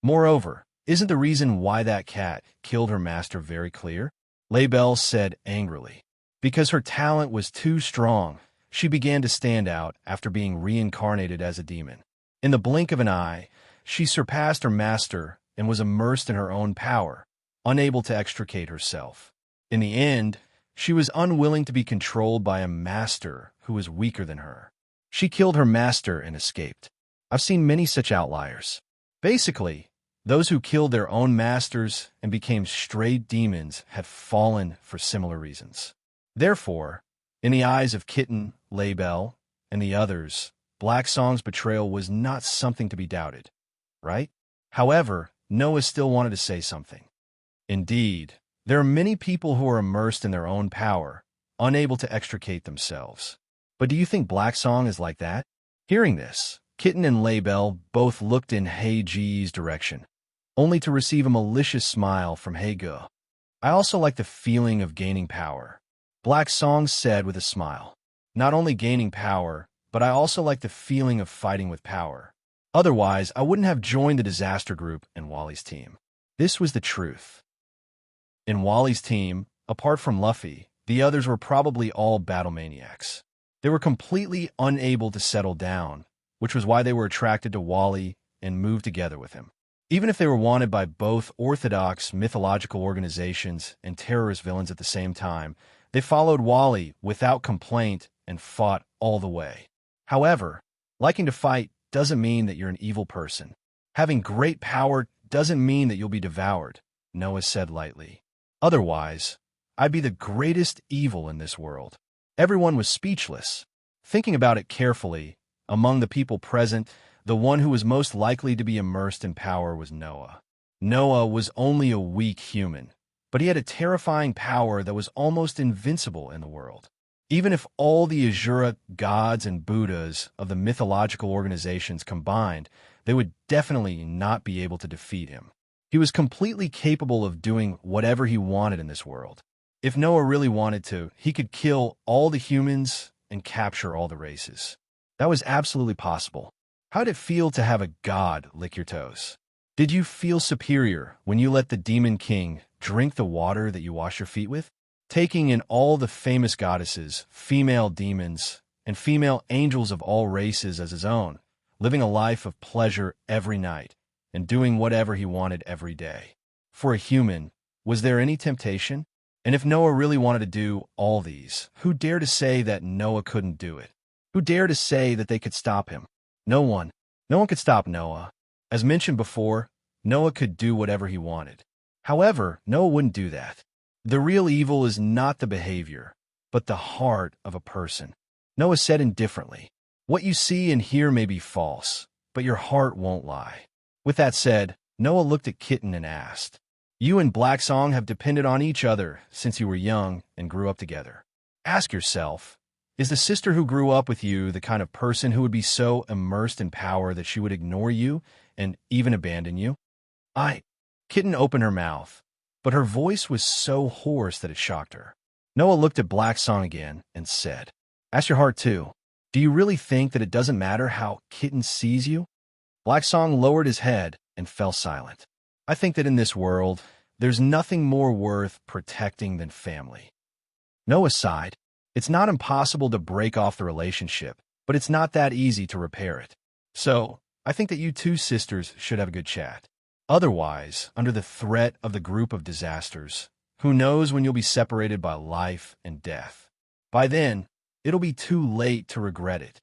Moreover, isn't the reason why that cat killed her master very clear? Laybell said angrily. Because her talent was too strong, she began to stand out after being reincarnated as a demon. In the blink of an eye, she surpassed her master and was immersed in her own power, unable to extricate herself. In the end, she was unwilling to be controlled by a master who was weaker than her. She killed her master and escaped. I've seen many such outliers. Basically, those who killed their own masters and became straight demons have fallen for similar reasons. Therefore, in the eyes of Kitten, Laybell, and the others, Black Song's betrayal was not something to be doubted, right? However, Noah still wanted to say something. Indeed, there are many people who are immersed in their own power, unable to extricate themselves. But do you think Black Song is like that? Hearing this, Kitten and Laybell both looked in Hey G's direction, only to receive a malicious smile from Hey Go. I also like the feeling of gaining power. Black Song said with a smile. Not only gaining power, but I also like the feeling of fighting with power. Otherwise, I wouldn't have joined the disaster group in Wally's team. This was the truth. In Wally's team, apart from Luffy, the others were probably all battle maniacs. They were completely unable to settle down, which was why they were attracted to Wally and moved together with him. Even if they were wanted by both orthodox mythological organizations and terrorist villains at the same time, they followed Wally without complaint and fought all the way. However, liking to fight doesn't mean that you're an evil person. Having great power doesn't mean that you'll be devoured, Noah said lightly. Otherwise, I'd be the greatest evil in this world. Everyone was speechless. Thinking about it carefully, among the people present, the one who was most likely to be immersed in power was Noah. Noah was only a weak human, but he had a terrifying power that was almost invincible in the world. Even if all the Azura gods and Buddhas of the mythological organizations combined, they would definitely not be able to defeat him. He was completely capable of doing whatever he wanted in this world. If Noah really wanted to, he could kill all the humans and capture all the races. That was absolutely possible. How did it feel to have a god lick your toes? Did you feel superior when you let the Demon King drink the water that you wash your feet with? Taking in all the famous goddesses, female demons, and female angels of all races as his own, living a life of pleasure every night, and doing whatever he wanted every day. For a human, was there any temptation? And if Noah really wanted to do all these, who dared to say that Noah couldn't do it? Who dared to say that they could stop him? No one. No one could stop Noah. As mentioned before, Noah could do whatever he wanted. However, Noah wouldn't do that. The real evil is not the behavior, but the heart of a person. Noah said indifferently, "What you see and hear may be false, but your heart won't lie." With that said, Noah looked at Kitten and asked, "You and Black Song have depended on each other since you were young and grew up together. Ask yourself, is the sister who grew up with you the kind of person who would be so immersed in power that she would ignore you and even abandon you?" Kitten opened her mouth, but her voice was so hoarse that it shocked her. Noah looked at Black Song again and said, "Ask your heart too. Do you really think that it doesn't matter how Kitten sees you?" Black Song lowered his head and fell silent. "I think that in this world, there's nothing more worth protecting than family." Noah sighed. "It's not impossible to break off the relationship, but it's not that easy to repair it. So, I think that you two sisters should have a good chat. Otherwise, under the threat of the group of disasters, who knows when you'll be separated by life and death. By then, it'll be too late to regret it."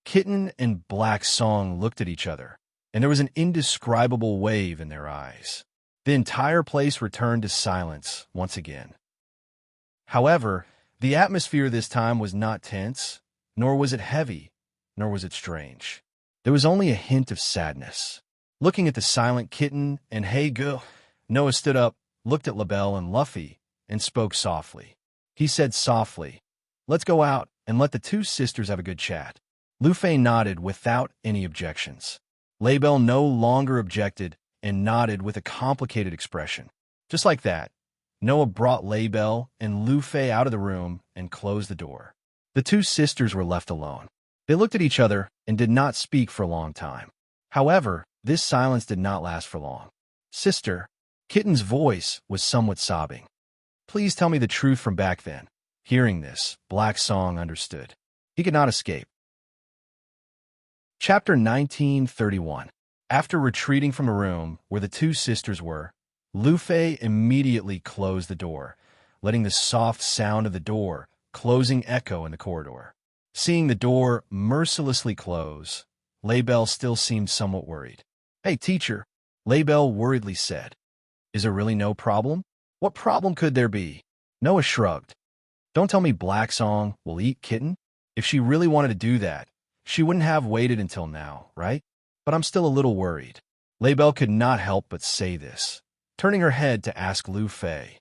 Kitten and Black Song looked at each other, and there was an indescribable wave in their eyes. The entire place returned to silence once again. However, the atmosphere this time was not tense, nor was it heavy, nor was it strange. There was only a hint of sadness. Looking at the silent Kitten and Hey Girl, Noah stood up, looked at LaBelle and Luffy, and spoke softly. He said softly, "Let's go out and let the two sisters have a good chat." Luffy nodded without any objections. LaBelle no longer objected and nodded with a complicated expression. Just like that, Noah brought LaBelle and Luffy out of the room and closed the door. The two sisters were left alone. They looked at each other and did not speak for a long time. However, this silence did not last for long. "Sister," Kitten's voice was somewhat sobbing. "Please tell me the truth from back then." Hearing this, Black Song understood. He could not escape. Chapter 1931. After retreating from a room where the two sisters were, Luffy immediately closed the door, letting the soft sound of the door closing echo in the corridor. Seeing the door mercilessly close, LaBelle still seemed somewhat worried. "Hey, teacher," LaBelle worriedly said. "Is there really no problem? What problem could there be?" Noah shrugged. "Don't tell me Black Song will eat Kitten? If she really wanted to do that, she wouldn't have waited until now, right? But I'm still a little worried." LaBelle could not help but say this, turning her head to ask Luffy,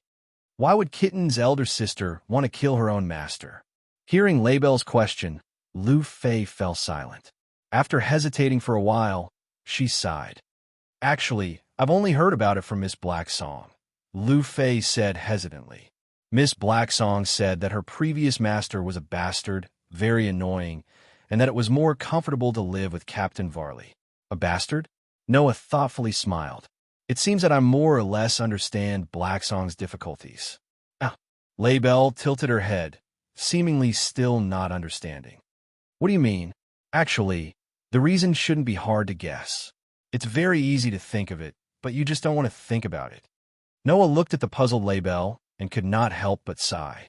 "Why would Kitten's elder sister want to kill her own master?" Hearing LaBelle's question, Luffy fell silent. After hesitating for a while, she sighed. "Actually, I've only heard about it from Miss Black Song," Luffy said hesitantly. Miss Black Song said that her previous master was a bastard, very annoying, and that it was more comfortable to live with Captain Varley. "A bastard?" Noah thoughtfully smiled. "It seems that I more or less understand Black Song's difficulties." LaBelle tilted her head, seemingly still not understanding. "What do you mean?" "Actually, the reason shouldn't be hard to guess. It's very easy to think of it, but you just don't want to think about it." Noah looked at the puzzled LaBelle and could not help but sigh.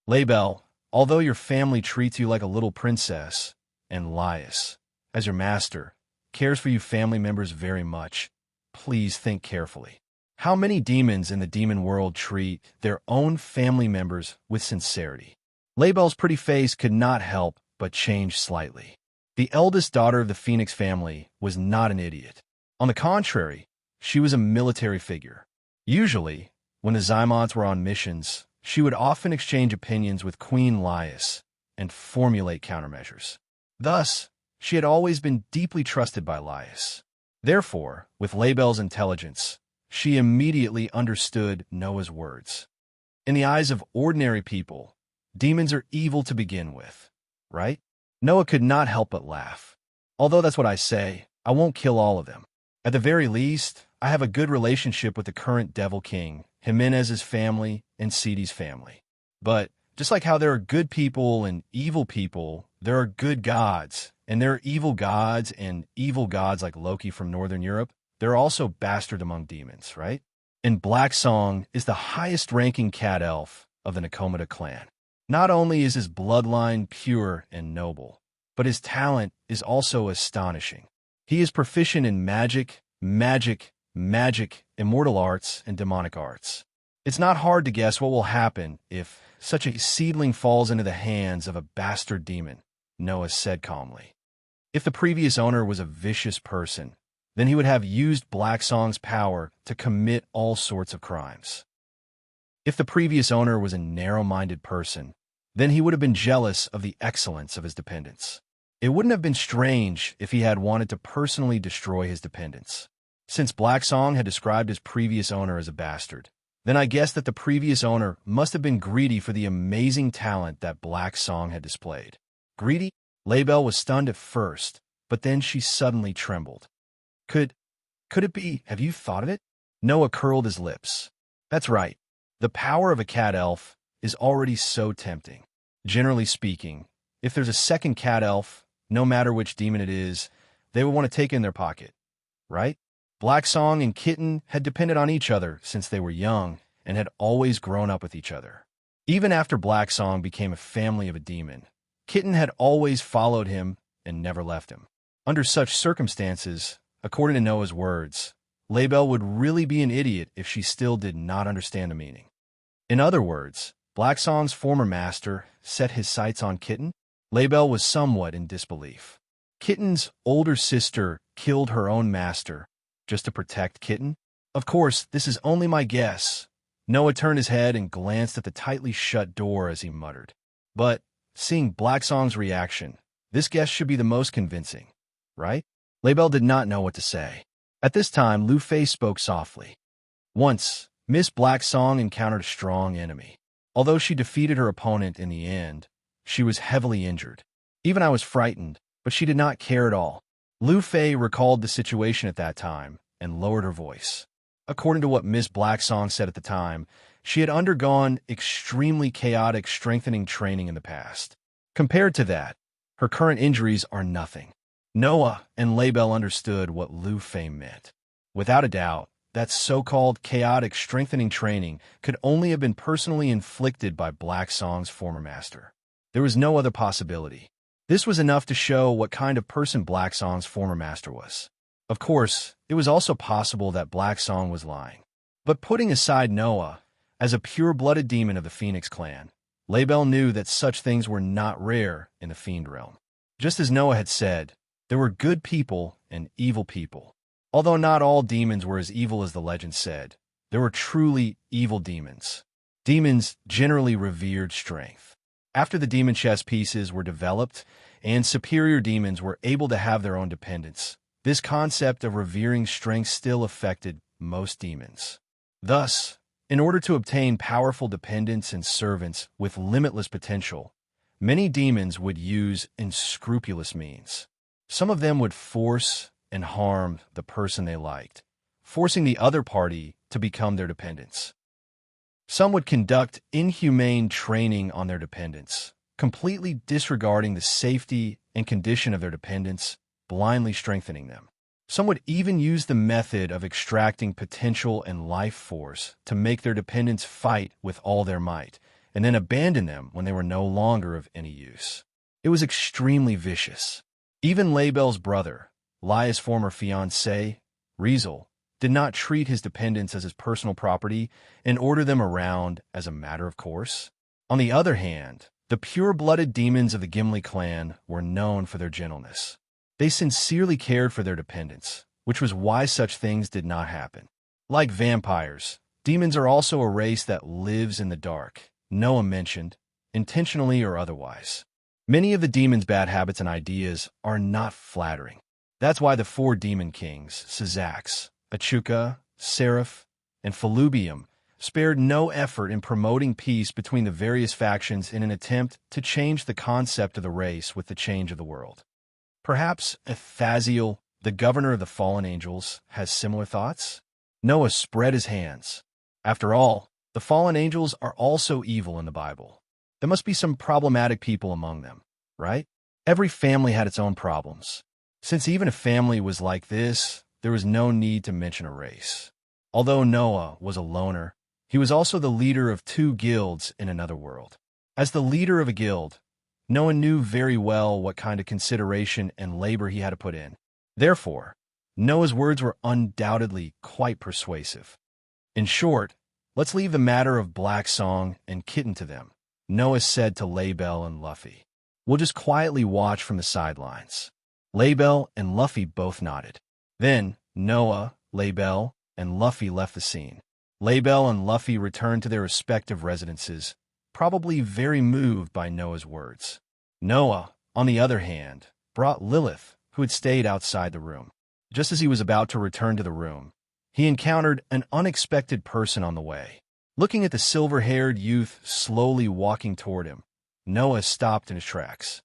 "LaBelle, although your family treats you like a little princess, and Laius, as your master, cares for you family members very much, please think carefully. How many demons in the demon world treat their own family members with sincerity?" LaBelle's pretty face could not help but change slightly. The eldest daughter of the Phoenix family was not an idiot. On the contrary, she was a military figure. Usually, when the Zymods were on missions, she would often exchange opinions with Queen Laius and formulate countermeasures. Thus, she had always been deeply trusted by Laius. Therefore, with Label's intelligence, she immediately understood Noah's words. In the eyes of ordinary people, demons are evil to begin with, right? Noah could not help but laugh. Although that's what I say, I won't kill all of them. At the very least, I have a good relationship with the current Devil King, Jimenez's family, and Cedi's family. But just like how there are good people and evil people, there are good gods, and there are evil gods and evil gods like Loki from Northern Europe. There are also bastards among demons, right? And Black Song is the highest-ranking cat elf of the Nakomata clan. Not only is his bloodline pure and noble, but his talent is also astonishing. He is proficient in magic, immortal arts, and demonic arts. It's not hard to guess what will happen if such a seedling falls into the hands of a bastard demon, Noah said calmly. If the previous owner was a vicious person, then he would have used Black Song's power to commit all sorts of crimes. If the previous owner was a narrow-minded person, then he would have been jealous of the excellence of his dependents. It wouldn't have been strange if he had wanted to personally destroy his dependents. Since Black Song had described his previous owner as a bastard, then I guess that the previous owner must have been greedy for the amazing talent that Black Song had displayed. Greedy? Label was stunned at first, but then she suddenly trembled. Could it be? Have you thought of it? Noah curled his lips. That's right. The power of a cat elf is already so tempting. Generally speaking, if there's a second cat elf, no matter which demon it is, they would want to take it in their pocket, right? Black Song and Kitten had depended on each other since they were young and had always grown up with each other. Even after Black Song became a family of a demon, Kitten had always followed him and never left him. Under such circumstances, according to Noah's words, Label would really be an idiot if she still did not understand the meaning. In other words, Black Song's former master set his sights on Kitten. Label was somewhat in disbelief. Kitten's older sister killed her own master just to protect Kitten? Of course, this is only my guess. Noah turned his head and glanced at the tightly shut door as he muttered. But, seeing Black Song's reaction, this guess should be the most convincing, right? Label did not know what to say. At this time, Lu Fei spoke softly. Once, Miss Black Song encountered a strong enemy. Although she defeated her opponent in the end, she was heavily injured. Even I was frightened, but she did not care at all. Lu Fei recalled the situation at that time and lowered her voice. According to what Miss Black Song said at the time, she had undergone extremely chaotic strengthening training in the past. Compared to that, her current injuries are nothing. Noah and Label understood what Lu Fei meant. Without a doubt, that so-called chaotic strengthening training could only have been personally inflicted by Black Song's former master. There was no other possibility. This was enough to show what kind of person Black Song's former master was. Of course, it was also possible that Black Song was lying. But putting aside Noah, as a pure-blooded demon of the Phoenix clan, Label knew that such things were not rare in the fiend realm. Just as Noah had said, there were good people and evil people. Although not all demons were as evil as the legend said, there were truly evil demons. Demons generally revered strength. After the demon chess pieces were developed and superior demons were able to have their own dependents, this concept of revering strength still affected most demons. Thus, in order to obtain powerful dependents and servants with limitless potential, many demons would use unscrupulous means. Some of them would force and harm the person they liked, forcing the other party to become their dependents. Some would conduct inhumane training on their dependents, completely disregarding the safety and condition of their dependents, blindly strengthening them. Some would even use the method of extracting potential and life force to make their dependents fight with all their might, and then abandon them when they were no longer of any use. It was extremely vicious. Even Label's brother, Laia's former fiancé, Riesel, did not treat his dependents as his personal property and order them around as a matter of course. On the other hand, the pure-blooded demons of the Gimli clan were known for their gentleness. They sincerely cared for their dependents, which was why such things did not happen. Like vampires, demons are also a race that lives in the dark, Noah mentioned, intentionally or otherwise. Many of the demons' bad habits and ideas are not flattering. That's why the four demon kings, Sizax, Achuka, Seraph, and Felubium, spared no effort in promoting peace between the various factions in an attempt to change the concept of the race with the change of the world. Perhaps Athaziel, the governor of the fallen angels, has similar thoughts? Noah spread his hands. After all, the fallen angels are also evil in the Bible. There must be some problematic people among them, right? Every family had its own problems. Since even a family was like this, there was no need to mention a race. Although Noah was a loner, he was also the leader of two guilds in another world. As the leader of a guild, Noah knew very well what kind of consideration and labor he had to put in. Therefore, Noah's words were undoubtedly quite persuasive. In short, let's leave the matter of Black Song and Kitten to them, Noah said to Laybell and Luffy. We'll just quietly watch from the sidelines. Laybell and Luffy both nodded. Then, Noah, Laybell, and Luffy left the scene. Laybell and Luffy returned to their respective residences, probably very moved by Noah's words. Noah, on the other hand, brought Lilith, who had stayed outside the room. Just as he was about to return to the room, he encountered an unexpected person on the way. Looking at the silver-haired youth slowly walking toward him, Noah stopped in his tracks.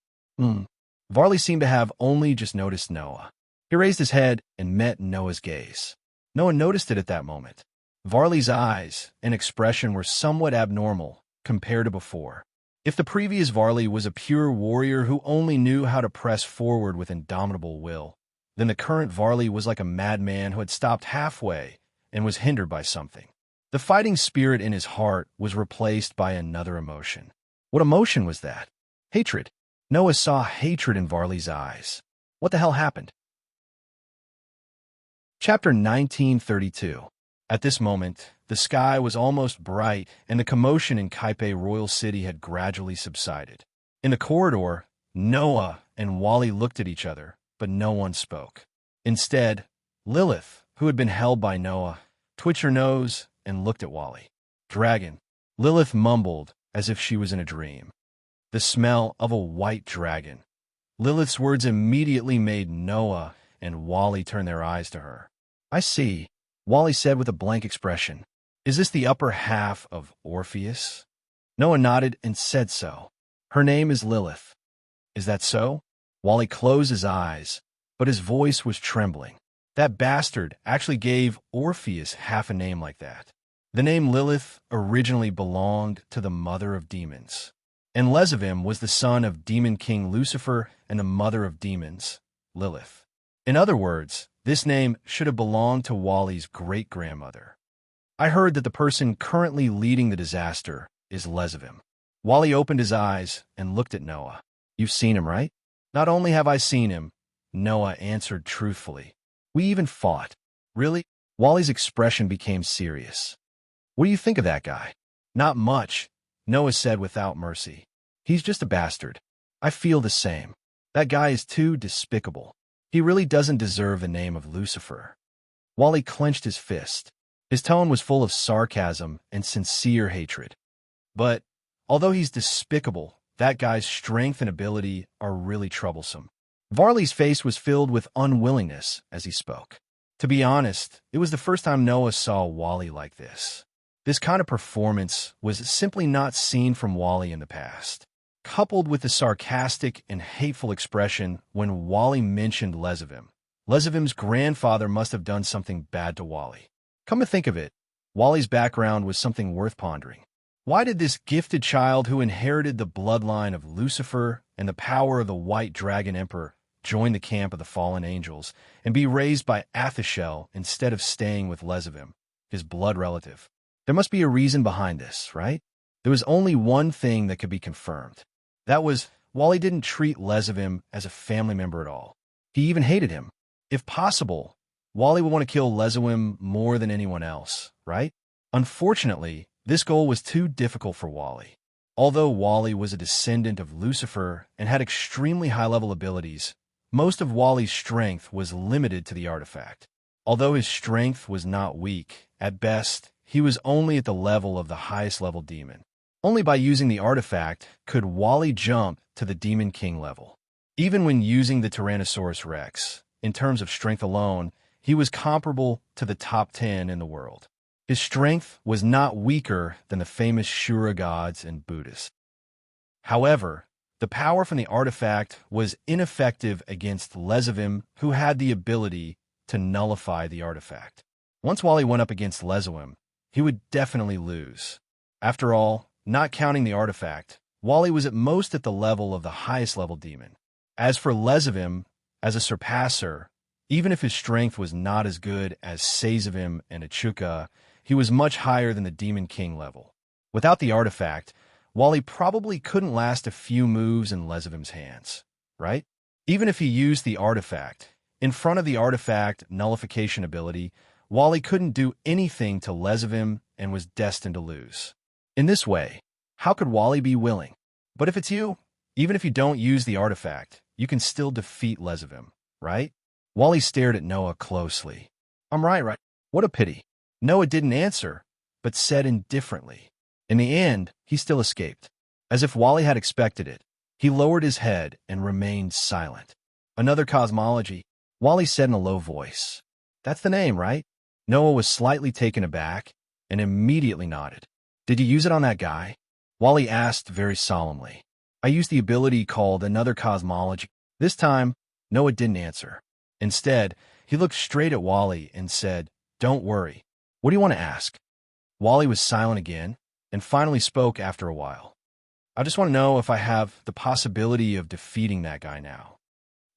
Varley seemed to have only just noticed Noah. He raised his head and met Noah's gaze. Noah noticed it at that moment. Varley's eyes and expression were somewhat abnormal compared to before. If the previous Varley was a pure warrior who only knew how to press forward with indomitable will, then the current Varley was like a madman who had stopped halfway and was hindered by something. The fighting spirit in his heart was replaced by another emotion. What emotion was that? Hatred. Noah saw hatred in Varley's eyes. What the hell happened? Chapter 1932. At this moment, the sky was almost bright and the commotion in Kaipe Royal City had gradually subsided. In the corridor, Noah and Wally looked at each other, but no one spoke. Instead, Lilith, who had been held by Noah, twitched her nose and looked at Wally. Dragon. Lilith mumbled as if she was in a dream. The smell of a white dragon. Lilith's words immediately made Noah and Wally turn their eyes to her. I see, Wally said with a blank expression. Is this the upper half of Orpheus? Noah nodded and said so. Her name is Lilith. Is that so? Wally closed his eyes, but his voice was trembling. That bastard actually gave Orpheus half a name like that. The name Lilith originally belonged to the mother of demons. And Lezavim was the son of Demon King Lucifer and the mother of demons, Lilith. In other words, this name should have belonged to Wally's great-grandmother. I heard that the person currently leading the disaster is Lezavim. Wally opened his eyes and looked at Noah. You've seen him, right? Not only have I seen him, Noah answered truthfully. We even fought. Really? Wally's expression became serious. What do you think of that guy? Not much, Noah said without mercy. He's just a bastard. I feel the same. That guy is too despicable. He really doesn't deserve the name of Lucifer. Wally clenched his fist. His tone was full of sarcasm and sincere hatred. But, although he's despicable, that guy's strength and ability are really troublesome. Varley's face was filled with unwillingness as he spoke. To be honest, it was the first time Noah saw Wally like this. This kind of performance was simply not seen from Wally in the past. Coupled with the sarcastic and hateful expression when Wally mentioned Lezavim. Lezavim's grandfather must have done something bad to Wally. Come to think of it, Wally's background was something worth pondering. Why did this gifted child who inherited the bloodline of Lucifer and the power of the White Dragon Emperor join the camp of the fallen angels and be raised by Athashel instead of staying with Lezavim, his blood relative? There must be a reason behind this, right? There was only one thing that could be confirmed. That was, Wally didn't treat Lezavim as a family member at all. He even hated him. If possible, Wally would want to kill Lezavim more than anyone else, right? Unfortunately, this goal was too difficult for Wally. Although Wally was a descendant of Lucifer and had extremely high-level abilities, most of Wally's strength was limited to the artifact. Although his strength was not weak, at best, he was only at the level of the highest level demon. Only by using the artifact could Wally jump to the Demon King level. Even when using the Tyrannosaurus Rex, in terms of strength alone, he was comparable to the top 10 in the world. His strength was not weaker than the famous Shura gods and Buddhists. However, the power from the artifact was ineffective against Lezavim, who had the ability to nullify the artifact. Once Wally went up against Lezavim, he would definitely lose. After all, not counting the artifact, Wally was at most at the level of the highest level demon. As for Lezavim, as a surpasser, even if his strength was not as good as Sazavim and Achuka, he was much higher than the Demon King level. Without the artifact, Wally probably couldn't last a few moves in Lezavim's hands, right? Even if he used the artifact, in front of the artifact nullification ability, Wally couldn't do anything to Lezavim and was destined to lose. In this way, how could Wally be willing? But if it's you, even if you don't use the artifact, you can still defeat Lezavim, right? Wally stared at Noah closely. I'm right. What a pity. Noah didn't answer, but said indifferently. In the end, he still escaped. As if Wally had expected it, he lowered his head and remained silent. Another cosmology, Wally said in a low voice. That's the name, right? Noah was slightly taken aback and immediately nodded. Did you use it on that guy? Wally asked very solemnly. I used the ability called Another Cosmology. This time, Noah didn't answer. Instead, he looked straight at Wally and said, Don't worry. What do you want to ask? Wally was silent again and finally spoke after a while. I just want to know if I have the possibility of defeating that guy now.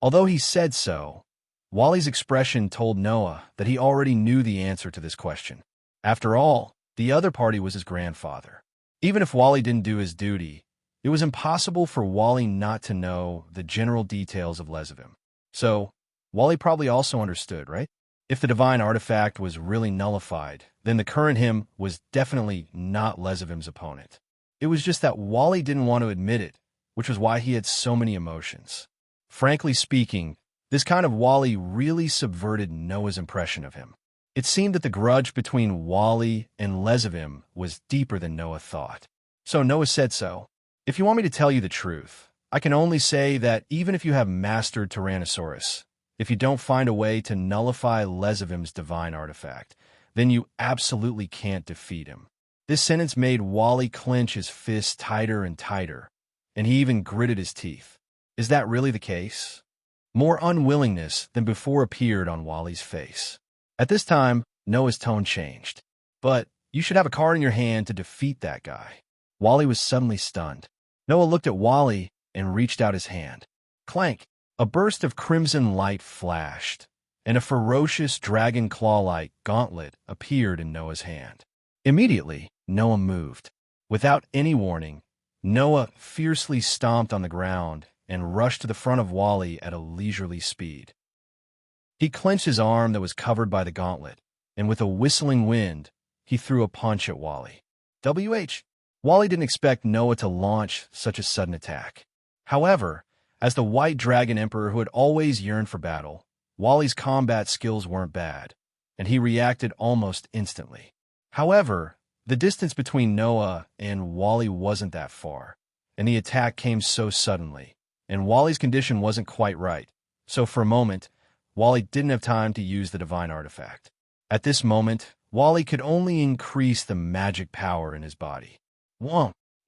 Although he said so, Wally's expression told Noah that he already knew the answer to this question. After all, the other party was his grandfather. Even if Wally didn't do his duty, it was impossible for Wally not to know the general details of Lezavim. So, Wally probably also understood, right? If the divine artifact was really nullified, then the current him was definitely not Lezavim's opponent. It was just that Wally didn't want to admit it, which was why he had so many emotions. Frankly speaking, this kind of Wally really subverted Noah's impression of him. It seemed that the grudge between Wally and Lezavim was deeper than Noah thought. So Noah said so. If you want me to tell you the truth, I can only say that even if you have mastered Tyrannosaurus, if you don't find a way to nullify Lezavim's divine artifact, then you absolutely can't defeat him. This sentence made Wally clench his fists tighter and tighter, and he even gritted his teeth. Is that really the case? More unwillingness than before appeared on Wally's face. At this time, Noah's tone changed. But you should have a card in your hand to defeat that guy. Wally was suddenly stunned. Noah looked at Wally and reached out his hand. Clank! A burst of crimson light flashed, and a ferocious dragon claw-like gauntlet appeared in Noah's hand. Immediately, Noah moved. Without any warning, Noah fiercely stomped on the ground and rushed to the front of Wally at a leisurely speed. He clenched his arm that was covered by the gauntlet, and with a whistling wind, he threw a punch at Wally. Wally didn't expect Noah to launch such a sudden attack. However, as the White Dragon Emperor who had always yearned for battle, Wally's combat skills weren't bad, and he reacted almost instantly. However, the distance between Noah and Wally wasn't that far, and the attack came so suddenly, and Wally's condition wasn't quite right, so for a moment, Wally didn't have time to use the divine artifact. At this moment, Wally could only increase the magic power in his body.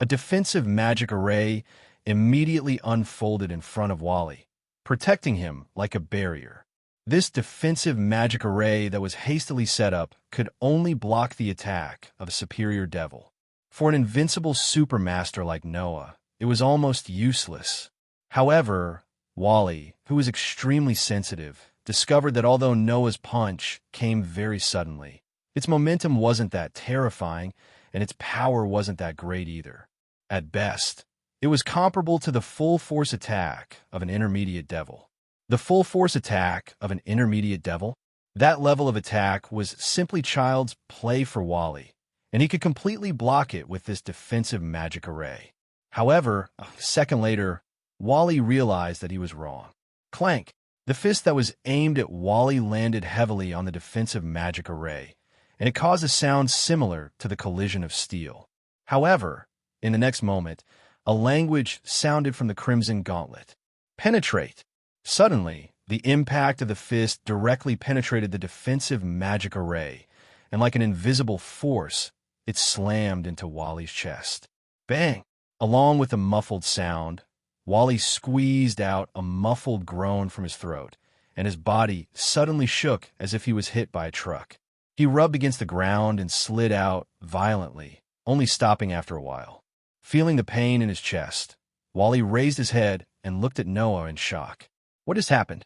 A defensive magic array immediately unfolded in front of Wally, protecting him like a barrier. This defensive magic array that was hastily set up could only block the attack of a superior devil. For an invincible supermaster like Noah, it was almost useless. However, Wally, who was extremely sensitive, discovered that although Noah's punch came very suddenly, its momentum wasn't that terrifying, and its power wasn't that great either. At best, it was comparable to the full-force attack of an intermediate devil. The full-force attack of an intermediate devil? That level of attack was simply child's play for Wally, and he could completely block it with this defensive magic array. However, a second later, Wally realized that he was wrong. Clank! The fist that was aimed at Wally landed heavily on the defensive magic array, and it caused a sound similar to the collision of steel. However, in the next moment, a language sounded from the crimson gauntlet. Penetrate. Suddenly, the impact of the fist directly penetrated the defensive magic array, and like an invisible force, it slammed into Wally's chest. Bang! Along with a muffled sound, Wally squeezed out a muffled groan from his throat, and his body suddenly shook as if he was hit by a truck. He rubbed against the ground and slid out violently, only stopping after a while. Feeling the pain in his chest, Wally raised his head and looked at Noah in shock. What has happened?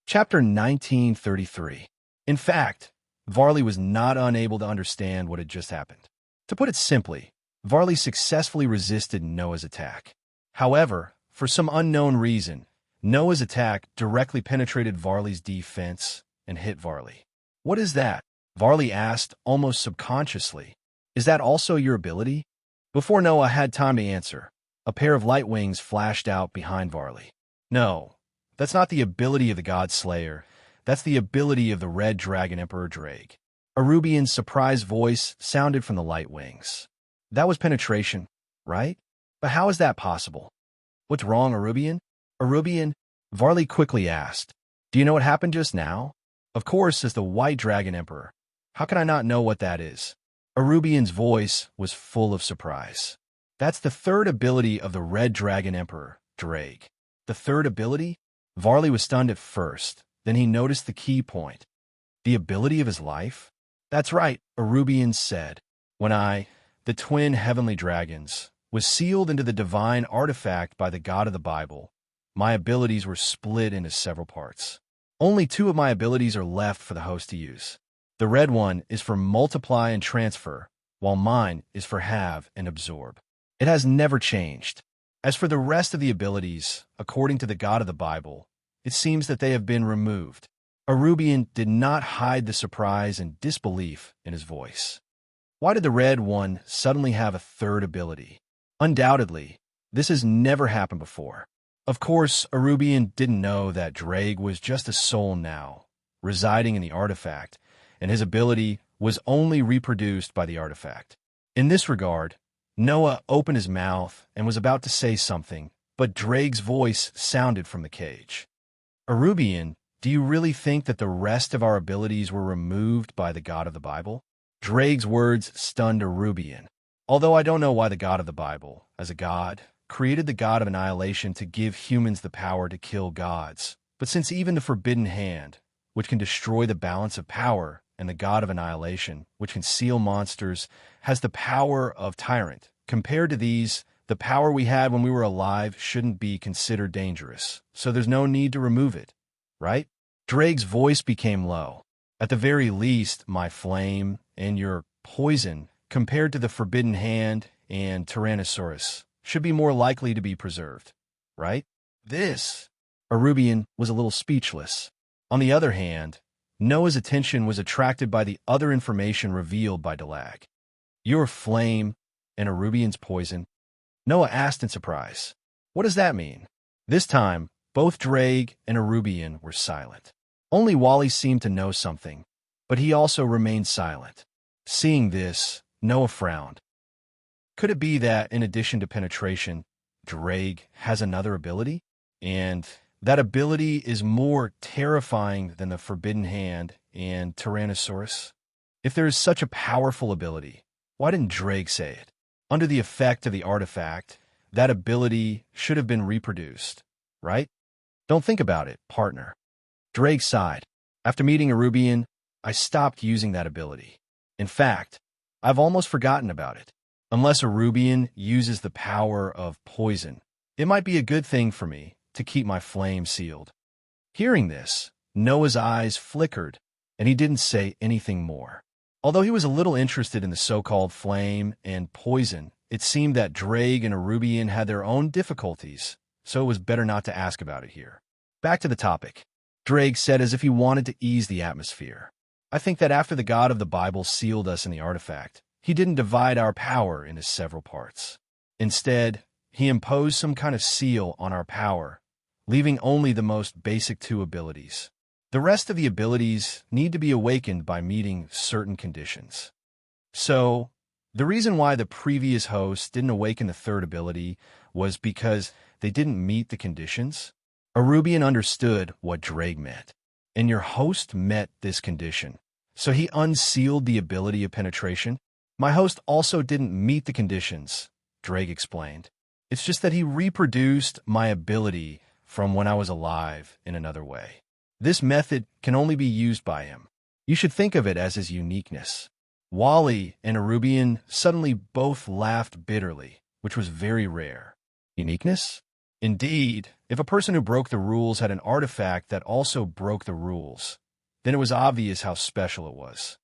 Chapter 1933. In fact, Varley was not unable to understand what had just happened. To put it simply, Varley successfully resisted Noah's attack. However, for some unknown reason, Noah's attack directly penetrated Varley's defense and hit Varley. What is that? Varley asked almost subconsciously. Is that also your ability? Before Noah had time to answer, a pair of light wings flashed out behind Varley. No, that's not the ability of the God Slayer. That's the ability of the Red Dragon Emperor Drake. Arubian's surprised voice sounded from the light wings. That was penetration, right? But how is that possible? What's wrong, Arubian? Arubian, Varley quickly asked. Do you know what happened just now? Of course, as the White Dragon Emperor. How can I not know what that is? Arubian's voice was full of surprise. That's the third ability of the Red Dragon Emperor, Drake. The third ability? Varley was stunned at first, then he noticed the key point. The ability of his life? That's right, Arubian said. When the twin heavenly dragons, was sealed into the divine artifact by the God of the Bible, my abilities were split into several parts. Only 2 of my abilities are left for the host to use. The red one is for multiply and transfer, while mine is for have and absorb. It has never changed. As for the rest of the abilities, according to the God of the Bible, it seems that they have been removed. Arubian did not hide the surprise and disbelief in his voice. Why did the red one suddenly have a third ability? Undoubtedly, this has never happened before. Of course, Arubian didn't know that Drake was just a soul now, residing in the artifact, and his ability was only reproduced by the artifact. In this regard, Noah opened his mouth and was about to say something, but Drake's voice sounded from the cage. Arubian, do you really think that the rest of our abilities were removed by the God of the Bible? Drake's words stunned Arubian. Although I don't know why the God of the Bible, as a god, created the God of Annihilation to give humans the power to kill gods, but since even the Forbidden Hand, which can destroy the balance of power, and the God of Annihilation, which can seal monsters, has the power of Tyrant, compared to these, the power we had when we were alive shouldn't be considered dangerous, so there's no need to remove it, right? Drake's voice became low. At the very least, my flame and your poison, compared to the Forbidden Hand and Tyrannosaurus, should be more likely to be preserved, right? Arubian was a little speechless. On the other hand, Noah's attention was attracted by the other information revealed by Dalag. Your flame and Arubian's poison? Noah asked in surprise. What does that mean? This time, both Drake and Arubian were silent. Only Wally seemed to know something, but he also remained silent. Seeing this, Noah frowned. Could it be that, in addition to penetration, Drake has another ability? And that ability is more terrifying than the Forbidden Hand and Tyrannosaurus? If there is such a powerful ability, why didn't Drake say it? Under the effect of the artifact, that ability should have been reproduced, right? Don't think about it, partner. Drake sighed. After meeting Arubian, I stopped using that ability. In fact, I've almost forgotten about it. Unless Arubian uses the power of poison, it might be a good thing for me to keep my flame sealed. Hearing this, Noah's eyes flickered, and he didn't say anything more. Although he was a little interested in the so-called flame and poison, it seemed that Drake and Arubian had their own difficulties, so it was better not to ask about it here. Back to the topic. Drake said as if he wanted to ease the atmosphere. I think that after the God of the Bible sealed us in the artifact, he didn't divide our power into several parts. Instead, he imposed some kind of seal on our power, leaving only the most basic two abilities. The rest of the abilities need to be awakened by meeting certain conditions. So, the reason why the previous host didn't awaken the third ability was because they didn't meet the conditions. Arubian understood what Drake meant, and your host met this condition. So he unsealed the ability of penetration. My host also didn't meet the conditions, Drake explained. It's just that he reproduced my ability from when I was alive in another way. This method can only be used by him. You should think of it as his uniqueness. Wally and Arubian suddenly both laughed bitterly, which was very rare. Uniqueness? Indeed, if a person who broke the rules had an artifact that also broke the rules, then it was obvious how special it was.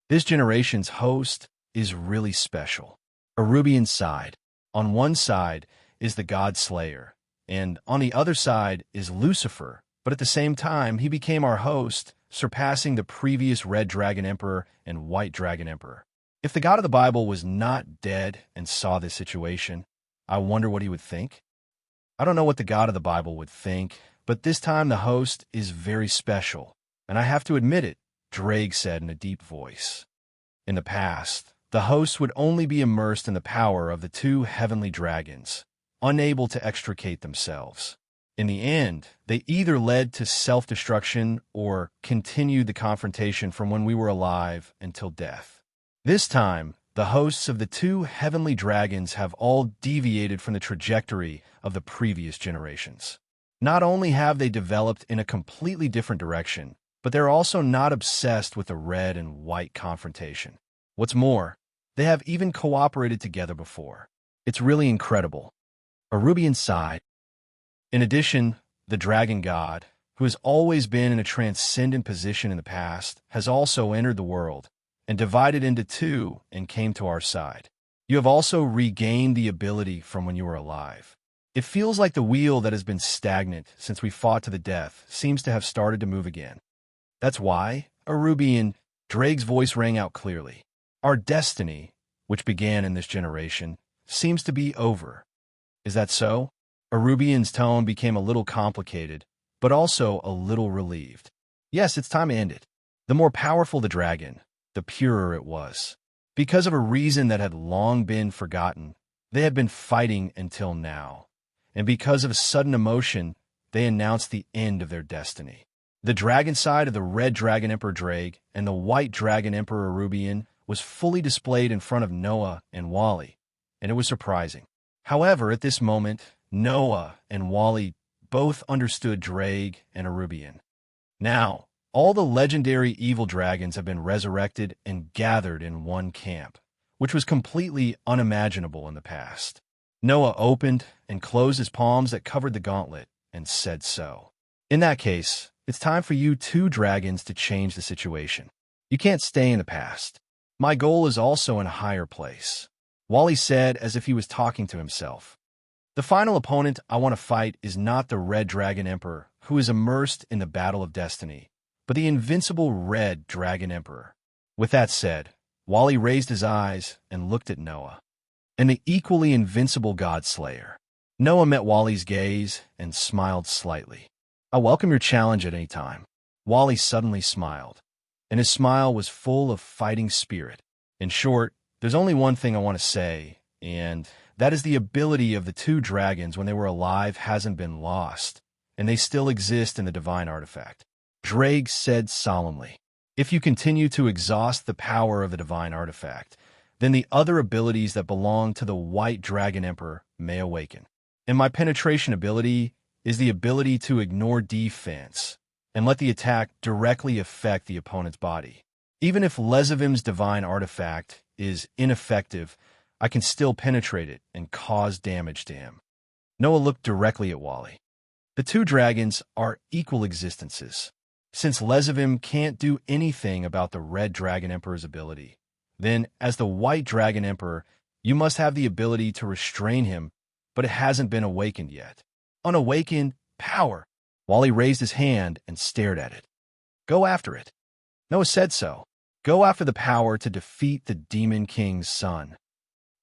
This generation's host is really special. Arubian side. On one side is the God Slayer, and on the other side is Lucifer, but at the same time, he became our host, surpassing the previous Red Dragon Emperor and White Dragon Emperor. If the God of the Bible was not dead and saw this situation, I wonder what he would think. I don't know what the God of the Bible would think, but this time the host is very special, and I have to admit it, Drake said in a deep voice. In the past, the host would only be immersed in the power of the two heavenly dragons, unable to extricate themselves. In the end, they either led to self-destruction or continued the confrontation from when we were alive until death. This time, the hosts of the two heavenly dragons have all deviated from the trajectory of the previous generations. Not only have they developed in a completely different direction, but they're also not obsessed with the red and white confrontation. What's more, they have even cooperated together before. It's really incredible. Arubian sighed. In addition, the dragon god, who has always been in a transcendent position in the past, has also entered the world and divided into two and came to our side. You have also regained the ability from when you were alive. It feels like the wheel that has been stagnant since we fought to the death seems to have started to move again. That's why, Arubian, Drake's voice rang out clearly. Our destiny, which began in this generation, seems to be over. Is that so? Arubian's tone became a little complicated, but also a little relieved. Yes, it's time to end it. The more powerful the dragon, the purer it was. Because of a reason that had long been forgotten, they had been fighting until now. And because of a sudden emotion, they announced the end of their destiny. The dragon side of the Red Dragon Emperor Drake and the White Dragon Emperor Arubian was fully displayed in front of Noah and Wally, and it was surprising. However, at this moment, Noah and Wally both understood Drake and Arubian. Now, all the legendary evil dragons have been resurrected and gathered in one camp, which was completely unimaginable in the past. Noah opened and closed his palms that covered the gauntlet and said so. In that case, it's time for you two dragons to change the situation. You can't stay in the past. My goal is also in a higher place, Wally said as if he was talking to himself. The final opponent I want to fight is not the Red Dragon Emperor, who is immersed in the battle of destiny, but the invincible Red Dragon Emperor. With that said, Wally raised his eyes and looked at Noah, and the equally invincible God Slayer. Noah met Wally's gaze and smiled slightly. I welcome your challenge at any time. Wally suddenly smiled, and his smile was full of fighting spirit. In short, there's only one thing I want to say, and that is the ability of the two dragons when they were alive hasn't been lost, and they still exist in the divine artifact. Drake said solemnly, if you continue to exhaust the power of the divine artifact, then the other abilities that belong to the White Dragon Emperor may awaken. And my penetration ability is the ability to ignore defense and let the attack directly affect the opponent's body. Even if Lezavim's divine artifact is ineffective, I can still penetrate it and cause damage to him. Noah looked directly at Wally. The two dragons are equal existences. Since Lezavim can't do anything about the Red Dragon Emperor's ability, then as the White Dragon Emperor, you must have the ability to restrain him, but it hasn't been awakened yet. Unawakened power. Wally raised his hand and stared at it. Go after it. Noah said so. Go after the power to defeat the Demon King's son.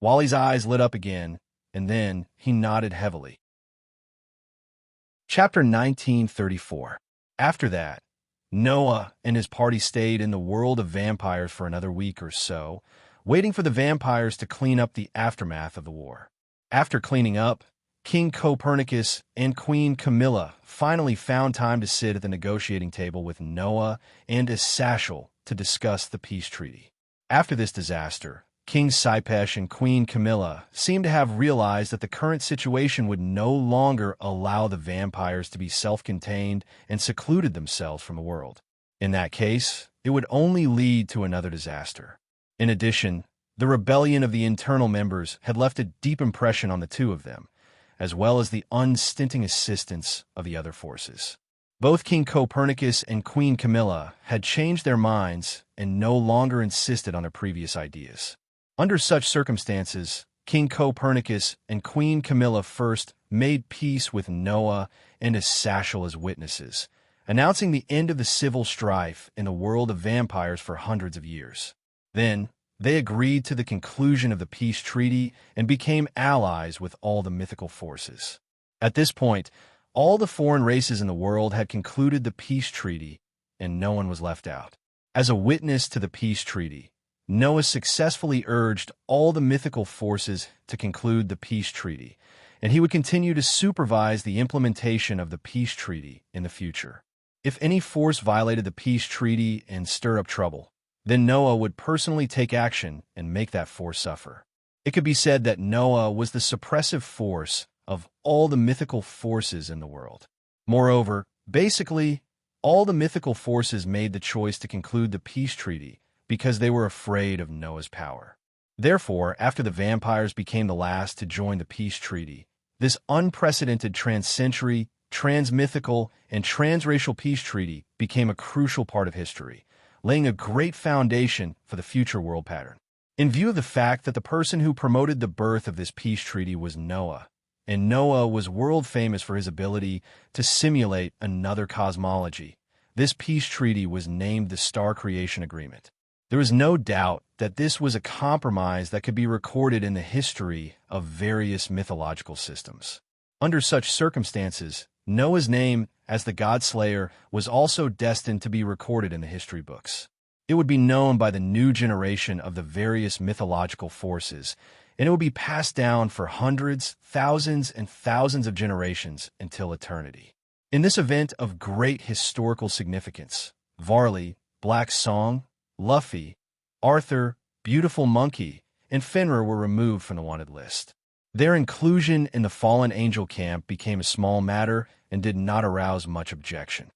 Wally's eyes lit up again, and then he nodded heavily. Chapter 1934. After that, Noah and his party stayed in the world of vampires for another week or so, waiting for the vampires to clean up the aftermath of the war. After cleaning up, King Copernicus and Queen Camilla finally found time to sit at the negotiating table with Noah and Asashel to discuss the peace treaty. After this disaster, King Sipesh and Queen Camilla seemed to have realized that the current situation would no longer allow the vampires to be self-contained and secluded themselves from the world. In that case, it would only lead to another disaster. In addition, the rebellion of the internal members had left a deep impression on the two of them, as well as the unstinting assistance of the other forces. Both King Copernicus and Queen Camilla had changed their minds and no longer insisted on their previous ideas. Under such circumstances, King Copernicus and Queen Camilla first made peace with Noah and Asashel as witnesses, announcing the end of the civil strife in the world of vampires for hundreds of years. Then, they agreed to the conclusion of the peace treaty and became allies with all the mythical forces. At this point, all the foreign races in the world had concluded the peace treaty, and no one was left out. As a witness to the peace treaty, Noah successfully urged all the mythical forces to conclude the peace treaty, and he would continue to supervise the implementation of the peace treaty in the future. If any force violated the peace treaty and stirred up trouble, then Noah would personally take action and make that force suffer. It could be said that Noah was the suppressive force of all the mythical forces in the world. Moreover, basically, all the mythical forces made the choice to conclude the peace treaty because they were afraid of Noah's power. Therefore, after the vampires became the last to join the peace treaty, this unprecedented trans-century, trans-mythical, and transracial peace treaty became a crucial part of history, laying a great foundation for the future world pattern. In view of the fact that the person who promoted the birth of this peace treaty was Noah, and Noah was world famous for his ability to simulate another cosmology, this peace treaty was named the Star Creation Agreement. There was no doubt that this was a compromise that could be recorded in the history of various mythological systems. Under such circumstances, Noah's name as the God Slayer was also destined to be recorded in the history books. It would be known by the new generation of the various mythological forces, and it would be passed down for hundreds, thousands, and thousands of generations until eternity. In this event of great historical significance, Varley, Black Song, Luffy, Arthur, Beautiful Monkey, and Fenrir were removed from the wanted list. Their inclusion in the fallen angel camp became a small matter and did not arouse much objection.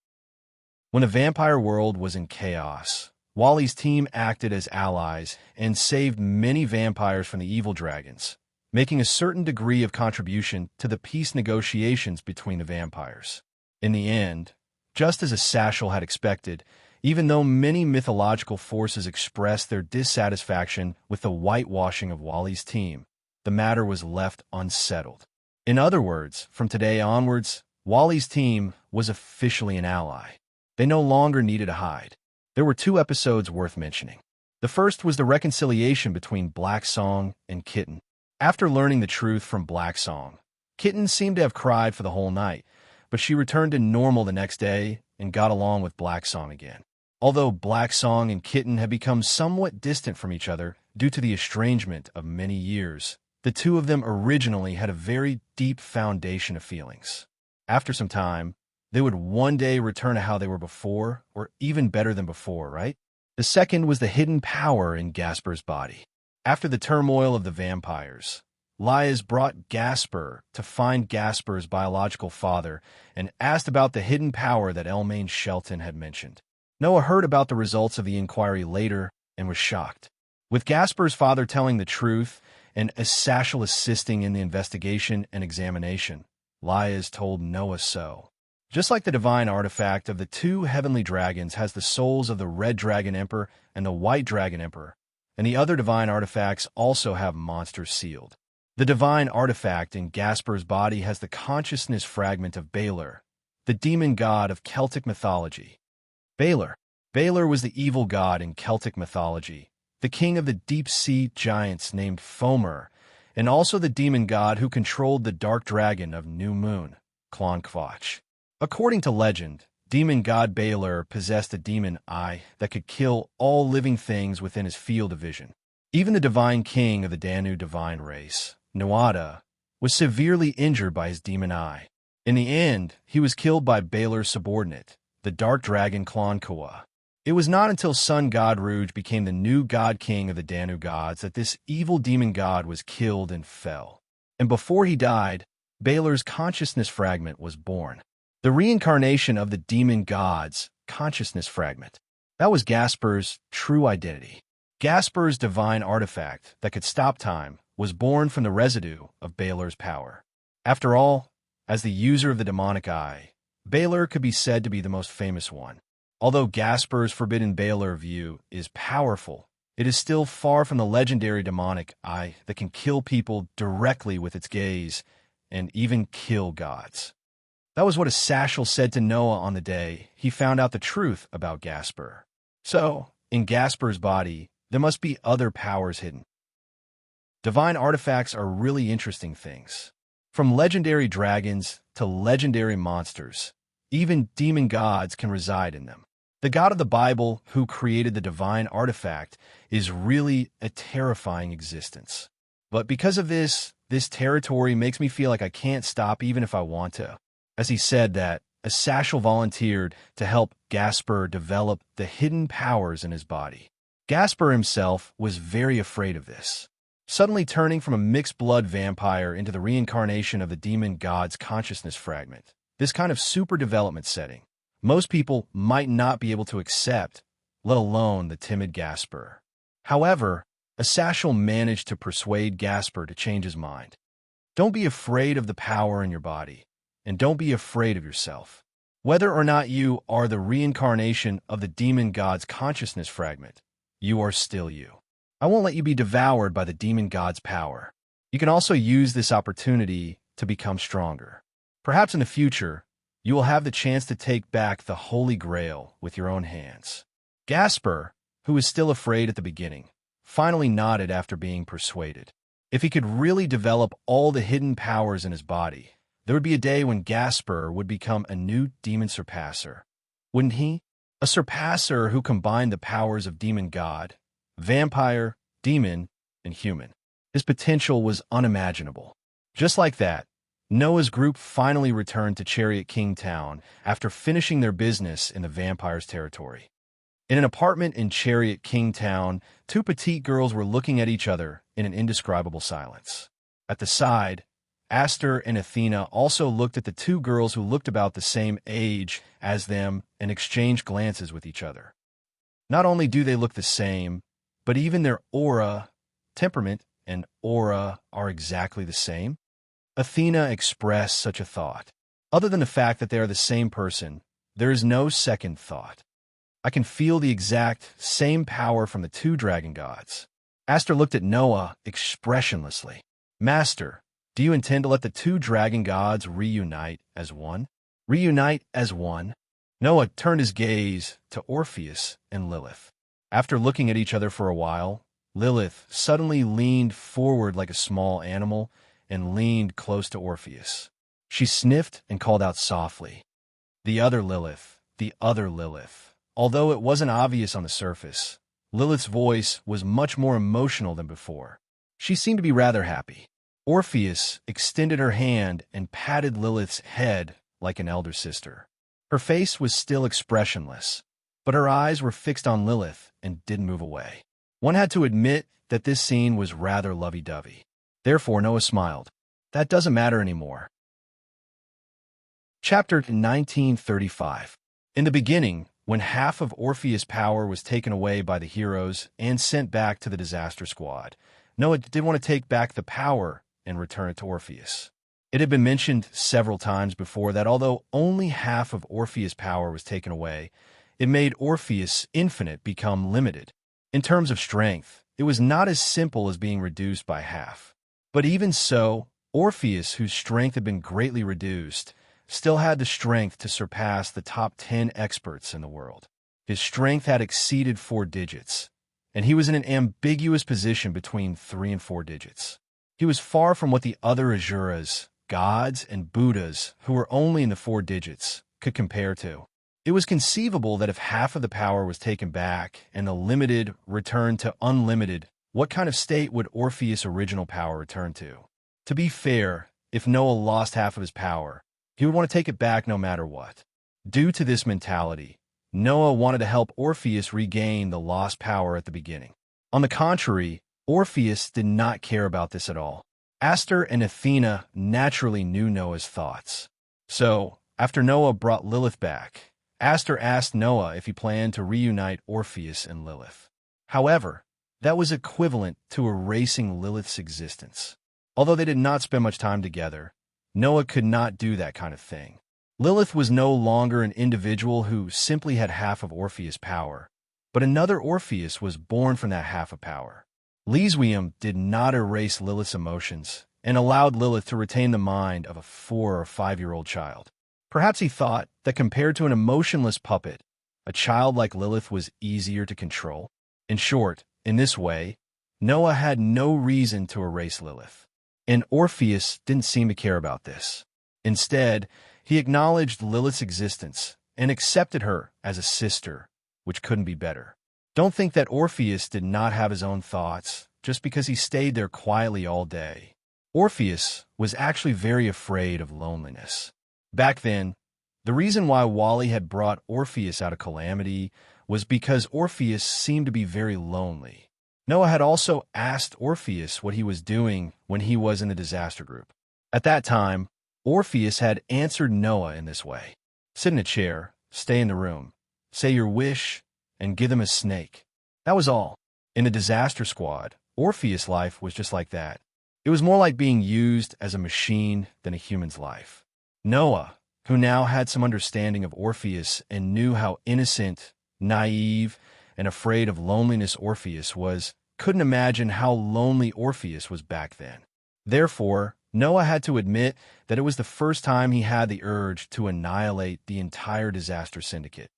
When the vampire world was in chaos, Wally's team acted as allies and saved many vampires from the evil dragons, making a certain degree of contribution to the peace negotiations between the vampires. In the end, just as Asashel had expected, even though many mythological forces expressed their dissatisfaction with the whitewashing of Wally's team, the matter was left unsettled. In other words, from today onwards, Wally's team was officially an ally. They no longer needed to hide. There were two episodes worth mentioning. The first was the reconciliation between Black Song and Kitten. After learning the truth from Black Song, Kitten seemed to have cried for the whole night, but she returned to normal the next day and got along with Black Song again. Although Black Song and Kitten had become somewhat distant from each other due to the estrangement of many years, the two of them originally had a very deep foundation of feelings. After some time, they would one day return to how they were before, or even better than before, right? The second was the hidden power in Gasper's body. After the turmoil of the vampires, Lias brought Gasper to find Gasper's biological father and asked about the hidden power that Elmaine Shelton had mentioned. Noah heard about the results of the inquiry later and was shocked. With Gasper's father telling the truth and Asashel assisting in the investigation and examination, Lias told Noah so. Just like the divine artifact of the two heavenly dragons has the souls of the Red Dragon Emperor and the White Dragon Emperor, and the other divine artifacts also have monsters sealed. The divine artifact in Gasper's body has the consciousness fragment of Balor, the demon god of Celtic mythology. Balor was the evil god in Celtic mythology, the king of the deep-sea giants named Fomor, and also the demon god who controlled the dark dragon of New Moon, Clonquatch. According to legend, demon god Balor possessed a demon eye that could kill all living things within his field of vision. Even the divine king of the Danu divine race, Nuada, was severely injured by his demon eye. In the end, he was killed by Balor's subordinate, the dark dragon Klonkoa. It was not until sun god Rouge became the new god king of the Danu gods that this evil demon god was killed and fell. And before he died, Balor's consciousness fragment was born. The reincarnation of the demon god's consciousness fragment. That was Gasper's true identity. Gasper's divine artifact that could stop time was born from the residue of Balor's power. After all, as the user of the demonic eye, Balor could be said to be the most famous one. Although Gasper's forbidden Balor view is powerful, it is still far from the legendary demonic eye that can kill people directly with its gaze and even kill gods. That was what a Sashel said to Noah on the day he found out the truth about Gasper. So, in Gasper's body, there must be other powers hidden. Divine artifacts are really interesting things. From legendary dragons to legendary monsters, even demon gods can reside in them. The God of the Bible, who created the divine artifact, is really a terrifying existence. But because of this territory makes me feel like I can't stop even if I want to. As he said that, a Sashel volunteered to help Gasper develop the hidden powers in his body. Gasper himself was very afraid of this. Suddenly turning from a mixed-blood vampire into the reincarnation of the demon god's consciousness fragment, this kind of super development setting, most people might not be able to accept, let alone the timid Gasper. However, a Sashel managed to persuade Gasper to change his mind. Don't be afraid of the power in your body. And don't be afraid of yourself. Whether or not you are the reincarnation of the demon god's consciousness fragment, you are still you. I won't let you be devoured by the demon god's power. You can also use this opportunity to become stronger. Perhaps in the future, you will have the chance to take back the Holy Grail with your own hands. Gasper, who was still afraid at the beginning, finally nodded after being persuaded. If he could really develop all the hidden powers in his body, there would be a day when Gasper would become a new demon surpasser. Wouldn't he? A surpasser who combined the powers of demon god, vampire, demon, and human. His potential was unimaginable. Just like that, Noah's group finally returned to Chariot King Town after finishing their business in the vampire's territory. In an apartment in Chariot King Town, two petite girls were looking at each other in an indescribable silence. At the side, Aster and Athena also looked at the two girls who looked about the same age as them and exchanged glances with each other. Not only do they look the same, but even their aura, temperament, and aura are exactly the same. Athena expressed such a thought. Other than the fact that they are the same person, there is no second thought. I can feel the exact same power from the two dragon gods. Aster looked at Noah expressionlessly. Master, do you intend to let the two dragon gods reunite as one? Reunite as one? Noah turned his gaze to Orpheus and Lilith. After looking at each other for a while, Lilith suddenly leaned forward like a small animal and leaned close to Orpheus. She sniffed and called out softly, "The other Lilith, the other Lilith." Although it wasn't obvious on the surface, Lilith's voice was much more emotional than before. She seemed to be rather happy. Orpheus extended her hand and patted Lilith's head like an elder sister. Her face was still expressionless, but her eyes were fixed on Lilith and didn't move away. One had to admit that this scene was rather lovey-dovey. Therefore, Noah smiled. That doesn't matter anymore. Chapter 1935. In the beginning, when half of Orpheus' power was taken away by the heroes and sent back to the disaster squad, Noah did want to take back the power and return it to Orpheus. It had been mentioned several times before that although only half of Orpheus' power was taken away, it made Orpheus infinite become limited. In terms of strength, it was not as simple as being reduced by half. But even so, Orpheus, whose strength had been greatly reduced, still had the strength to surpass the top 10 experts in the world. His strength had exceeded 4 digits, and he was in an ambiguous position between 3 and 4 digits. He was far from what the other Asuras, gods, and Buddhas, who were only in the 4 digits, could compare to. It was conceivable that if half of the power was taken back and the limited returned to unlimited, what kind of state would Orpheus' original power return to? To be fair, if Noah lost half of his power, he would want to take it back no matter what. Due to this mentality, Noah wanted to help Orpheus regain the lost power at the beginning. On the contrary, Orpheus did not care about this at all. Aster and Athena naturally knew Noah's thoughts. So, after Noah brought Lilith back, Aster asked Noah if he planned to reunite Orpheus and Lilith. However, that was equivalent to erasing Lilith's existence. Although they did not spend much time together, Noah could not do that kind of thing. Lilith was no longer an individual who simply had half of Orpheus' power, but another Orpheus was born from that half of power. Leswium did not erase Lilith's emotions and allowed Lilith to retain the mind of a 4- or 5-year-old child. Perhaps he thought that compared to an emotionless puppet, a child like Lilith was easier to control. In short, in this way, Noah had no reason to erase Lilith. And Orpheus didn't seem to care about this. Instead, he acknowledged Lilith's existence and accepted her as a sister, which couldn't be better. Don't think that Orpheus did not have his own thoughts just because he stayed there quietly all day. Orpheus was actually very afraid of loneliness. Back then, the reason why Wally had brought Orpheus out of calamity was because Orpheus seemed to be very lonely. Noah had also asked Orpheus what he was doing when he was in the disaster group. At that time, Orpheus had answered Noah in this way. Sit in a chair, stay in the room, say your wish, and give them a snake. That was all. In the disaster squad, Orpheus' life was just like that. It was more like being used as a machine than a human's life. Noah, who now had some understanding of Orpheus and knew how innocent, naive, and afraid of loneliness Orpheus was, couldn't imagine how lonely Orpheus was back then. Therefore, Noah had to admit that it was the first time he had the urge to annihilate the entire disaster syndicate.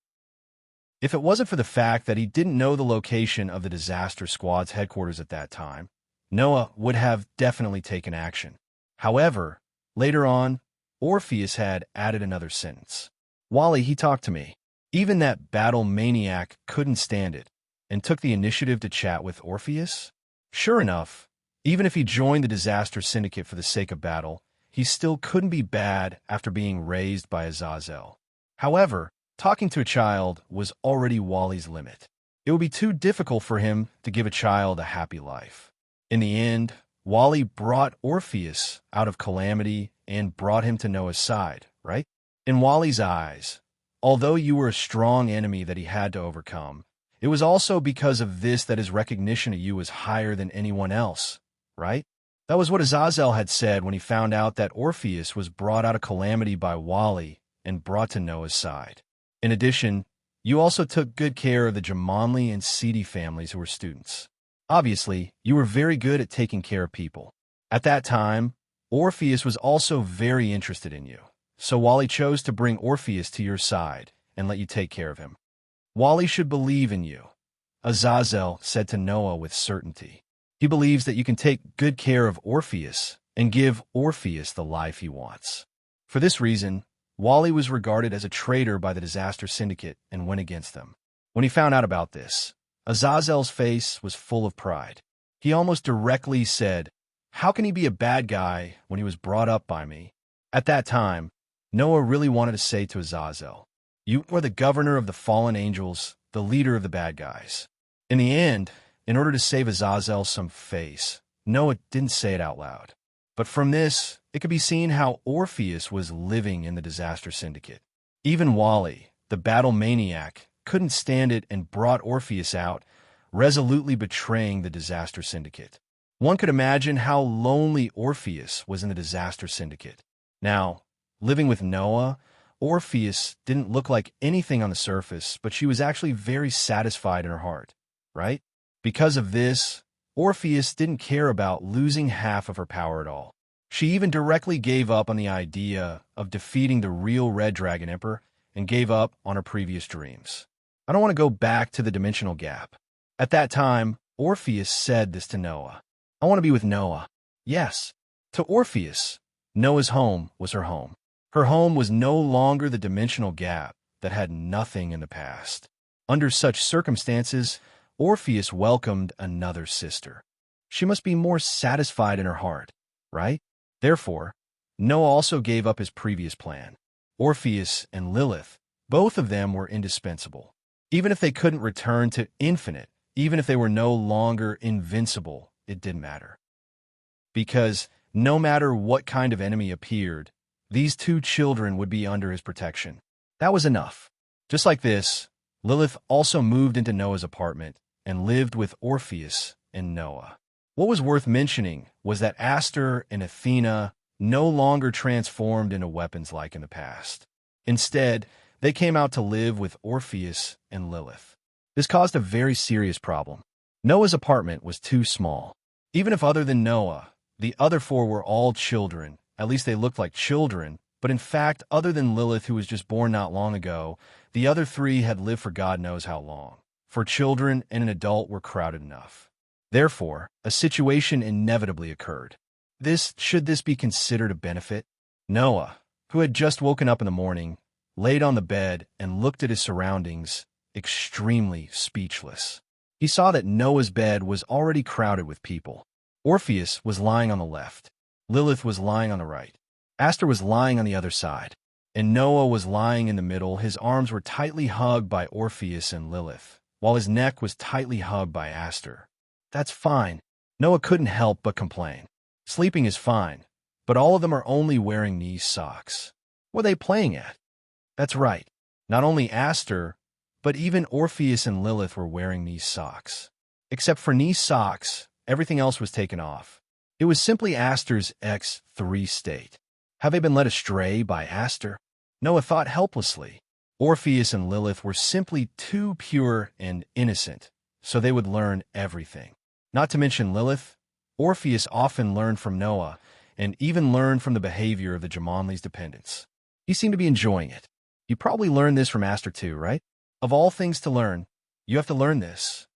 If it wasn't for the fact that he didn't know the location of the disaster squad's headquarters at that time, Noah would have definitely taken action. However, later on, Orpheus had added another sentence. Wally, he talked to me. Even that battle maniac couldn't stand it and took the initiative to chat with Orpheus. Sure enough, even if he joined the disaster syndicate for the sake of battle, he still couldn't be bad after being raised by Azazel. However, talking to a child was already Wally's limit. It would be too difficult for him to give a child a happy life. In the end, Wally brought Orpheus out of calamity and brought him to Noah's side, right? In Wally's eyes, although you were a strong enemy that he had to overcome, it was also because of this that his recognition of you was higher than anyone else, right? That was what Azazel had said when he found out that Orpheus was brought out of calamity by Wally and brought to Noah's side. In addition, you also took good care of the Jamonli and Seedy families who were students. Obviously, you were very good at taking care of people. At that time, Orpheus was also very interested in you, so Wally chose to bring Orpheus to your side and let you take care of him. Wally should believe in you, Azazel said to Noah with certainty. He believes that you can take good care of Orpheus and give Orpheus the life he wants. For this reason, Wally was regarded as a traitor by the Disaster Syndicate and went against them. When he found out about this, Azazel's face was full of pride. He almost directly said, "How can he be a bad guy when he was brought up by me?" At that time, Noah really wanted to say to Azazel, "You are the governor of the fallen angels, the leader of the bad guys." In the end, in order to save Azazel some face, Noah didn't say it out loud. But from this, it could be seen how Orpheus was living in the Disaster Syndicate. Even Wally, the battle maniac, couldn't stand it and brought Orpheus out, resolutely betraying the Disaster Syndicate. One could imagine how lonely Orpheus was in the Disaster Syndicate. Now, living with Noah, Orpheus didn't look like anything on the surface, but she was actually very satisfied in her heart, right? Because of this, Orpheus didn't care about losing half of her power at all. She even directly gave up on the idea of defeating the real Red Dragon Emperor and gave up on her previous dreams. I don't want to go back to the dimensional gap. At that time, Orpheus said this to Noah. "I want to be with Noah." Yes, to Orpheus, Noah's home was her home. Her home was no longer the dimensional gap that had nothing in the past. Under such circumstances, Orpheus welcomed another sister. She must be more satisfied in her heart, right? Therefore, Noah also gave up his previous plan. Orpheus and Lilith, both of them were indispensable. Even if they couldn't return to infinite, even if they were no longer invincible, it didn't matter. Because no matter what kind of enemy appeared, these two children would be under his protection. That was enough. Just like this, Lilith also moved into Noah's apartment and lived with Orpheus and Noah. What was worth mentioning was that Aster and Athena no longer transformed into weapons like in the past. Instead, they came out to live with Orpheus and Lilith. This caused a very serious problem. Noah's apartment was too small. Even if other than Noah, the other four were all children, at least they looked like children, but in fact, other than Lilith, who was just born not long ago, the other three had lived for God knows how long. For children and an adult were crowded enough. Therefore, a situation inevitably occurred. Should this be considered a benefit? Noah, who had just woken up in the morning, laid on the bed and looked at his surroundings, extremely speechless. He saw that Noah's bed was already crowded with people. Orpheus was lying on the left. Lilith was lying on the right. Aster was lying on the other side. And Noah was lying in the middle. His arms were tightly hugged by Orpheus and Lilith, while his neck was tightly hugged by Aster. That's fine. Noah couldn't help but complain. Sleeping is fine, but all of them are only wearing knee socks. What are they playing at? That's right. Not only Aster, but even Orpheus and Lilith were wearing knee socks. Except for knee socks, everything else was taken off. It was simply Aster's X3 state. Have they been led astray by Aster? Noah thought helplessly. Orpheus and Lilith were simply too pure and innocent, so they would learn everything. Not to mention Lilith, Orpheus often learned from Noah, and even learned from the behavior of the Jumanli's dependents. He seemed to be enjoying it. You probably learned this from Aster too, right? Of all things to learn, you have to learn this.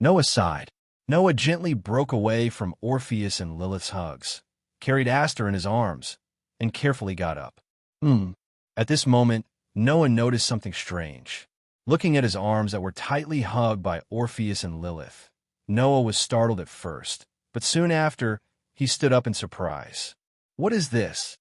Noah sighed. Noah gently broke away from Orpheus and Lilith's hugs, carried Aster in his arms, and carefully got up. At this moment, Noah noticed something strange. Looking at his arms that were tightly hugged by Orpheus and Lilith, Noah was startled at first, but soon after, he stood up in surprise. What is this?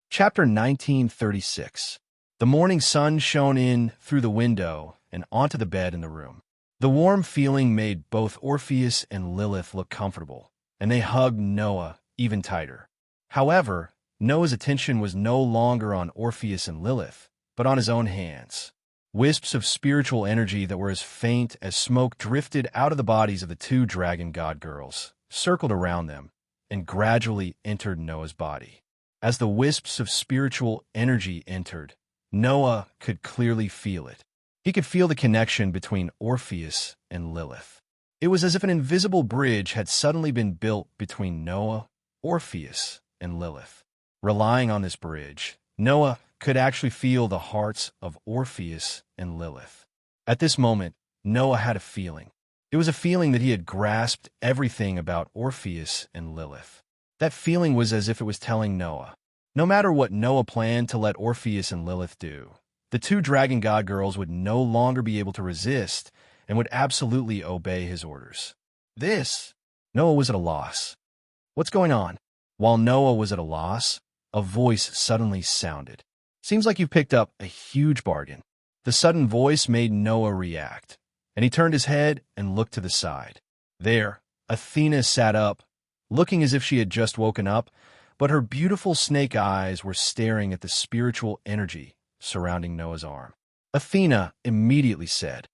Chapter 1936. The morning sun shone in through the window and onto the bed in the room. The warm feeling made both Orpheus and Lilith look comfortable, and they hugged Noah even tighter. However, Noah's attention was no longer on Orpheus and Lilith, but on his own hands. Wisps of spiritual energy that were as faint as smoke drifted out of the bodies of the two dragon god girls, circled around them, and gradually entered Noah's body. As the wisps of spiritual energy entered, Noah could clearly feel it. He could feel the connection between Orpheus and Lilith. It was as if an invisible bridge had suddenly been built between Noah, Orpheus, and Lilith. Relying on this bridge, Noah could actually feel the hearts of Orpheus and Lilith. At this moment, Noah had a feeling. It was a feeling that he had grasped everything about Orpheus and Lilith. That feeling was as if it was telling Noah, no matter what Noah planned to let Orpheus and Lilith do, the two dragon god girls would no longer be able to resist and would absolutely obey his orders. Noah was at a loss. What's going on? While Noah was at a loss, a voice suddenly sounded. Seems like you've picked up a huge bargain. The sudden voice made Noah react, and he turned his head and looked to the side. There, Athena sat up, looking as if she had just woken up, but her beautiful snake eyes were staring at the spiritual energy surrounding Noah's arm. Athena immediately said,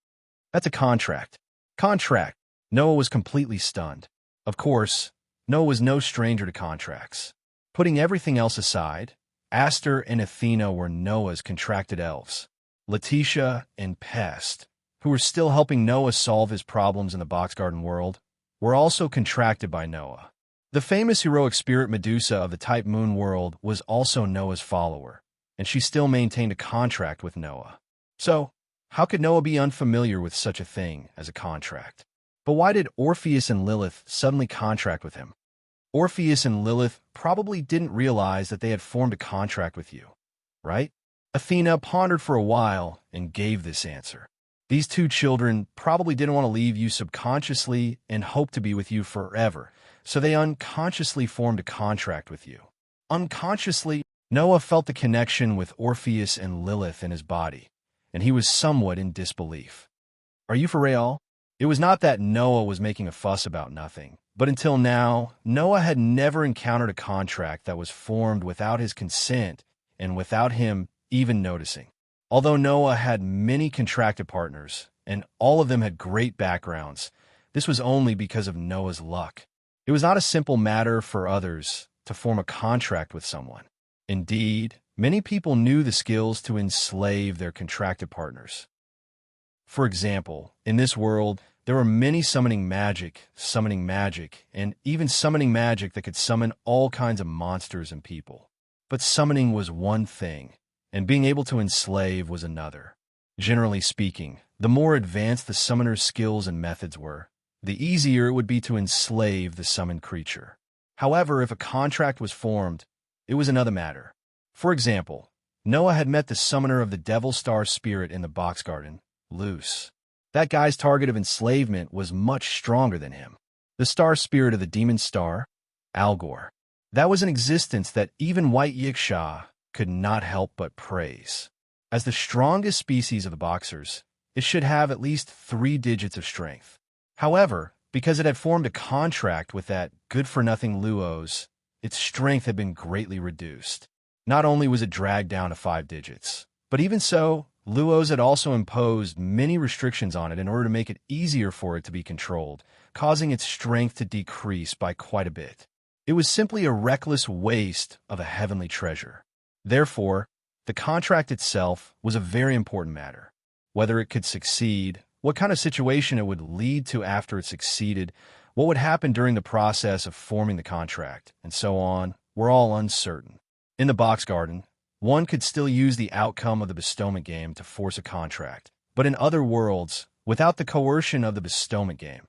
"That's a contract." Contract. Noah was completely stunned. Of course, Noah was no stranger to contracts. Putting everything else aside, Aster and Athena were Noah's contracted elves. Letitia and Pest, who were still helping Noah solve his problems in the box garden world, were also contracted by Noah. The famous heroic spirit Medusa of the Type Moon world was also Noah's follower, and she still maintained a contract with Noah. So, how could Noah be unfamiliar with such a thing as a contract? But why did Orpheus and Lilith suddenly contract with him? Orpheus and Lilith probably didn't realize that they had formed a contract with you, right? Athena pondered for a while and gave this answer. These two children probably didn't want to leave you subconsciously and hoped to be with you forever, so they unconsciously formed a contract with you. Unconsciously, Noah felt the connection with Orpheus and Lilith in his body, and he was somewhat in disbelief. Are you for real? It was not that Noah was making a fuss about nothing, but until now, Noah had never encountered a contract that was formed without his consent and without him even noticing. Although Noah had many contracted partners, and all of them had great backgrounds, this was only because of Noah's luck. It was not a simple matter for others to form a contract with someone. Indeed, many people knew the skills to enslave their contracted partners. For example, in this world, there were many summoning magic, and even summoning magic that could summon all kinds of monsters and people. But summoning was one thing, and being able to enslave was another. Generally speaking, the more advanced the summoner's skills and methods were, the easier it would be to enslave the summoned creature. However, if a contract was formed, it was another matter. For example, Noah had met the summoner of the Devil Star spirit in the box garden, Luce. That guy's target of enslavement was much stronger than him. The star spirit of the demon star, Algor. That was an existence that even White Yiksha could not help but praise. As the strongest species of the boxers, it should have at least 3 digits of strength. However, because it had formed a contract with that good-for-nothing Luos, its strength had been greatly reduced. Not only was it dragged down to 5 digits, but even so, Luos had also imposed many restrictions on it in order to make it easier for it to be controlled, causing its strength to decrease by quite a bit. It was simply a reckless waste of a heavenly treasure. Therefore, the contract itself was a very important matter. Whether it could succeed, what kind of situation it would lead to after it succeeded, what would happen during the process of forming the contract, and so on, were all uncertain. In the box garden, one could still use the outcome of the bestowment game to force a contract, but in other worlds, without the coercion of the bestowment game,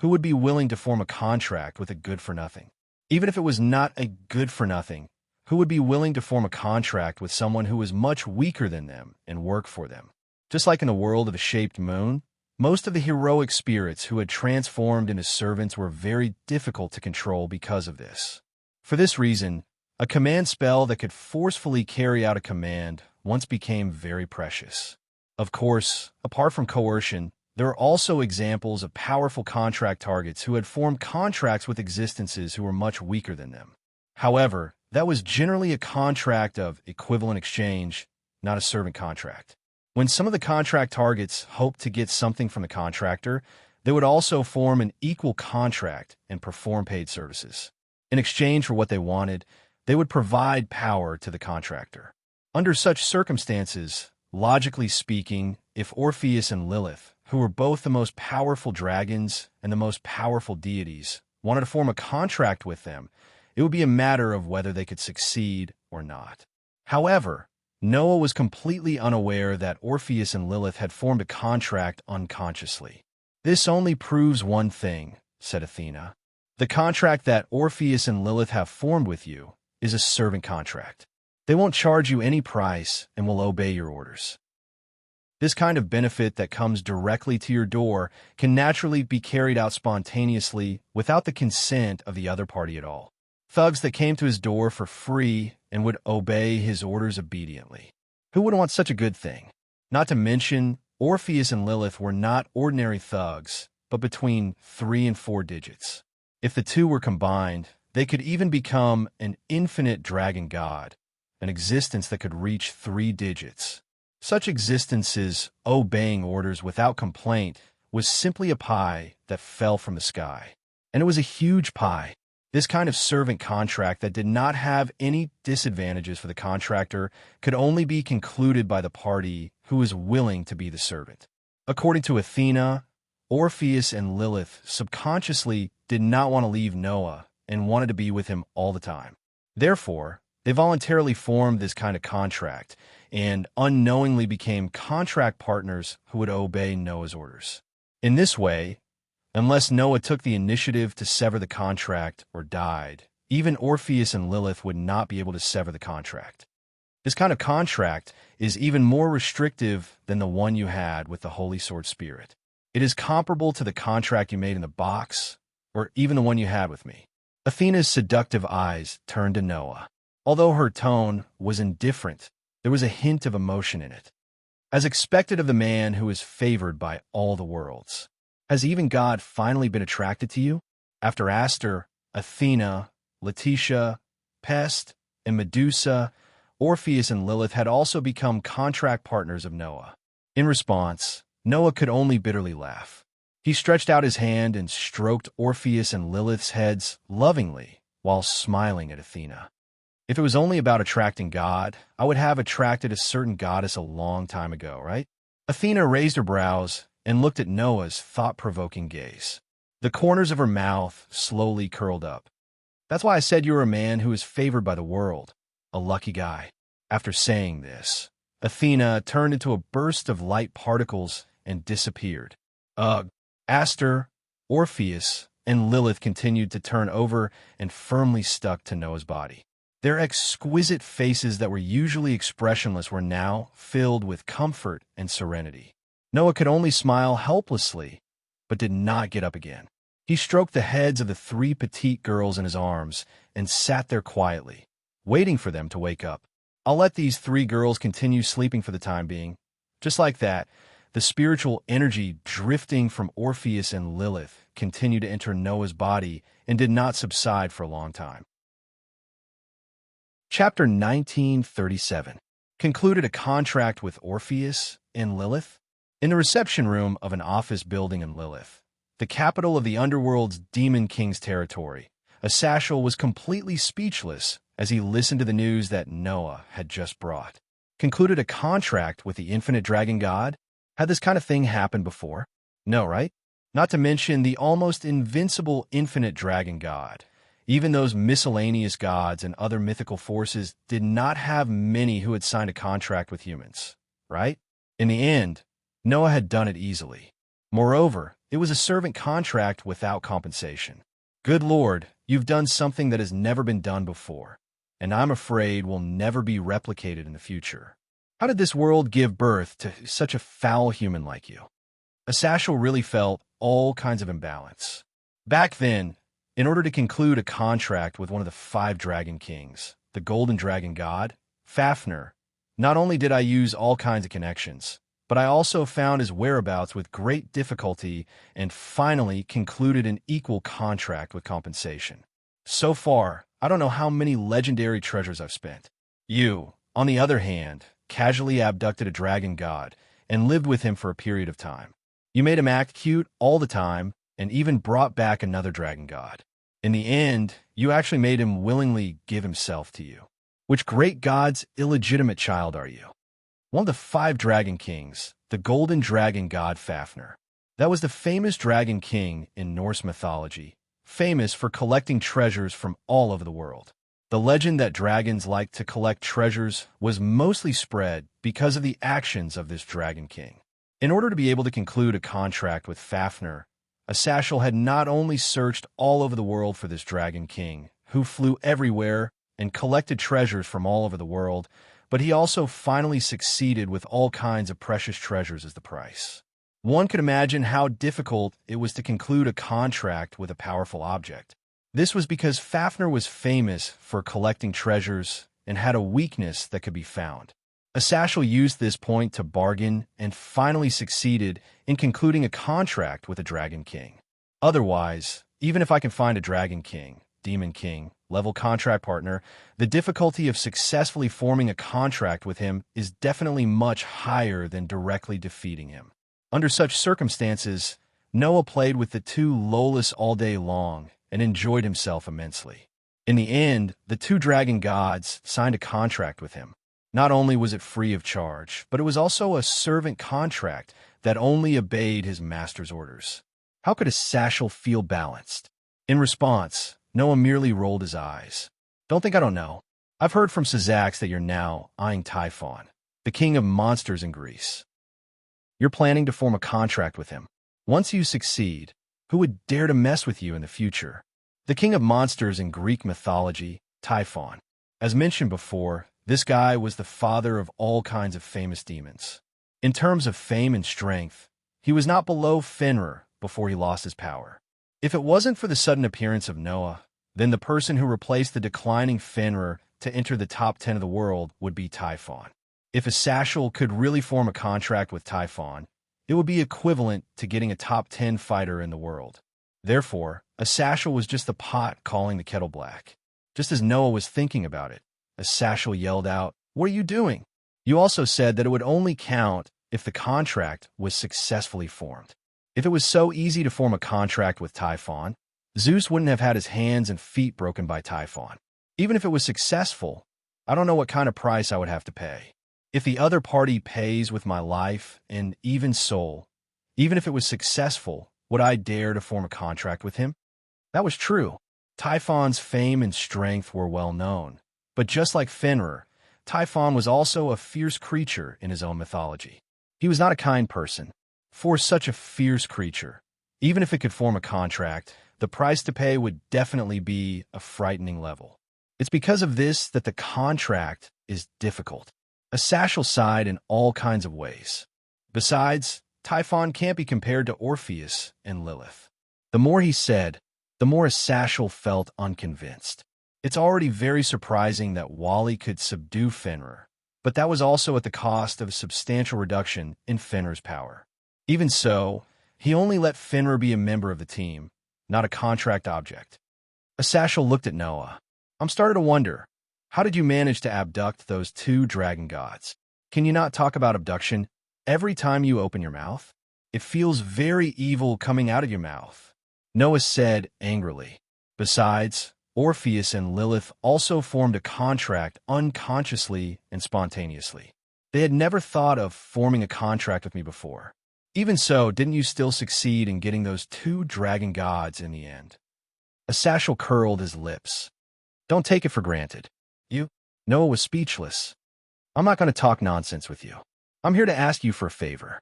who would be willing to form a contract with a good-for-nothing? Even if it was not a good-for-nothing, who would be willing to form a contract with someone who was much weaker than them and work for them? Just like in the world of the shaped moon, most of the heroic spirits who had transformed into servants were very difficult to control because of this. For this reason, a command spell that could forcefully carry out a command once became very precious. Of course, apart from coercion, there are also examples of powerful contract targets who had formed contracts with existences who were much weaker than them. However, that was generally a contract of equivalent exchange, not a servant contract. When some of the contract targets hoped to get something from the contractor, they would also form an equal contract and perform paid services. In exchange for what they wanted, they would provide power to the contractor. Under such circumstances, logically speaking, if Orpheus and Lilith, who were both the most powerful dragons and the most powerful deities, wanted to form a contract with them, it would be a matter of whether they could succeed or not. However, Noah was completely unaware that Orpheus and Lilith had formed a contract unconsciously. This only proves one thing, said Athena. The contract that Orpheus and Lilith have formed with you is a servant contract. They won't charge you any price and will obey your orders. This kind of benefit that comes directly to your door can naturally be carried out spontaneously without the consent of the other party at all. Thugs that came to his door for free and would obey his orders obediently. Who would want such a good thing? Not to mention, Orpheus and Lilith were not ordinary thugs, but between 3 and 4 digits. If the two were combined, they could even become an infinite dragon god, an existence that could reach 3 digits. Such existences obeying orders without complaint was simply a pie that fell from the sky. And it was a huge pie. This kind of servant contract that did not have any disadvantages for the contractor could only be concluded by the party who was willing to be the servant. According to Athena, Orpheus and Lilith subconsciously did not want to leave Noah and wanted to be with him all the time. Therefore, they voluntarily formed this kind of contract and unknowingly became contract partners who would obey Noah's orders. In this way, Unless Noah took the initiative to sever the contract or died, even Orpheus and Lilith would not be able to sever the contract. This kind of contract is even more restrictive than the one you had with the Holy Sword Spirit. It is comparable to the contract you made in the box, or even the one you had with me. Athena's seductive eyes turned to Noah. Although her tone was indifferent, there was a hint of emotion in it. As expected of the man who is favored by all the worlds. Has even God finally been attracted to you? After Aster, Athena, Letitia, Pest, and Medusa, Orpheus and Lilith had also become contract partners of Noah. In response, Noah could only bitterly laugh. He stretched out his hand and stroked Orpheus and Lilith's heads lovingly while smiling at Athena. If it was only about attracting God, I would have attracted a certain goddess a long time ago, right? Athena raised her brows and looked at Noah's thought-provoking gaze. The corners of her mouth slowly curled up. That's why I said you were a man who is favored by the world, a lucky guy. After saying this, Athena turned into a burst of light particles and disappeared. Aster, Orpheus, and Lilith continued to turn over and firmly stuck to Noah's body. Their exquisite faces that were usually expressionless were now filled with comfort and serenity. Noah could only smile helplessly, but did not get up again. He stroked the heads of the three petite girls in his arms and sat there quietly, waiting for them to wake up. I'll let these three girls continue sleeping for the time being. Just like that, the spiritual energy drifting from Orpheus and Lilith continued to enter Noah's body and did not subside for a long time. Chapter 1937 concluded a contract with Orpheus and Lilith. In the reception room of an office building in Lilith, the capital of the underworld's demon king's territory, Asashel was completely speechless as he listened to the news that Noah had just brought. Concluded a contract with the infinite dragon god? Had this kind of thing happened before? No, right? Not to mention the almost invincible infinite dragon god. Even those miscellaneous gods and other mythical forces did not have many who had signed a contract with humans, right? In the end, Noah had done it easily. Moreover, it was a servant contract without compensation. Good Lord, you've done something that has never been done before, and I'm afraid will never be replicated in the future. How did this world give birth to such a foul human like you? Asashel really felt all kinds of imbalance. Back then, in order to conclude a contract with one of the 5 dragon kings, the golden dragon god, Fafnir, not only did I use all kinds of connections, but I also found his whereabouts with great difficulty and finally concluded an equal contract with compensation. So far, I don't know how many legendary treasures I've spent. You, on the other hand, casually abducted a dragon god and lived with him for a period of time. You made him act cute all the time and even brought back another dragon god. In the end, you actually made him willingly give himself to you. Which great god's illegitimate child are you? One of the 5 dragon kings, the golden dragon god Fafnir. That was the famous dragon king in Norse mythology, famous for collecting treasures from all over the world. The legend that dragons like to collect treasures was mostly spread because of the actions of this dragon king. In order to be able to conclude a contract with Fafnir, Asashel had not only searched all over the world for this dragon king, who flew everywhere and collected treasures from all over the world, but he also finally succeeded with all kinds of precious treasures as the price. One could imagine how difficult it was to conclude a contract with a powerful object. This was because Fafnir was famous for collecting treasures and had a weakness that could be found. Asashel used this point to bargain and finally succeeded in concluding a contract with a dragon king. Otherwise, even if I can find a dragon king, demon king, level contract partner, the difficulty of successfully forming a contract with him is definitely much higher than directly defeating him. Under such circumstances, Noah played with the 2 Lolas all day long and enjoyed himself immensely. In the end, the 2 dragon gods signed a contract with him. Not only was it free of charge, but it was also a servant contract that only obeyed his master's orders. How could Asashel feel balanced? In response, Noah merely rolled his eyes. Don't think I don't know. I've heard from Syzax that you're now eyeing Typhon, the king of monsters in Greece. You're planning to form a contract with him. Once you succeed, Who would dare to mess with you in the future? The king of monsters in Greek mythology, Typhon. As mentioned before, this guy was the father of all kinds of famous demons. In terms of fame and strength, he was not below Fenrir before he lost his power. If it wasn't for the sudden appearance of Noah, then the person who replaced the declining Fenrir to enter the top 10 of the world would be Typhon. If a Sashal could really form a contract with Typhon, it would be equivalent to getting a top 10 fighter in the world. Therefore, a Sashal was just the pot calling the kettle black. Just as Noah was thinking about it, a Sashal yelled out, "What are you doing? You also said that it would only count if the contract was successfully formed." If it was so easy to form a contract with Typhon, Zeus wouldn't have had his hands and feet broken by Typhon. Even if it was successful, I don't know what kind of price I would have to pay. If the other party pays with my life and even soul, even if it was successful, would I dare to form a contract with him? That was true. Typhon's fame and strength were well known. But just like Fenrir, Typhon was also a fierce creature in his own mythology. He was not a kind person. For such a fierce creature, even if it could form a contract, the price to pay would definitely be a frightening level. It's because of this that the contract is difficult. A Sashal sighed in all kinds of ways. Besides, Typhon can't be compared to Orpheus and Lilith. The more he said, the more a Sashal felt unconvinced. It's already very surprising that Wally could subdue Fenrir, but that was also at the cost of a substantial reduction in Fenrir's power. Even so, he only let Fenrir be a member of the team, not a contract object. A Sashal looked at Noah. I'm starting to wonder, how did you manage to abduct those two dragon gods? Can you not talk about abduction every time you open your mouth? It feels very evil coming out of your mouth, Noah said angrily. Besides, Orpheus and Lilith also formed a contract unconsciously and spontaneously. They had never thought of forming a contract with me before. Even so, didn't you still succeed in getting those two dragon gods in the end? A Sashal curled his lips. Don't take it for granted. You? Noah was speechless. I'm not going to talk nonsense with you. I'm here to ask you for a favor.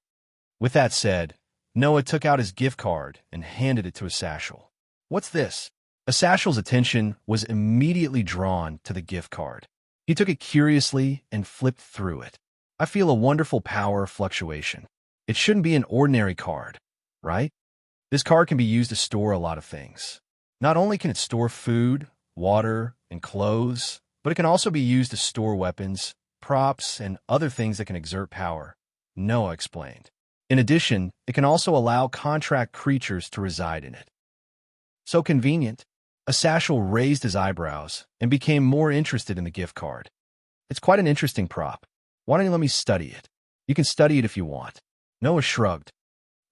With that said, Noah took out his gift card and handed it to a Sashal. What's this? A Sashal's attention was immediately drawn to the gift card. He took it curiously and flipped through it. I feel a wonderful power fluctuation. It shouldn't be an ordinary card, right? This card can be used to store a lot of things. Not only can it store food, water, and clothes, but it can also be used to store weapons, props, and other things that can exert power, Noah explained. In addition, it can also allow contract creatures to reside in it. So convenient. A Sashal raised his eyebrows and became more interested in the gift card. It's quite an interesting prop. Why don't you let me study it? You can study it if you want. Noah shrugged.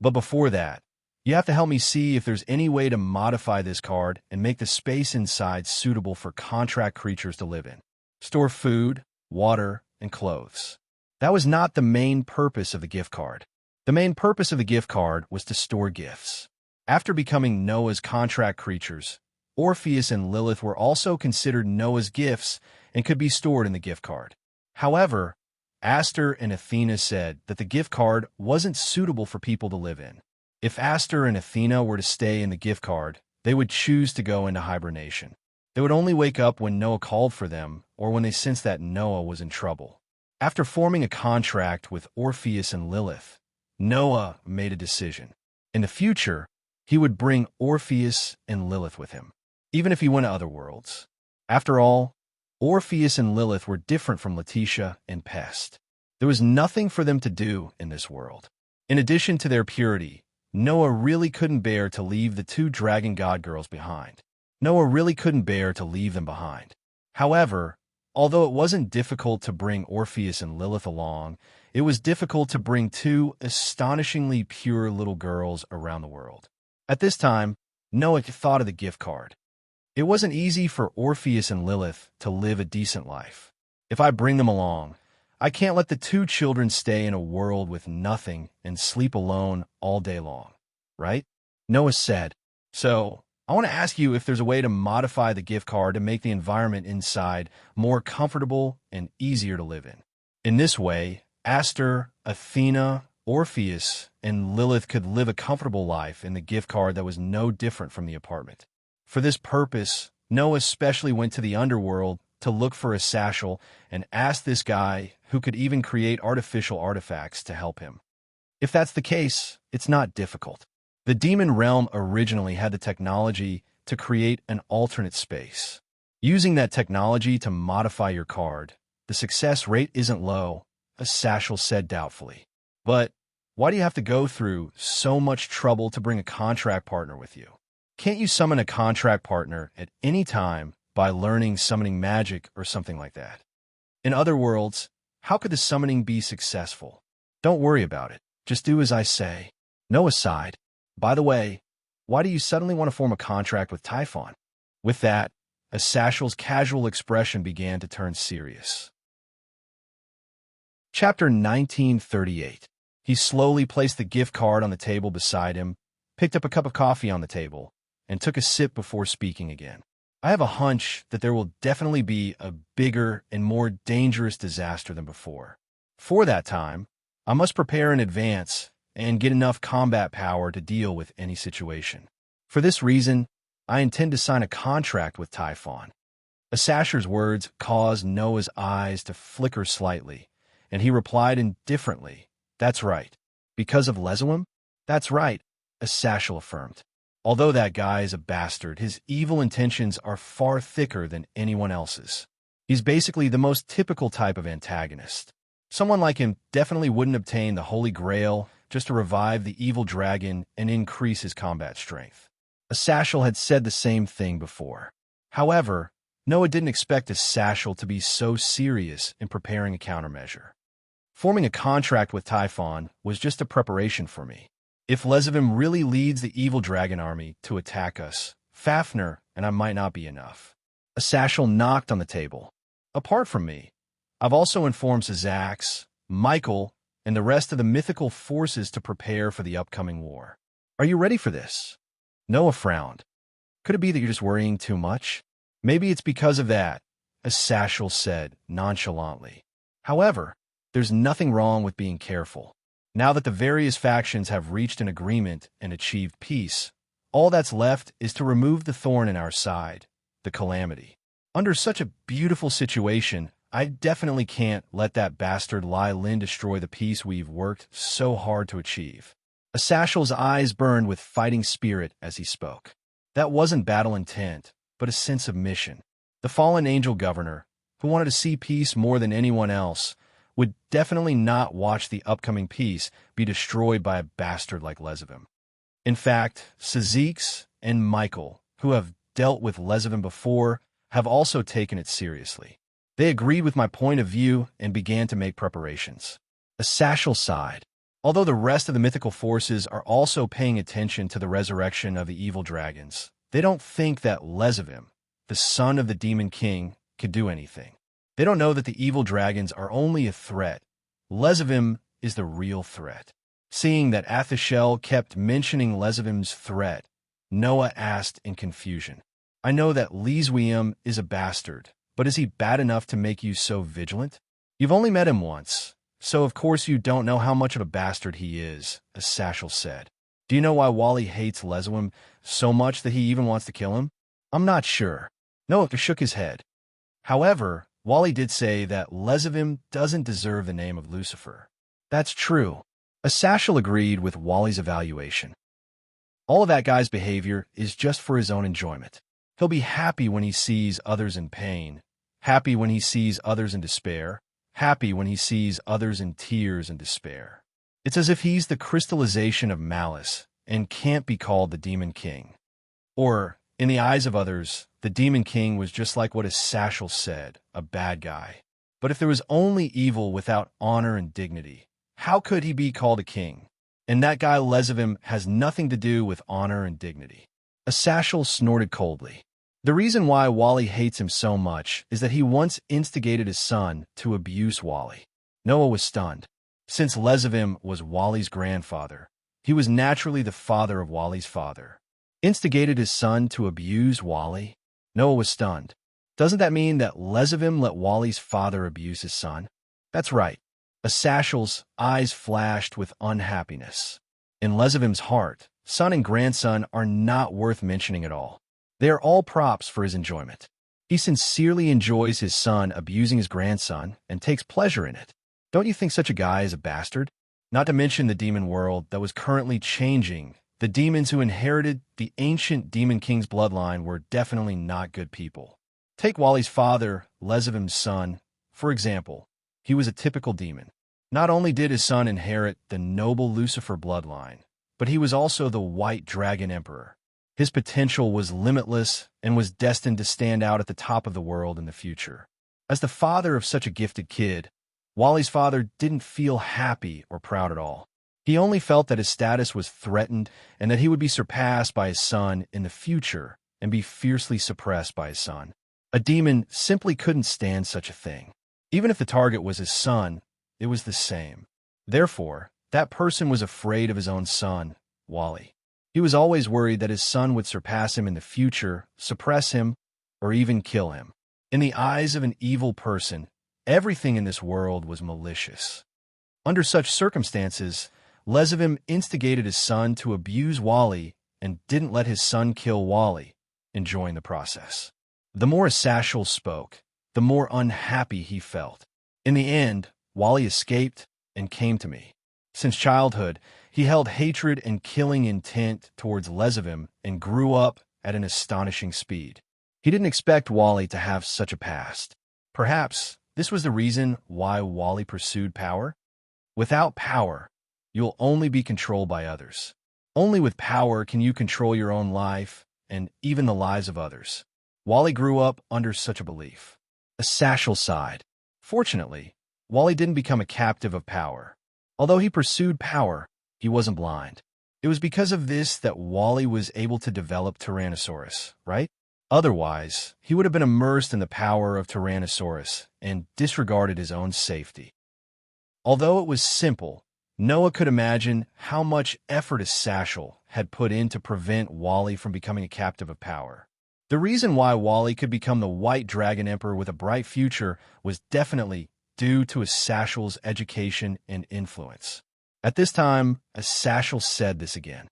But before that, you have to help me see if there's any way to modify this card and make the space inside suitable for contract creatures to live in. Store food, water, and clothes. That was not the main purpose of the gift card. The main purpose of the gift card was to store gifts. After becoming Noah's contract creatures, Orpheus and Lilith were also considered Noah's gifts and could be stored in the gift card. However, Aster and Athena said that the gift card wasn't suitable for people to live in. If Aster and Athena were to stay in the gift card, they would choose to go into hibernation. They would only wake up when Noah called for them or when they sensed that Noah was in trouble. After forming a contract with Orpheus and Lilith, Noah made a decision. In the future, he would bring Orpheus and Lilith with him, even if he went to other worlds. After all, Orpheus and Lilith were different from Letitia and Pest. There was nothing for them to do in this world. In addition to their purity, Noah really couldn't bear to leave the two dragon god girls behind. Noah really couldn't bear to leave them behind. However, although it wasn't difficult to bring Orpheus and Lilith along, it was difficult to bring two astonishingly pure little girls around the world. At this time, Noah thought of the gift card. It wasn't easy for Orpheus and Lilith to live a decent life. If I bring them along, I can't let the two children stay in a world with nothing and sleep alone all day long, right? Noah said. So, I want to ask you if there's a way to modify the gift card to make the environment inside more comfortable and easier to live in. In this way, Aster, Athena, Orpheus and Lilith could live a comfortable life in the gift card that was no different from the apartment. For this purpose, Noah especially went to the underworld to look for a satchel and asked this guy who could even create artificial artifacts to help him. If that's the case, it's not difficult. The demon realm originally had the technology to create an alternate space. Using that technology to modify your card, the success rate isn't low, a satchel said doubtfully. But why do you have to go through so much trouble to bring a contract partner with you? Can't you summon a contract partner at any time by learning summoning magic or something like that? In other words, how could the summoning be successful? Don't worry about it. Just do as I say. Noah sighed. By the way, why do you suddenly want to form a contract with Typhon? With that, a satchel's casual expression began to turn serious. Chapter 1938. He slowly placed the gift card on the table beside him, picked up a cup of coffee on the table, and took a sip before speaking again. I have a hunch that there will definitely be a bigger and more dangerous disaster than before. For that time, I must prepare in advance and get enough combat power to deal with any situation. For this reason, I intend to sign a contract with Typhon. Asasher's words caused Noah's eyes to flicker slightly, and he replied indifferently, "That's right." "Because of Lesawim?" "That's right," Asashel affirmed. "Although that guy is a bastard, his evil intentions are far thicker than anyone else's. He's basically the most typical type of antagonist. Someone like him definitely wouldn't obtain the Holy Grail just to revive the evil dragon and increase his combat strength." Asashel had said the same thing before. However, Noah didn't expect Asashel to be so serious in preparing a countermeasure. Forming a contract with Typhon was just a preparation for me. If Lesavim really leads the evil dragon army to attack us, Fafnir and I might not be enough. Asashel knocked on the table. Apart from me, I've also informed Sazax, Michael, and the rest of the mythical forces to prepare for the upcoming war. Are you ready for this? Noah frowned. Could it be that you're just worrying too much? Maybe it's because of that, Asashel said nonchalantly. However, there's nothing wrong with being careful. Now that the various factions have reached an agreement and achieved peace, all that's left is to remove the thorn in our side, the calamity. Under such a beautiful situation, I definitely can't let that bastard Lai Lin destroy the peace we've worked so hard to achieve. Asashel's eyes burned with fighting spirit as he spoke. That wasn't battle intent, but a sense of mission. The fallen angel governor, who wanted to see peace more than anyone else, would definitely not watch the upcoming peace be destroyed by a bastard like Lesavim. In fact, Sazeeks and Michael, who have dealt with Lesavim before, have also taken it seriously. They agreed with my point of view and began to make preparations. Asashel sighed. Although the rest of the mythical forces are also paying attention to the resurrection of the evil dragons, they don't think that Lesavim, the son of the demon king, could do anything. They don't know that the evil dragons are only a threat. Lesavim is the real threat. Seeing that Athashel kept mentioning Lesavim's threat, Noah asked in confusion, "I know that Leswium is a bastard, but is he bad enough to make you so vigilant? You've only met him once, so of course you don't know how much of a bastard he is," Asashel said. "Do you know why Wally hates Lesawim so much that he even wants to kill him?" "I'm not sure." Noah shook his head. However, Wally did say that Lesavim doesn't deserve the name of Lucifer. That's true. Asashel agreed with Wally's evaluation. All of that guy's behavior is just for his own enjoyment. He'll be happy when he sees others in pain, happy when he sees others in despair, happy when he sees others in tears and despair. It's as if he's the crystallization of malice and can't be called the Demon King. Or, in the eyes of others, the Demon King was just like what Asashel said, a bad guy. But if there was only evil without honor and dignity, how could he be called a king? And that guy Lesavim has nothing to do with honor and dignity. Asashel snorted coldly. The reason why Wally hates him so much is that he once instigated his son to abuse Wally. Noah was stunned. Since Lesavim was Wally's grandfather, he was naturally the father of Wally's father. Instigated his son to abuse Wally? Noah was stunned. Doesn't that mean that Lesavim let Wally's father abuse his son? That's right. Asashel's eyes flashed with unhappiness. In Lezavim's heart, son and grandson are not worth mentioning at all. They are all props for his enjoyment. He sincerely enjoys his son abusing his grandson and takes pleasure in it. Don't you think such a guy is a bastard? Not to mention the demon world that was currently changing. The demons who inherited the ancient Demon King's bloodline were definitely not good people. Take Wally's father, Lezavim's son, for example. He was a typical demon. Not only did his son inherit the noble Lucifer bloodline, but he was also the White Dragon Emperor. His potential was limitless and was destined to stand out at the top of the world in the future. As the father of such a gifted kid, Wally's father didn't feel happy or proud at all. He only felt that his status was threatened and that he would be surpassed by his son in the future and be fiercely suppressed by his son. A demon simply couldn't stand such a thing. Even if the target was his son, it was the same. Therefore, that person was afraid of his own son, Wally. He was always worried that his son would surpass him in the future, suppress him, or even kill him. In the eyes of an evil person, everything in this world was malicious. Under such circumstances, Lezavim instigated his son to abuse Wally and didn't let his son kill Wally, enjoying the process. The more Asashel spoke, the more unhappy he felt. In the end, Wally escaped and came to me. Since childhood, he held hatred and killing intent towards Lezavim and grew up at an astonishing speed. He didn't expect Wally to have such a past. Perhaps this was the reason why Wally pursued power. Without power, you'll only be controlled by others. Only with power can you control your own life and even the lives of others. Wally grew up under such a belief. Asashel sighed. Fortunately, Wally didn't become a captive of power. Although he pursued power, he wasn't blind. It was because of this that Wally was able to develop Tyrannosaurus, right? Otherwise, he would have been immersed in the power of Tyrannosaurus and disregarded his own safety. Although it was simple, Noah could imagine how much effort Asashel had put in to prevent Wally from becoming a captive of power. The reason why Wally could become the White Dragon Emperor with a bright future was definitely due to Asashel's education and influence. At this time, Asashel said this again.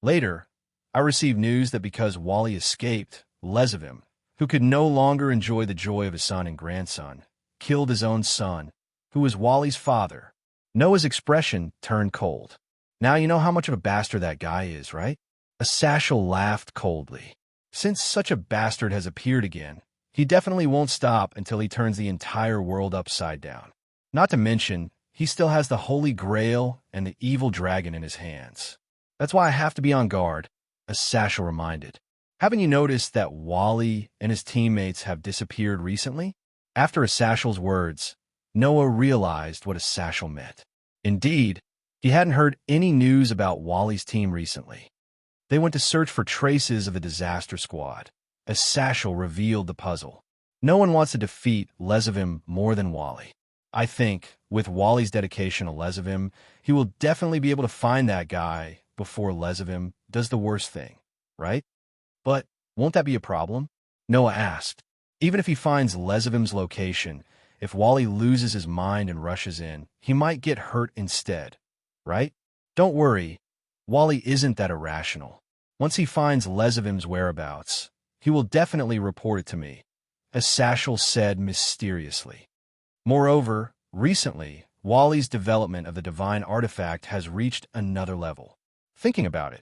Later, I received news that because Wally escaped, Lezavim, who could no longer enjoy the joy of his son and grandson, killed his own son, who was Wally's father. Noah's expression turned cold. Now you know how much of a bastard that guy is, right? Asashel laughed coldly. Since such a bastard has appeared again, he definitely won't stop until he turns the entire world upside down. Not to mention, he still has the Holy Grail and the evil dragon in his hands. That's why I have to be on guard, Asashel reminded. Haven't you noticed that Wally and his teammates have disappeared recently? After Asashel's words, Noah realized what Asashel meant. Indeed, he hadn't heard any news about Wally's team recently. They went to search for traces of the disaster squad. Asashel revealed the puzzle. No one wants to defeat Lezavim more than Wally. I think, with Wally's dedication to Lezavim, he will definitely be able to find that guy before Lezavim does the worst thing, right? But won't that be a problem? Noah asked. Even if he finds Lezavim's location, if Wally loses his mind and rushes in, he might get hurt instead, right? Don't worry, Wally isn't that irrational. Once he finds Lezavim's whereabouts, he will definitely report it to me, Asashel said mysteriously. Moreover, recently, Wally's development of the divine artifact has reached another level. Thinking about it,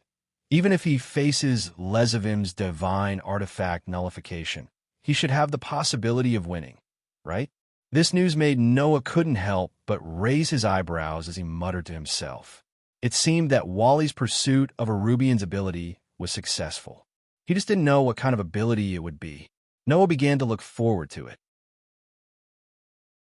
even if he faces Lezavim's divine artifact nullification, he should have the possibility of winning, right? This news made Noah couldn't help but raise his eyebrows as he muttered to himself. It seemed that Wally's pursuit of Arubian's ability was successful. He just didn't know what kind of ability it would be. Noah began to look forward to it.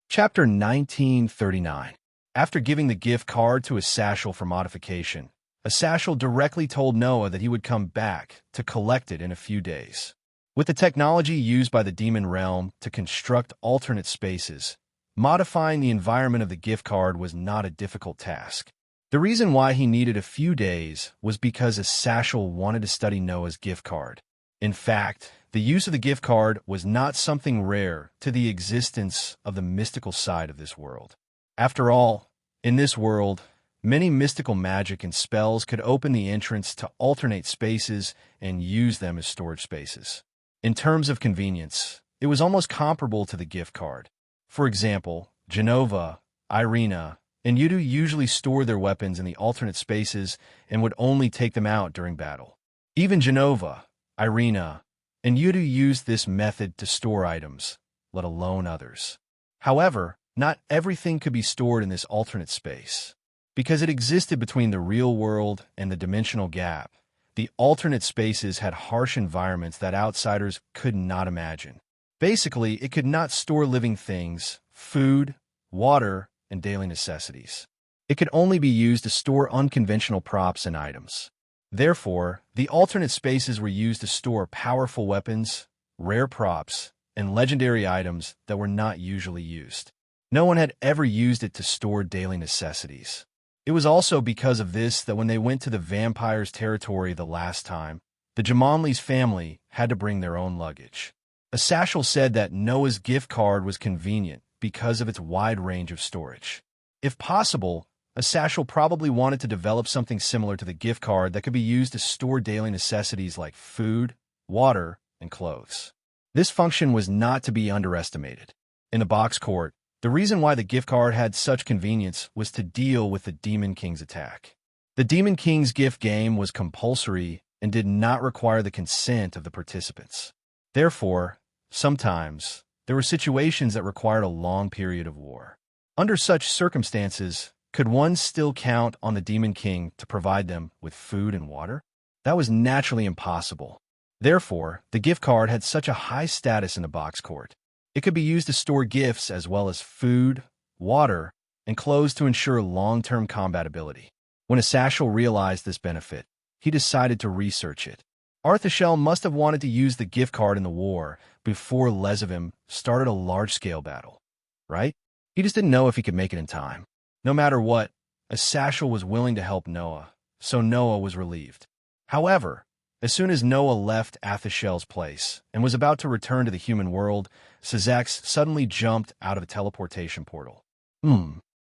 Chapter 1939. After giving the gift card to Asashel for modification, Asashel directly told Noah that he would come back to collect it in a few days. With the technology used by the demon realm to construct alternate spaces, modifying the environment of the gift card was not a difficult task. The reason why he needed a few days was because Asashel wanted to study Noah's gift card. In fact, the use of the gift card was not something rare to the existence of the mystical side of this world. After all, in this world, many mystical magic and spells could open the entrance to alternate spaces and use them as storage spaces. In terms of convenience, it was almost comparable to the gift card. For example, Genova, Irina, and Yudu usually store their weapons in the alternate spaces and would only take them out during battle. Even Genova, Irina, and Yudu used this method to store items, let alone others. However, not everything could be stored in this alternate space. Because it existed between the real world and the dimensional gap, the alternate spaces had harsh environments that outsiders could not imagine. Basically, it could not store living things, food, water, and daily necessities. It could only be used to store unconventional props and items. Therefore, the alternate spaces were used to store powerful weapons, rare props, and legendary items that were not usually used. No one had ever used it to store daily necessities. It was also because of this that when they went to the vampire's territory the last time, the Jamonli's family had to bring their own luggage. Asashel said that Noah's gift card was convenient because of its wide range of storage. If possible, Asashel probably wanted to develop something similar to the gift card that could be used to store daily necessities like food, water, and clothes. This function was not to be underestimated. In the box court, the reason why the gift card had such convenience was to deal with the Demon King's attack. The Demon King's gift game was compulsory and did not require the consent of the participants. Therefore, sometimes, there were situations that required a long period of war. Under such circumstances, could one still count on the Demon King to provide them with food and water? That was naturally impossible. Therefore, the gift card had such a high status in the box court. It could be used to store gifts as well as food, water, and clothes to ensure long-term compatibility. When Asashel realized this benefit, he decided to research it. Arthashel must have wanted to use the gift card in the war before Lezavim started a large-scale battle, right? He just didn't know if he could make it in time. No matter what, Asashel was willing to help Noah, so Noah was relieved. However, as soon as Noah left Athashel's place and was about to return to the human world, Syzax suddenly jumped out of a teleportation portal.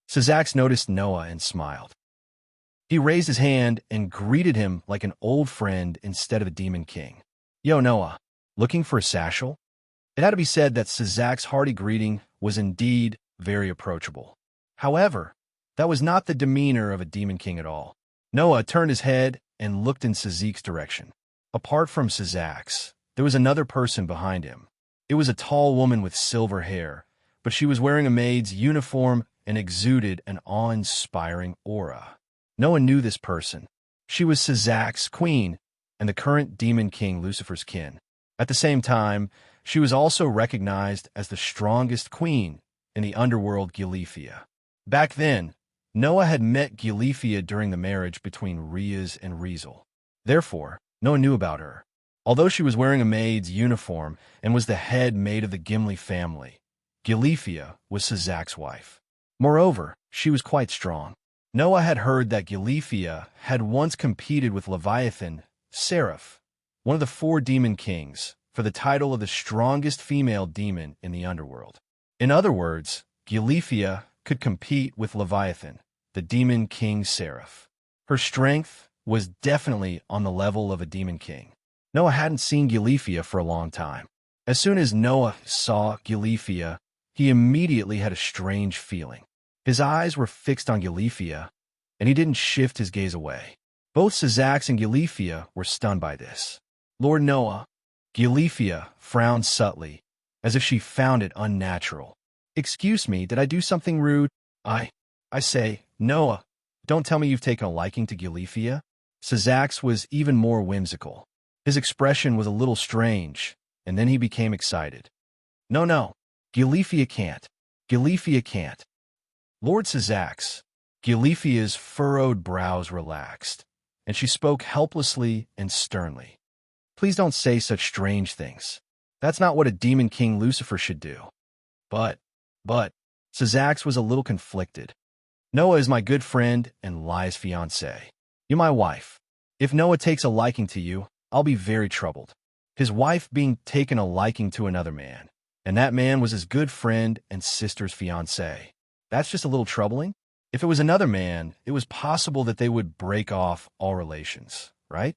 Syzax noticed Noah and smiled. He raised his hand and greeted him like an old friend instead of a demon king. Yo, Noah, looking for Asashel? It had to be said that Syzax's hearty greeting was indeed very approachable. However, that was not the demeanor of a demon king at all. Noah turned his head and looked in Syzax's direction. Apart from Syzax, there was another person behind him. It was a tall woman with silver hair, but she was wearing a maid's uniform and exuded an awe-inspiring aura. Noah knew this person. She was Syzax's queen and the current demon king Lucifer's kin. At the same time, she was also recognized as the strongest queen in the underworld Gilifia. Back then, Noah had met Gilifia during the marriage between Riaz and Rizel. Therefore, Noah knew about her. Although she was wearing a maid's uniform and was the head maid of the Gimli family, Gilifia was Syzax's wife. Moreover, she was quite strong. Noah had heard that Gilifia had once competed with Leviathan, Seraph, one of the 4 demon kings, for the title of the strongest female demon in the underworld. In other words, Gilifia could compete with Leviathan, the demon king Seraph. Her strength was definitely on the level of a demon king. Noah hadn't seen Gilifia for a long time. As soon as Noah saw Gilifia, he immediately had a strange feeling. His eyes were fixed on Gilifia, and he didn't shift his gaze away. Both Syzax and Gilifia were stunned by this. Lord Noah, Gilifia frowned subtly, as if she found it unnatural. Excuse me, did I do something rude? I say, Noah, don't tell me you've taken a liking to Gilifia. Syzax was even more whimsical. His expression was a little strange, and then he became excited. No, Gilifia can't. Gilifia can't. Lord Syzax, Gilifia's furrowed brows relaxed, and she spoke helplessly and sternly. Please don't say such strange things. That's not what a demon king Lucifer should do. But, Syzax was a little conflicted. Noah is my good friend and Lai's fiancé. You're my wife. If Noah takes a liking to you, I'll be very troubled. His wife being taken a liking to another man, and that man was his good friend and sister's fiancé. That's just a little troubling. If it was another man, it was possible that they would break off all relations, right?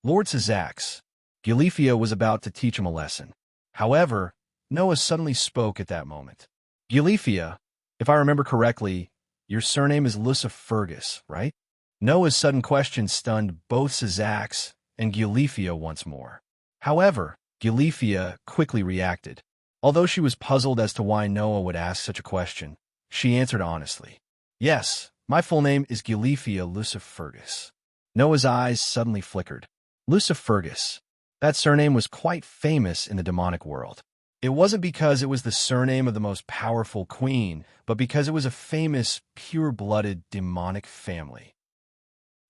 Lord Syzax, Gilifia was about to teach him a lesson. However, Noah suddenly spoke at that moment. Gilifia, if I remember correctly, your surname is Lucifergus, right? Noah's sudden question stunned both Syzax and Gilifia once more. However, Gilifia quickly reacted. Although she was puzzled as to why Noah would ask such a question, she answered honestly. Yes, my full name is Gilifia Lucifergus. Noah's eyes suddenly flickered. Lucifergus. That surname was quite famous in the demonic world. It wasn't because it was the surname of the most powerful queen, but because it was a famous, pure-blooded demonic family.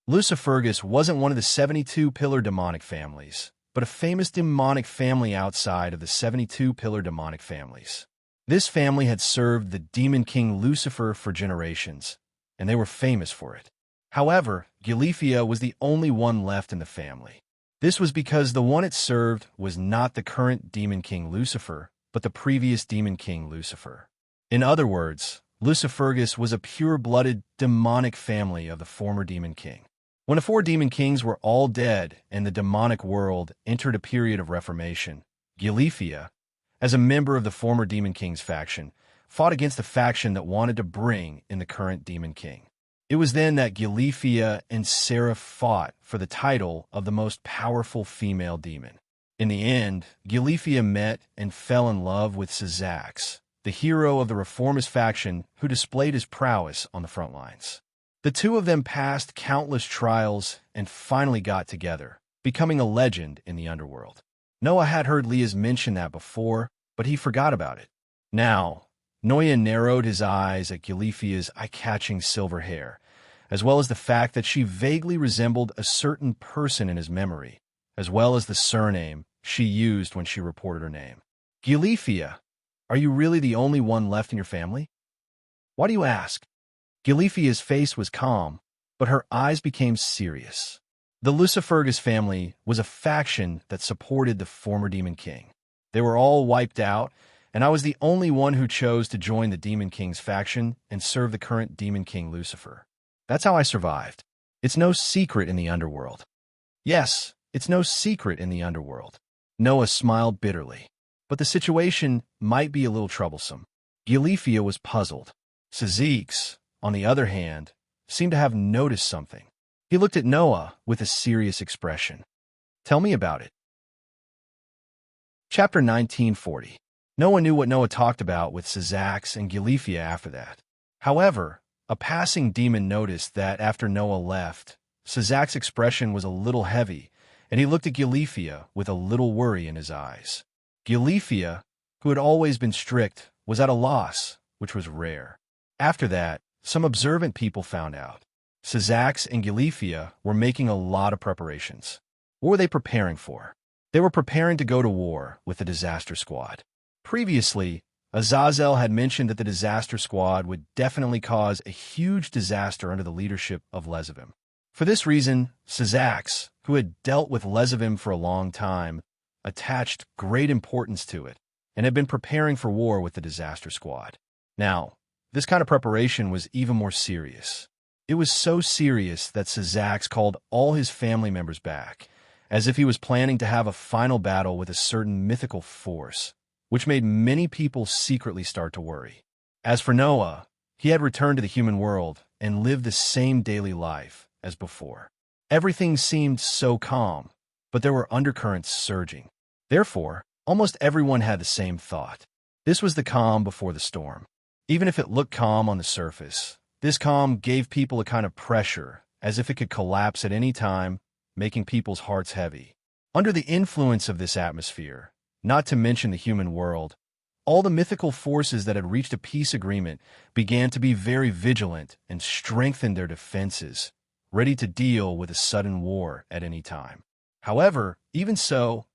Lucifergus wasn't one of the 72-pillar demonic families, but a famous demonic family outside of the 72-pillar demonic families. This family had served the demon king Lucifer for generations, and they were famous for it. However, Gilifia was the only one left in the family. This was because the one it served was not the current demon king Lucifer, but the previous demon king Lucifer. In other words, Lucifergus was a pure-blooded demonic family of the former demon king. When the four demon kings were all dead and the demonic world entered a period of reformation, Gilifia, as a member of the former demon king's faction, fought against the faction that wanted to bring in the current demon king. It was then that Gilifia and Seraph fought for the title of the most powerful female demon. In the end, Gilifia met and fell in love with Syzax, the hero of the reformist faction who displayed his prowess on the front lines. The two of them passed countless trials and finally got together, becoming a legend in the underworld. Noah had heard Leah's mention that before, but he forgot about it. Now, Noah narrowed his eyes at Gilifia's eye-catching silver hair, as well as the fact that she vaguely resembled a certain person in his memory, as well as the surname she used when she reported her name. Gilifia, are you really the only one left in your family? Why do you ask? Gilifia's face was calm, but her eyes became serious. The Lucifergus family was a faction that supported the former Demon King. They were all wiped out, and I was the only one who chose to join the Demon King's faction and serve the current Demon King Lucifer. That's how I survived. It's no secret in the underworld. Yes, it's no secret in the underworld. Noah smiled bitterly. But the situation might be a little troublesome. Gilifia was puzzled. Syzax, on the other hand, seemed to have noticed something. He looked at Noah with a serious expression. Tell me about it. Chapter 1940. No one knew what Noah talked about with Syzax and Gilifia after that. However, a passing demon noticed that after Noah left, Syzax's expression was a little heavy, and he looked at Gilifia with a little worry in his eyes. Gilifia, who had always been strict, was at a loss, which was rare. After that, some observant people found out. Syzax and Gilifia were making a lot of preparations. What were they preparing for? They were preparing to go to war with the Disaster Squad. Previously, Azazel had mentioned that the Disaster Squad would definitely cause a huge disaster under the leadership of Lezavim. For this reason, Syzax, who had dealt with Lezavim for a long time, attached great importance to it and had been preparing for war with the Disaster Squad. Now, this kind of preparation was even more serious. It was so serious that Syzax called all his family members back, as if he was planning to have a final battle with a certain mythical force, which made many people secretly start to worry. As for Noah, he had returned to the human world and lived the same daily life as before. Everything seemed so calm, but there were undercurrents surging. Therefore, almost everyone had the same thought. This was the calm before the storm. Even if it looked calm on the surface, this calm gave people a kind of pressure, as if it could collapse at any time, making people's hearts heavy. Under the influence of this atmosphere, not to mention the human world, all the mythical forces that had reached a peace agreement began to be very vigilant and strengthened their defenses, ready to deal with a sudden war at any time. However, even so,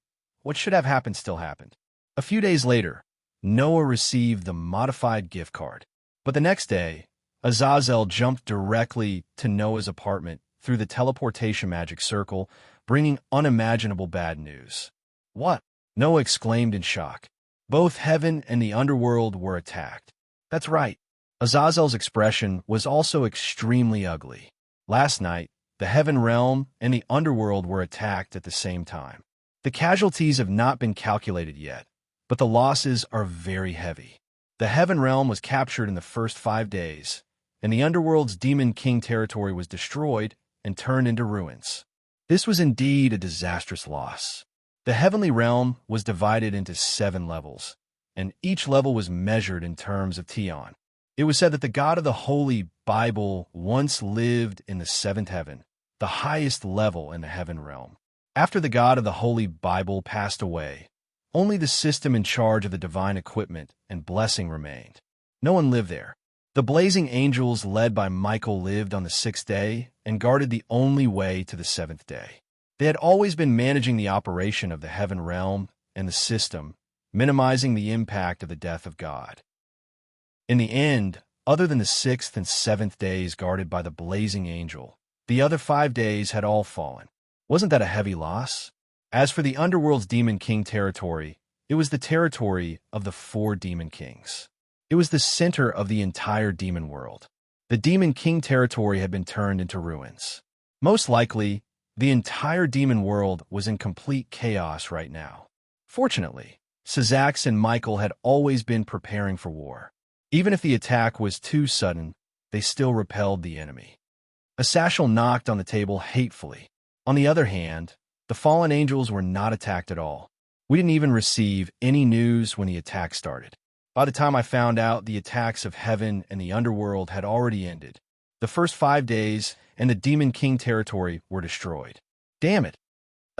what should have happened still happened. A few days later, Noah received the modified gift card. But the next day, Azazel jumped directly to Noah's apartment through the teleportation magic circle, bringing unimaginable bad news. What? Noah exclaimed in shock. Both heaven and the underworld were attacked. That's right. Azazel's expression was also extremely ugly. Last night, the heaven realm and the underworld were attacked at the same time. The casualties have not been calculated yet, but the losses are very heavy. The heaven realm was captured in the first 5 days, and the underworld's demon king territory was destroyed and turned into ruins. This was indeed a disastrous loss. The heavenly realm was divided into 7 levels, and each level was measured in terms of Tion. It was said that the God of the Holy Bible once lived in the 7th heaven, the highest level in the heaven realm. After the God of the Holy Bible passed away, only the system in charge of the divine equipment and blessing remained. No one lived there. The blazing angels led by Michael lived on the 6th day and guarded the only way to the 7th day. They had always been managing the operation of the heaven realm and the system, minimizing the impact of the death of God. In the end, other than the 6th and 7th days guarded by the blazing angel, the other 5 days had all fallen. Wasn't that a heavy loss? As for the underworld's demon king territory, it was the territory of the 4 demon kings. It was the center of the entire demon world. The demon king territory had been turned into ruins. Most likely, the entire demon world was in complete chaos right now. Fortunately, Syzax and Michael had always been preparing for war. Even if the attack was too sudden, they still repelled the enemy. Asashel knocked on the table hatefully. On the other hand, the fallen angels were not attacked at all. We didn't even receive any news when the attack started. By the time I found out, the attacks of heaven and the underworld had already ended. The first 5 days and the Demon King territory were destroyed. Damn it!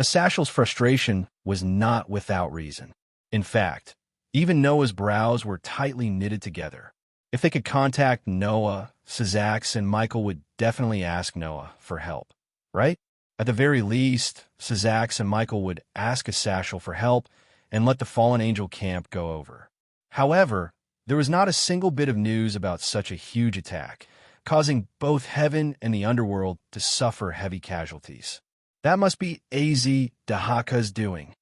Asashel's frustration was not without reason. In fact, even Noah's brows were tightly knitted together. If they could contact Noah, Syzax and Michael would definitely ask Noah for help, right? At the very least, Syzax and Michael would ask Asashel for help and let the fallen angel camp go over. However, there was not a single bit of news about such a huge attack, causing both heaven and the underworld to suffer heavy casualties. That must be Az Dahaka's doing,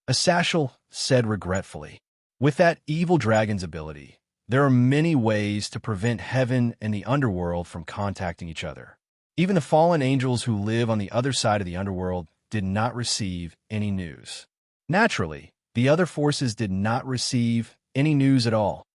Asashel said regretfully. With that evil dragon's ability, there are many ways to prevent heaven and the underworld from contacting each other. Even the fallen angels who live on the other side of the underworld did not receive any news. Naturally, the other forces did not receive any news at all.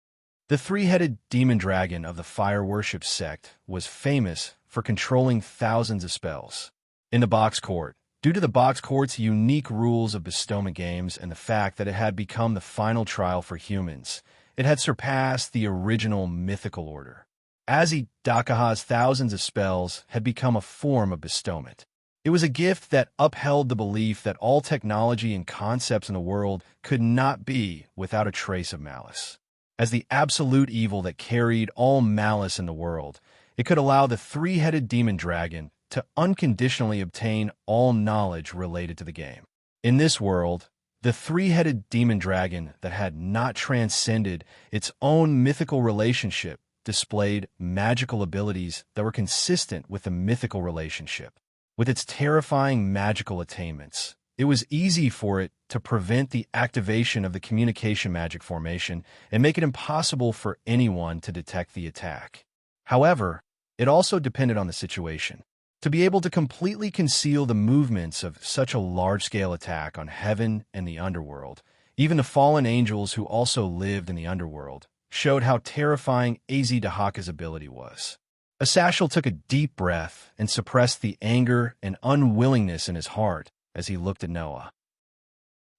The 3-headed demon dragon of the fire worship sect was famous for controlling thousands of spells. In the box court, due to the box court's unique rules of bestowment games and the fact that it had become the final trial for humans, it had surpassed the original mythical order. Azi Dakaha's thousands of spells had become a form of bestowment. It was a gift that upheld the belief that all technology and concepts in the world could not be without a trace of malice. As the absolute evil that carried all malice in the world, it could allow the 3-headed demon dragon to unconditionally obtain all knowledge related to the game. In this world, the 3-headed demon dragon that had not transcended its own mythical relationship displayed magical abilities that were consistent with the mythical relationship. With its terrifying magical attainments, it was easy for it to prevent the activation of the communication magic formation and make it impossible for anyone to detect the attack. However, it also depended on the situation. To be able to completely conceal the movements of such a large-scale attack on heaven and the underworld, even the fallen angels who also lived in the underworld, showed how terrifying Az Dahaka's ability was. Asashel took a deep breath and suppressed the anger and unwillingness in his heart as he looked at Noah.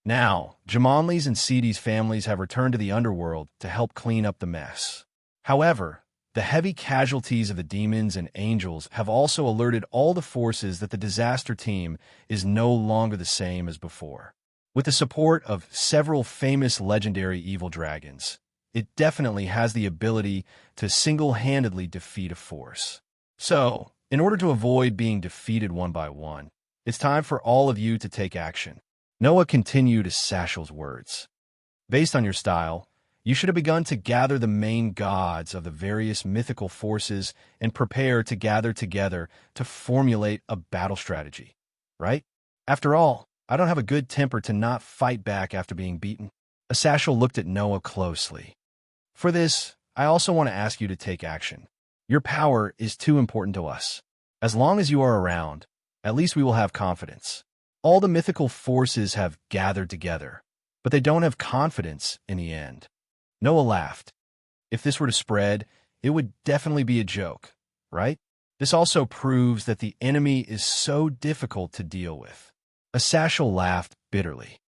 Now, Jamonli's and Sidi's families have returned to the underworld to help clean up the mess. However, the heavy casualties of the demons and angels have also alerted all the forces that the disaster team is no longer the same as before. With the support of several famous legendary evil dragons, it definitely has the ability to single-handedly defeat a force. So, in order to avoid being defeated one by one, it's time for all of you to take action. Noah continued Asashel's words. Based on your style, you should have begun to gather the main gods of the various mythical forces and prepare to gather together to formulate a battle strategy, right? After all, I don't have a good temper to not fight back after being beaten. Asashel looked at Noah closely. For this, I also want to ask you to take action. Your power is too important to us. As long as you are around, at least we will have confidence. All the mythical forces have gathered together, but they don't have confidence in the end. Noah laughed. If this were to spread, it would definitely be a joke, right? This also proves that the enemy is so difficult to deal with. Asashel laughed bitterly.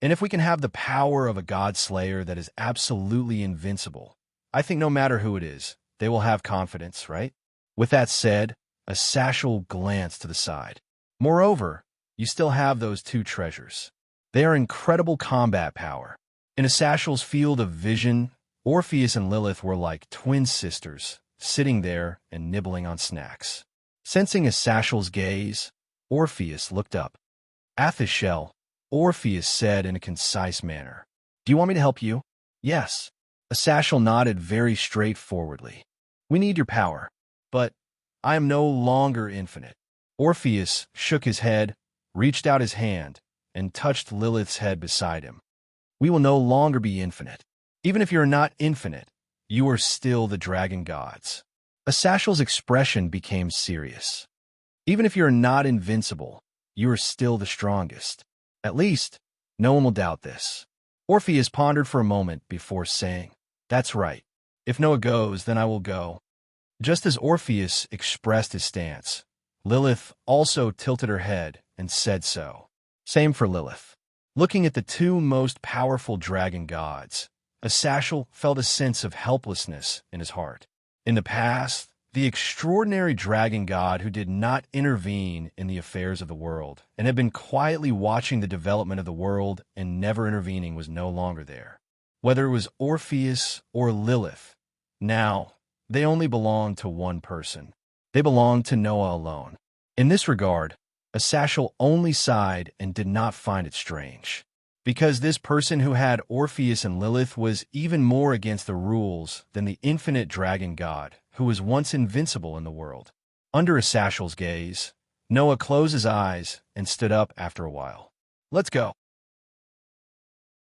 And if we can have the power of a god slayer that is absolutely invincible, I think no matter who it is, they will have confidence, right? With that said, Asashel glanced to the side. Moreover, you still have those two treasures. They are incredible combat power. In Asashel's field of vision, Orpheus and Lilith were like twin sisters, sitting there and nibbling on snacks. Sensing Asashel's gaze, Orpheus looked up. Asashel, Orpheus said in a concise manner. Do you want me to help you? Yes. Asashel nodded very straightforwardly. We need your power, but I am no longer infinite. Orpheus shook his head, reached out his hand, and touched Lilith's head beside him. We will no longer be infinite. Even if you're not infinite, you are still the dragon gods. Asashel's expression became serious. Even if you're not invincible, you are still the strongest. At least, no one will doubt this. Orpheus pondered for a moment before saying, That's right. If Noah goes, then I will go. Just as Orpheus expressed his stance, Lilith also tilted her head and said so. Same for Lilith. Looking at the two most powerful dragon gods, Asashel felt a sense of helplessness in his heart. In the past, the extraordinary dragon god who did not intervene in the affairs of the world and had been quietly watching the development of the world and never intervening was no longer there. Whether it was Orpheus or Lilith, now they only belonged to one person. They belonged to Noah alone. In this regard, Asashel only sighed and did not find it strange, because this person who had Orpheus and Lilith was even more against the rules than the infinite dragon god, who was once invincible in the world. Under Asashel's gaze, Noah closed his eyes and stood up after a while. Let's go.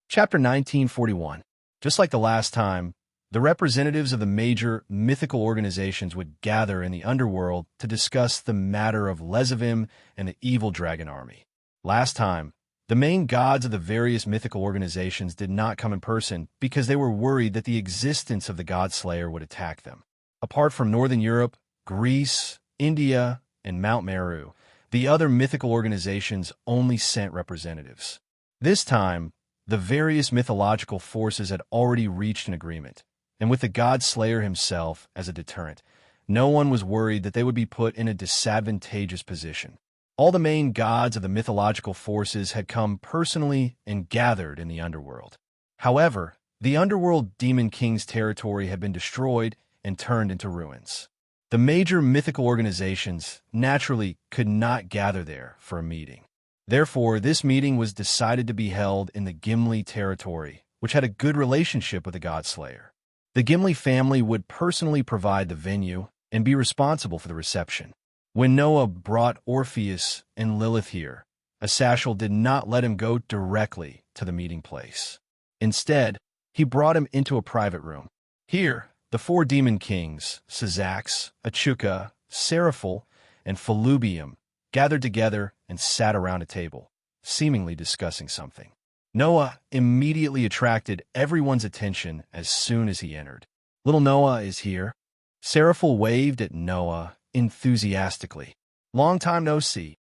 Chapter 1941. Just like the last time, the representatives of the major mythical organizations would gather in the underworld to discuss the matter of Lezavim and the evil dragon army. Last time, the main gods of the various mythical organizations did not come in person because they were worried that the existence of the god slayer would attack them. Apart from Northern Europe, Greece, India, and Mount Meru, the other mythical organizations only sent representatives. This time, the various mythological forces had already reached an agreement, and with the god slayer himself as a deterrent, no one was worried that they would be put in a disadvantageous position. All the main gods of the mythological forces had come personally and gathered in the underworld. However, the underworld demon king's territory had been destroyed and turned into ruins. The major mythical organizations naturally could not gather there for a meeting. Therefore, this meeting was decided to be held in the Gimli territory, which had a good relationship with the god slayer. The Gimli family would personally provide the venue and be responsible for the reception. When Noah brought Orpheus and Lilith here, Asashel did not let him go directly to the meeting place. Instead, he brought him into a private room. Here, the four demon kings, Syzax, Achuka, Seraphil, and Felubium, gathered together and sat around a table, seemingly discussing something. Noah immediately attracted everyone's attention as soon as he entered. Little Noah is here. Seraphil waved at Noah enthusiastically. Long time no see,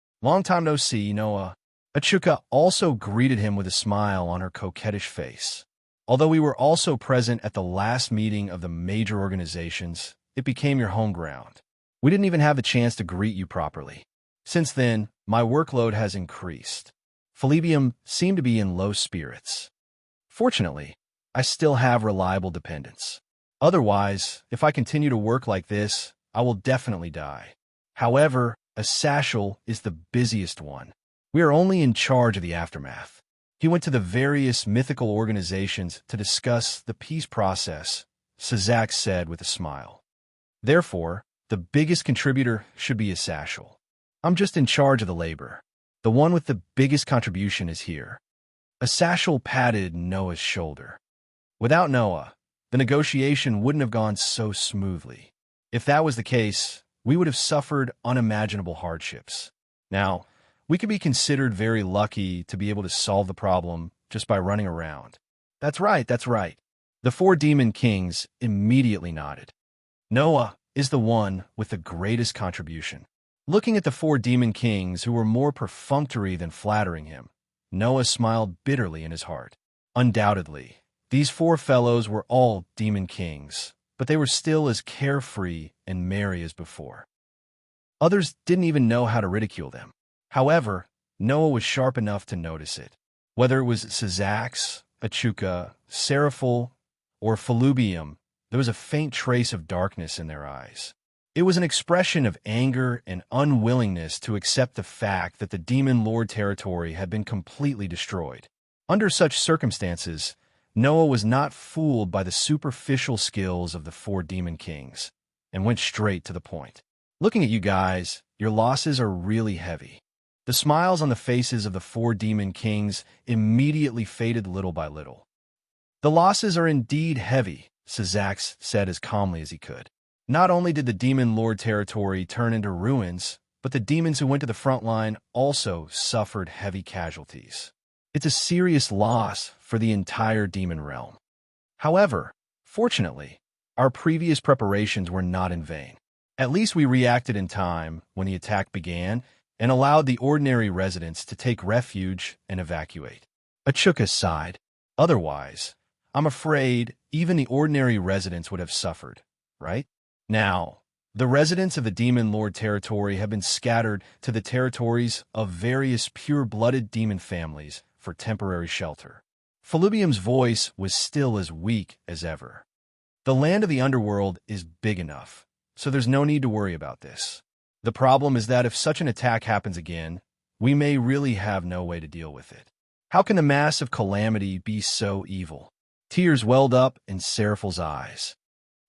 Noah. Achuka also greeted him with a smile on her coquettish face. Although we were also present at the last meeting of the major organizations, it became your home ground. We didn't even have the chance to greet you properly. Since then, my workload has increased. Felubium seemed to be in low spirits. Fortunately, I still have reliable dependents. Otherwise, if I continue to work like this, I will definitely die. However, Asashel is the busiest one. We are only in charge of the aftermath. He went to the various mythical organizations to discuss the peace process, Syzax said with a smile. Therefore, the biggest contributor should be Asashel. I'm just in charge of the labor. The one with the biggest contribution is here. Asashel patted Noah's shoulder. Without Noah, the negotiation wouldn't have gone so smoothly. If that was the case, we would have suffered unimaginable hardships. Now, we could be considered very lucky to be able to solve the problem just by running around. That's right, that's right. The four demon kings immediately nodded. Noah is the one with the greatest contribution. Looking at the four demon kings who were more perfunctory than flattering him, Noah smiled bitterly in his heart. Undoubtedly, these four fellows were all demon kings, but they were still as carefree and merry as before. Others didn't even know how to ridicule them. However, Noah was sharp enough to notice it. Whether it was Sizax, Achuka, Seraphil, or Felubium, there was a faint trace of darkness in their eyes. It was an expression of anger and unwillingness to accept the fact that the Demon Lord territory had been completely destroyed. Under such circumstances, Noah was not fooled by the superficial skills of the four demon kings, and went straight to the point. Looking at you guys, your losses are really heavy. The smiles on the faces of the four demon kings immediately faded little by little. The losses are indeed heavy, Sizax said as calmly as he could. Not only did the Demon Lord territory turn into ruins, but the demons who went to the front line also suffered heavy casualties. It's a serious loss for the entire demon realm. However, fortunately, our previous preparations were not in vain. At least we reacted in time when the attack began and allowed the ordinary residents to take refuge and evacuate. Achuka sighed. Otherwise, I'm afraid even the ordinary residents would have suffered, right? Now, the residents of the Demon Lord territory have been scattered to the territories of various pure-blooded demon families for temporary shelter. Felubium's voice was still as weak as ever. The land of the underworld is big enough, so there's no need to worry about this. The problem is that if such an attack happens again, we may really have no way to deal with it. How can the massive calamity be so evil? Tears welled up in Seraphil's eyes.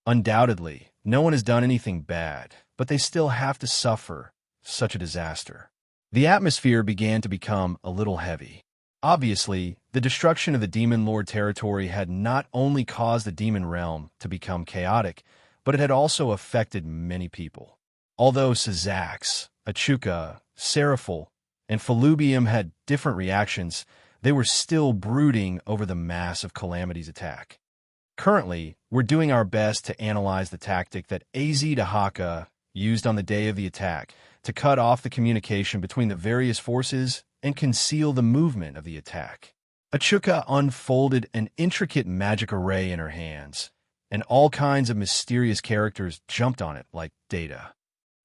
Undoubtedly, no one has done anything bad, but they still have to suffer such a disaster. The atmosphere began to become a little heavy. Obviously, the destruction of the Demon Lord territory had not only caused the demon realm to become chaotic, but it had also affected many people. Although Sizax, Achuka, Seraphil, and Felubium had different reactions, they were still brooding over the massive calamity's attack. Currently, we're doing our best to analyze the tactic that Dahaka used on the day of the attack to cut off the communication between the various forces and conceal the movement of the attack. Achuka unfolded an intricate magic array in her hands, and all kinds of mysterious characters jumped on it like data.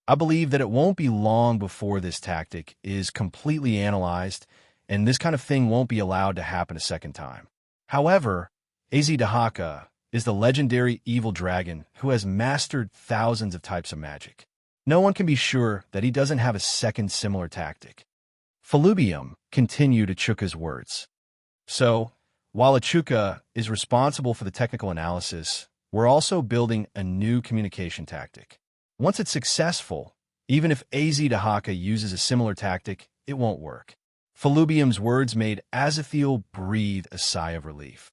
I believe that it won't be long before this tactic is completely analyzed, and this kind of thing won't be allowed to happen a second time. However, Dahaka is the legendary evil dragon who has mastered thousands of types of magic. No one can be sure that he doesn't have a second similar tactic. Felubium continued Achuka's words. So, while Achuka is responsible for the technical analysis, we're also building a new communication tactic. Once it's successful, even if Dahaka uses a similar tactic, it won't work. Felubium's words made Azathiel breathe a sigh of relief.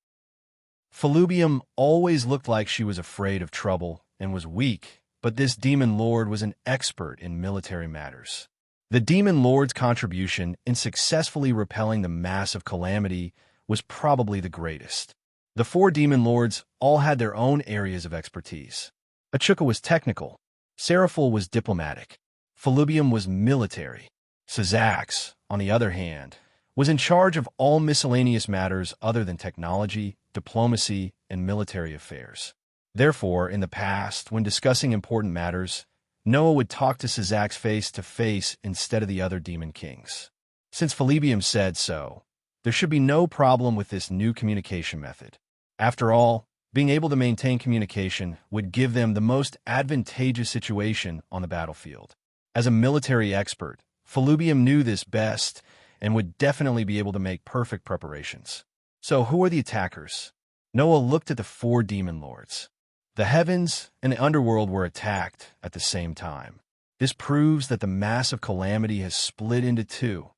Felubium always looked like she was afraid of trouble and was weak, but this Demon Lord was an expert in military matters. The Demon Lord's contribution in successfully repelling the massive calamity was probably the greatest. The four Demon Lords all had their own areas of expertise. Achuka was technical, Seraphil was diplomatic, Felubium was military. Sizax, on the other hand, was in charge of all miscellaneous matters other than technology, diplomacy, and military affairs. Therefore, in the past, when discussing important matters, Noah would talk to Sizax face to face instead of the other demon kings. Since Felubium said so, there should be no problem with this new communication method. After all, being able to maintain communication would give them the most advantageous situation on the battlefield. As a military expert, Felubium knew this best and would definitely be able to make perfect preparations. So who are the attackers? Noah looked at the four demon lords. The heavens and the underworld were attacked at the same time. This proves that the massive calamity has split into two,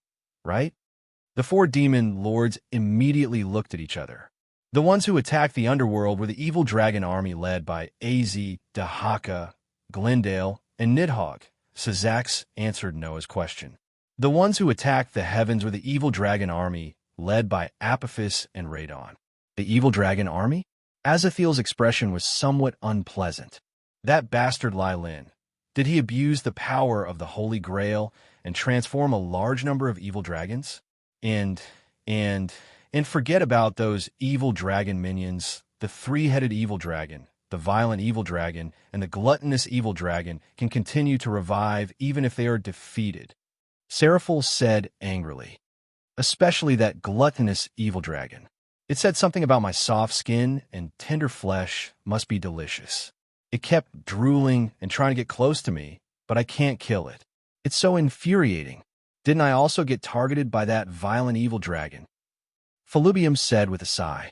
right? The four demon lords immediately looked at each other. The ones who attacked the underworld were the evil dragon army led by Az, Dahaka, Glendale, and Nidhogg. Sazax answered Noah's question. The ones who attacked the heavens were the evil dragon army led by Apophis and Radon. The evil dragon army? Azathiel's expression was somewhat unpleasant. That bastard Lylin. Did he abuse the power of the Holy Grail and transform a large number of evil dragons? And forget about those evil dragon minions. The three-headed evil dragon, the violent evil dragon, and the gluttonous evil dragon can continue to revive even if they are defeated. Seraphil said angrily. Especially that gluttonous evil dragon. It said something about my soft skin and tender flesh must be delicious. It kept drooling and trying to get close to me, but I can't kill it. It's so infuriating. Didn't I also get targeted by that violent evil dragon? Falubium said with a sigh.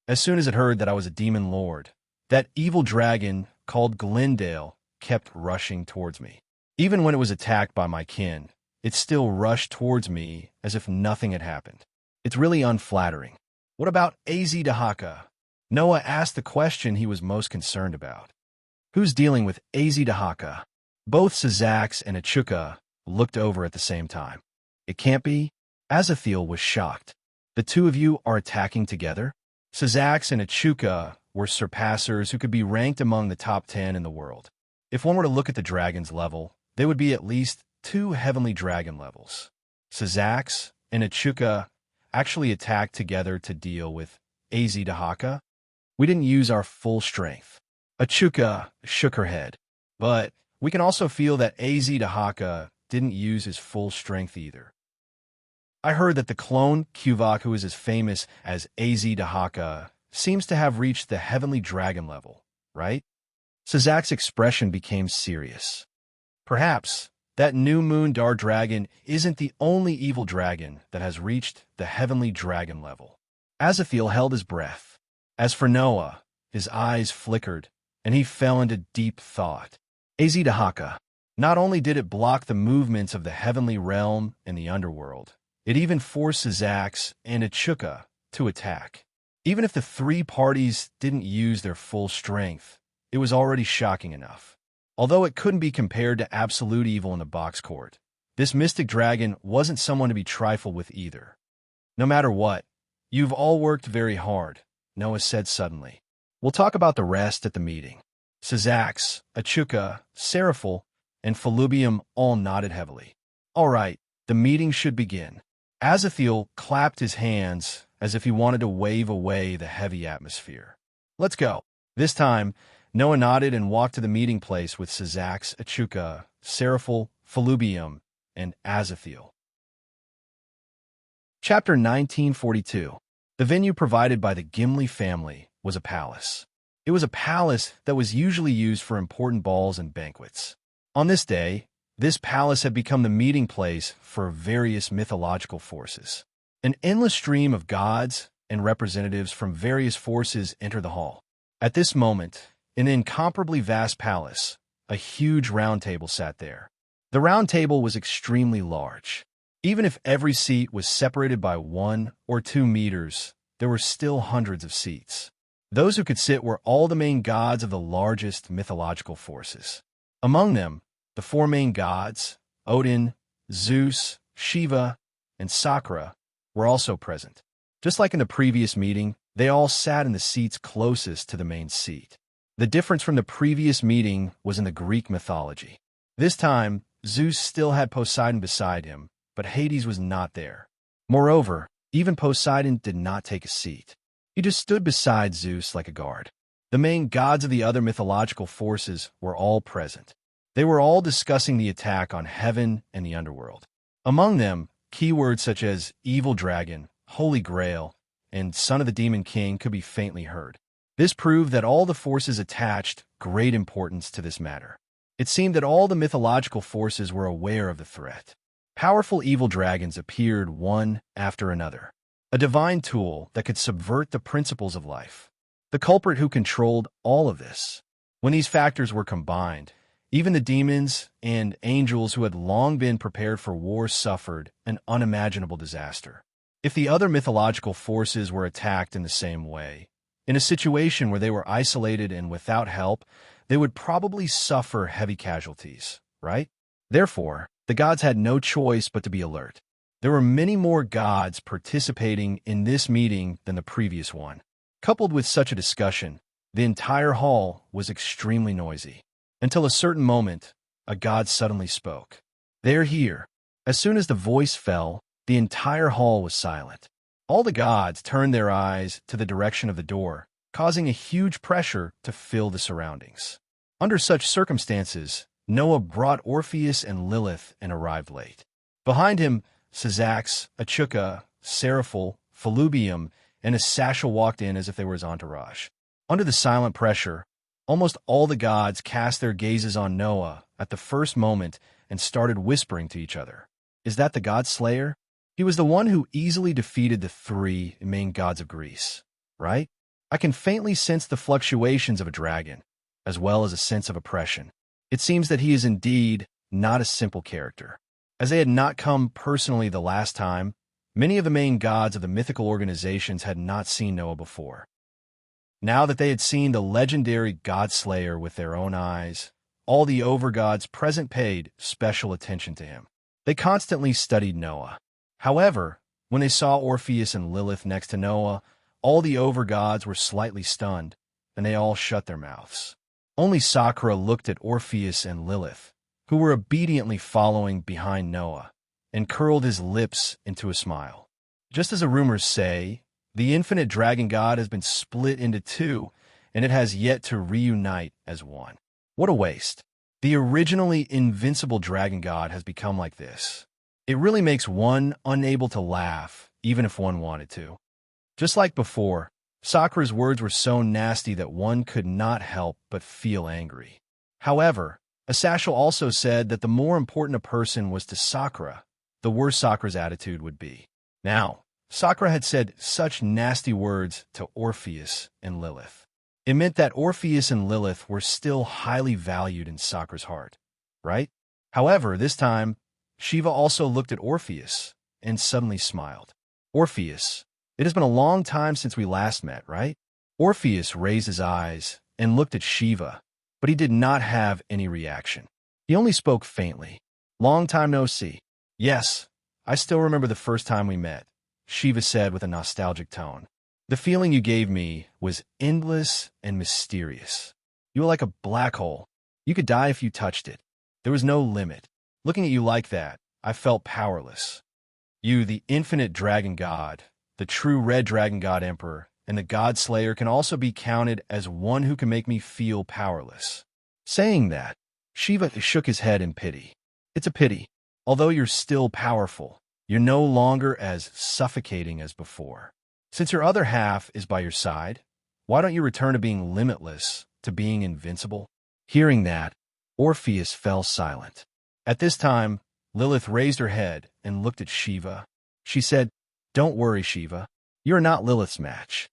As soon as it heard that I was a demon lord, that evil dragon called Glendale kept rushing towards me. Even when it was attacked by my kin, it still rushed towards me as if nothing had happened. It's really unflattering. What about Az Dahaka? Noah asked the question he was most concerned about. Who's dealing with Az Dahaka? Both Sazax and Achuka looked over at the same time. It can't be? Azathiel was shocked. The two of you are attacking together? Sazax and Achuka were surpassers who could be ranked among the top 10 in the world. If one were to look at the dragon's level, they would be at least 2 heavenly dragon levels. Sazax and Achuka actually attacked together to deal with Az Dahaka. We didn't use our full strength. Achuka shook her head. But we can also feel that Az Dahaka didn't use his full strength either. I heard that the clone Kuvok, who is as famous as Az Dahaka, seems to have reached the heavenly dragon level, right? Sazax's expression became serious. Perhaps that new moon Dar dragon isn't the only evil dragon that has reached the heavenly dragon level. Azathiel held his breath. As for Noah, his eyes flickered, and he fell into deep thought. Az Dahaka. Not only did it block the movements of the heavenly realm and the underworld, it even forced Sazax and Achuka to attack. Even if the 3 parties didn't use their full strength, it was already shocking enough. Although it couldn't be compared to absolute evil in the box court, this mystic dragon wasn't someone to be trifled with either. No matter what, you've all worked very hard, Noah said suddenly. We'll talk about the rest at the meeting. Sazax, Achuka, Seraphil, and Falubium all nodded heavily. All right, the meeting should begin. Azathiel clapped his hands as if he wanted to wave away the heavy atmosphere. Let's go. This time, Noah nodded and walked to the meeting place with Sazax, Achuka, Seraphil, Falubium, and Azathiel. Chapter 1942. The venue provided by the Gimli family was a palace. It was a palace that was usually used for important balls and banquets. On this day, this palace had become the meeting place for various mythological forces. An endless stream of gods and representatives from various forces entered the hall. At this moment, in an incomparably vast palace, a huge round table sat there. The round table was extremely large. Even if every seat was separated by 1 or 2 meters, there were still hundreds of seats. Those who could sit were all the main gods of the largest mythological forces. Among them, the 4 main gods, Odin, Zeus, Shiva, and Sakra, were also present. Just like in the previous meeting, they all sat in the seats closest to the main seat. The difference from the previous meeting was in the Greek mythology. This time, Zeus still had Poseidon beside him, but Hades was not there. Moreover, even Poseidon did not take a seat. He just stood beside Zeus like a guard. The main gods of the other mythological forces were all present. They were all discussing the attack on heaven and the underworld. Among them, keywords such as evil dragon, holy grail, and son of the demon king could be faintly heard. This proved that all the forces attached great importance to this matter. It seemed that all the mythological forces were aware of the threat. Powerful evil dragons appeared one after another, a divine tool that could subvert the principles of life. The culprit who controlled all of this. When these factors were combined, even the demons and angels who had long been prepared for war suffered an unimaginable disaster. If the other mythological forces were attacked in the same way, in a situation where they were isolated and without help, they would probably suffer heavy casualties, right? Therefore, the gods had no choice but to be alert. There were many more gods participating in this meeting than the previous one. Coupled with such a discussion, the entire hall was extremely noisy. Until a certain moment, a god suddenly spoke. "They're here." As soon as the voice fell, the entire hall was silent. All the gods turned their eyes to the direction of the door, causing a huge pressure to fill the surroundings. Under such circumstances, Noah brought Orpheus and Lilith and arrived late. Behind him, Syzax, Achuca, Seraphil, Felubium, and Asashel walked in as if they were his entourage. Under the silent pressure, almost all the gods cast their gazes on Noah at the first moment and started whispering to each other. "Is that the god slayer? He was the one who easily defeated the three main gods of Greece, right? I can faintly sense the fluctuations of a dragon, as well as a sense of oppression. It seems that he is indeed not a simple character." As they had not come personally the last time, many of the main gods of the mythical organizations had not seen Noah before. Now that they had seen the legendary god slayer with their own eyes, all the overgods present paid special attention to him. They constantly studied Noah. However, when they saw Orpheus and Lilith next to Noah, all the overgods were slightly stunned, and they all shut their mouths. Only Sakra looked at Orpheus and Lilith, who were obediently following behind Noah, and curled his lips into a smile. Just as the rumors say, the infinite dragon god has been split into two, and it has yet to reunite as one. What a waste. The originally invincible dragon god has become like this. It really makes one unable to laugh, even if one wanted to. Just like before, Sakra's words were so nasty that one could not help but feel angry. However, Asashel also said that the more important a person was to Sakra, the worse Sakra's attitude would be. Now, Sakra had said such nasty words to Orpheus and Lilith. It meant that Orpheus and Lilith were still highly valued in Sakra's heart, right? However, this time, Shiva also looked at Orpheus and suddenly smiled. "Orpheus, it has been a long time since we last met, right?" Orpheus raised his eyes and looked at Shiva, but he did not have any reaction. He only spoke faintly. "Long time no see." "Yes, I still remember the first time we met," Shiva said with a nostalgic tone. "The feeling you gave me was endless and mysterious. You were like a black hole. You could die if you touched it. There was no limit. Looking at you like that, I felt powerless. You, the infinite dragon god, the true red dragon god emperor, and the god slayer can also be counted as one who can make me feel powerless." Saying that, Shiva shook his head in pity. "It's a pity. Although you're still powerful, you're no longer as suffocating as before. Since your other half is by your side, why don't you return to being limitless, to being invincible?" Hearing that, Orpheus fell silent. At this time, Lilith raised her head and looked at Shiva. She said, "Don't worry, Shiva. You're not Lilith's match."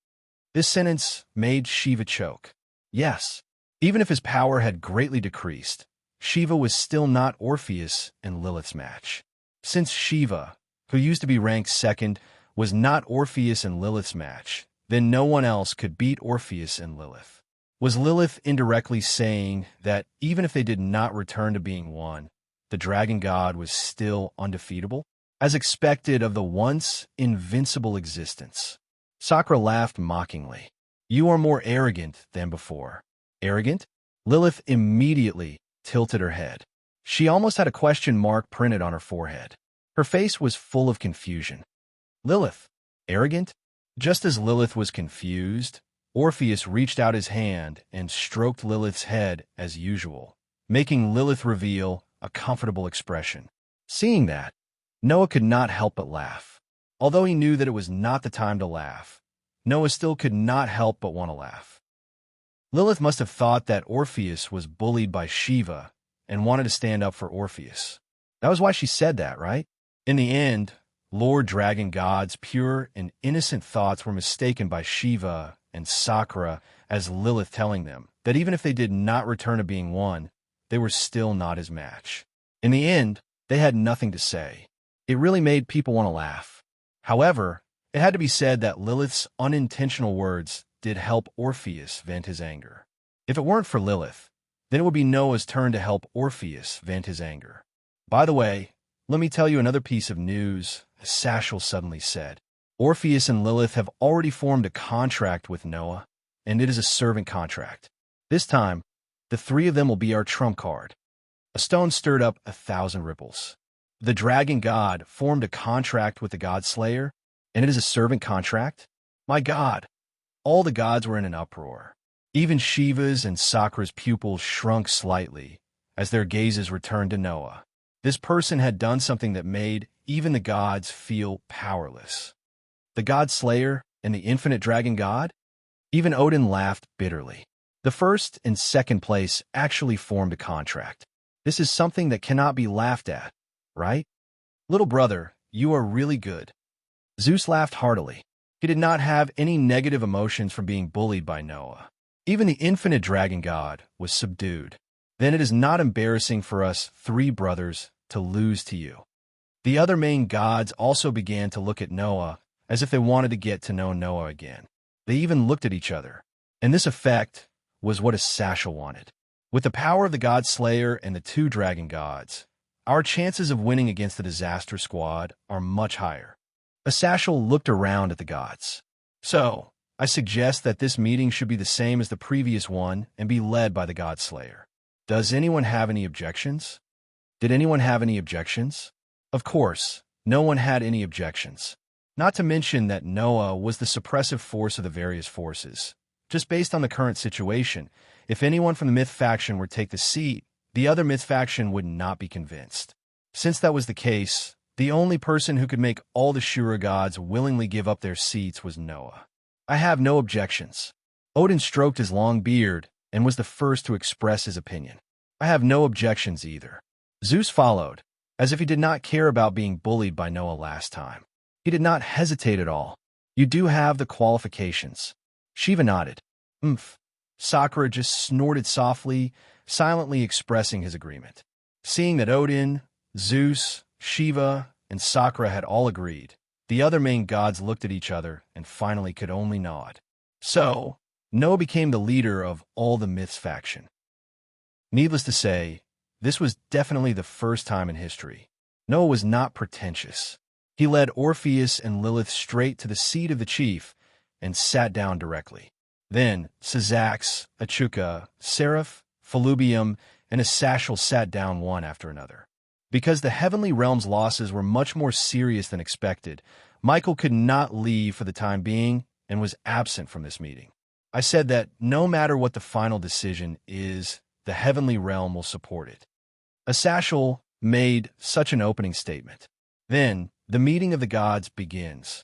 This sentence made Shiva choke. Yes, even if his power had greatly decreased, Shiva was still not Orpheus and Lilith's match. Since Shiva, who used to be ranked second, was not Orpheus and Lilith's match, then no one else could beat Orpheus and Lilith. Was Lilith indirectly saying that even if they did not return to being one, the dragon god was still undefeatable, as expected of the once invincible existence? Sakra laughed mockingly. "You are more arrogant than before." "Arrogant?" Lilith immediately tilted her head. She almost had a question mark printed on her forehead. Her face was full of confusion. "Lilith, arrogant?" Just as Lilith was confused, Orpheus reached out his hand and stroked Lilith's head as usual, making Lilith reveal a comfortable expression. Seeing that, Noah could not help but laugh. Although he knew that it was not the time to laugh, Noah still could not help but want to laugh. Lilith must have thought that Orpheus was bullied by Shiva and wanted to stand up for Orpheus. That was why she said that, right? In the end, Lord Dragon God's pure and innocent thoughts were mistaken by Shiva and Sakra as Lilith telling them that even if they did not return to being one, they were still not his match. In the end, they had nothing to say. It really made people want to laugh. However, It had to be said that Lilith's unintentional words did help Orpheus vent his anger. If it weren't for Lilith, then it would be Noah's turn to help Orpheus vent his anger. By the way, let me tell you another piece of news, Sashel suddenly said. Orpheus and Lilith have already formed a contract with Noah, and it is a servant contract. This time, the three of them will be our trump card. A stone stirred up 1,000 ripples. The dragon god formed a contract with the god slayer, and it is a servant contract? My god! All the gods were in an uproar. Even Shiva's and Sakra's pupils shrunk slightly as their gazes returned to Noah. This person had done something that made even the gods feel powerless. The god slayer and the infinite dragon god? Even Odin laughed bitterly. The first and second place actually formed a contract. This is something that cannot be laughed at, right? Little brother, you are really good. Zeus laughed heartily. He did not have any negative emotions from being bullied by Noah. Even the infinite dragon god was subdued. Then it is not embarrassing for us three brothers to lose to you. The other main gods also began to look at Noah as if they wanted to get to know Noah again. They even looked at each other. And this effect was what Sashel wanted. With the power of the god slayer and the two dragon gods, our chances of winning against the disaster squad are much higher. Sashel looked around at the gods. So, I suggest that this meeting should be the same as the previous one and be led by the god slayer. Does anyone have any objections? Did anyone have any objections? Of course, no one had any objections. Not to mention that Noah was the suppressive force of the various forces. Just based on the current situation, if anyone from the myth faction were to take the seat, the other myth faction would not be convinced. Since that was the case, the only person who could make all the Shura gods willingly give up their seats was Noah. I have no objections. Odin stroked his long beard and was the first to express his opinion. I have no objections either. Zeus followed, as if he did not care about being bullied by Noah last time. He did not hesitate at all. You do have the qualifications. Shiva nodded. Sakra just snorted softly, silently expressing his agreement. Seeing that Odin, Zeus, Shiva, and Sakra had all agreed, the other main gods looked at each other and finally could only nod. So, Noah became the leader of all the myths faction. Needless to say, this was definitely the first time in history. Noah was not pretentious. He led Orpheus and Lilith straight to the seat of the chief and sat down directly. Then, Syzax, Achuka, Seraph, Felubium, and Sashel sat down one after another. Because the heavenly realm's losses were much more serious than expected, Michael could not leave for the time being and was absent from this meeting. I said that no matter what the final decision is, the heavenly realm will support it. Sashel made such an opening statement. Then, the meeting of the gods begins.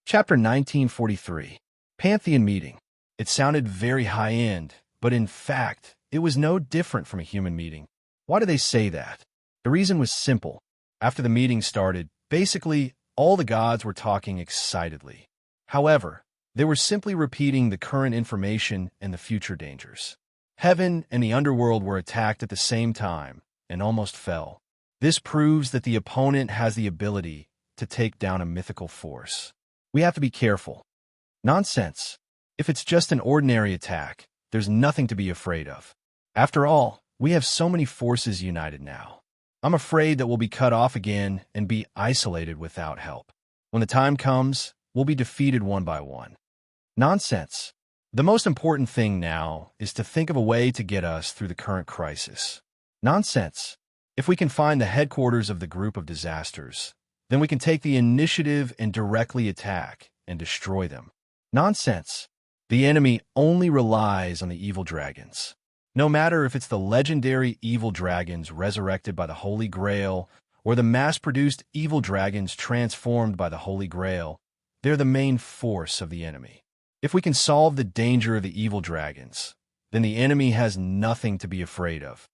Chapter 1943. Pantheon Meeting. It sounded very high-end, but in fact, it was no different from a human meeting. Why do they say that? The reason was simple. After the meeting started, basically, all the gods were talking excitedly. However, they were simply repeating the current information and the future dangers. Heaven and the underworld were attacked at the same time and almost fell. This proves that the opponent has the ability to take down a mythical force. We have to be careful. Nonsense. If it's just an ordinary attack, there's nothing to be afraid of. After all, we have so many forces united now. I'm afraid that we'll be cut off again and be isolated without help. When the time comes, we'll be defeated one by one. Nonsense. The most important thing now is to think of a way to get us through the current crisis. Nonsense. If we can find the headquarters of the group of disasters, then we can take the initiative and directly attack and destroy them. Nonsense. The enemy only relies on the evil dragons. No matter if it's the legendary evil dragons resurrected by the Holy Grail or the mass-produced evil dragons transformed by the Holy Grail, they're the main force of the enemy. If we can solve the danger of the evil dragons, then the enemy has nothing to be afraid of.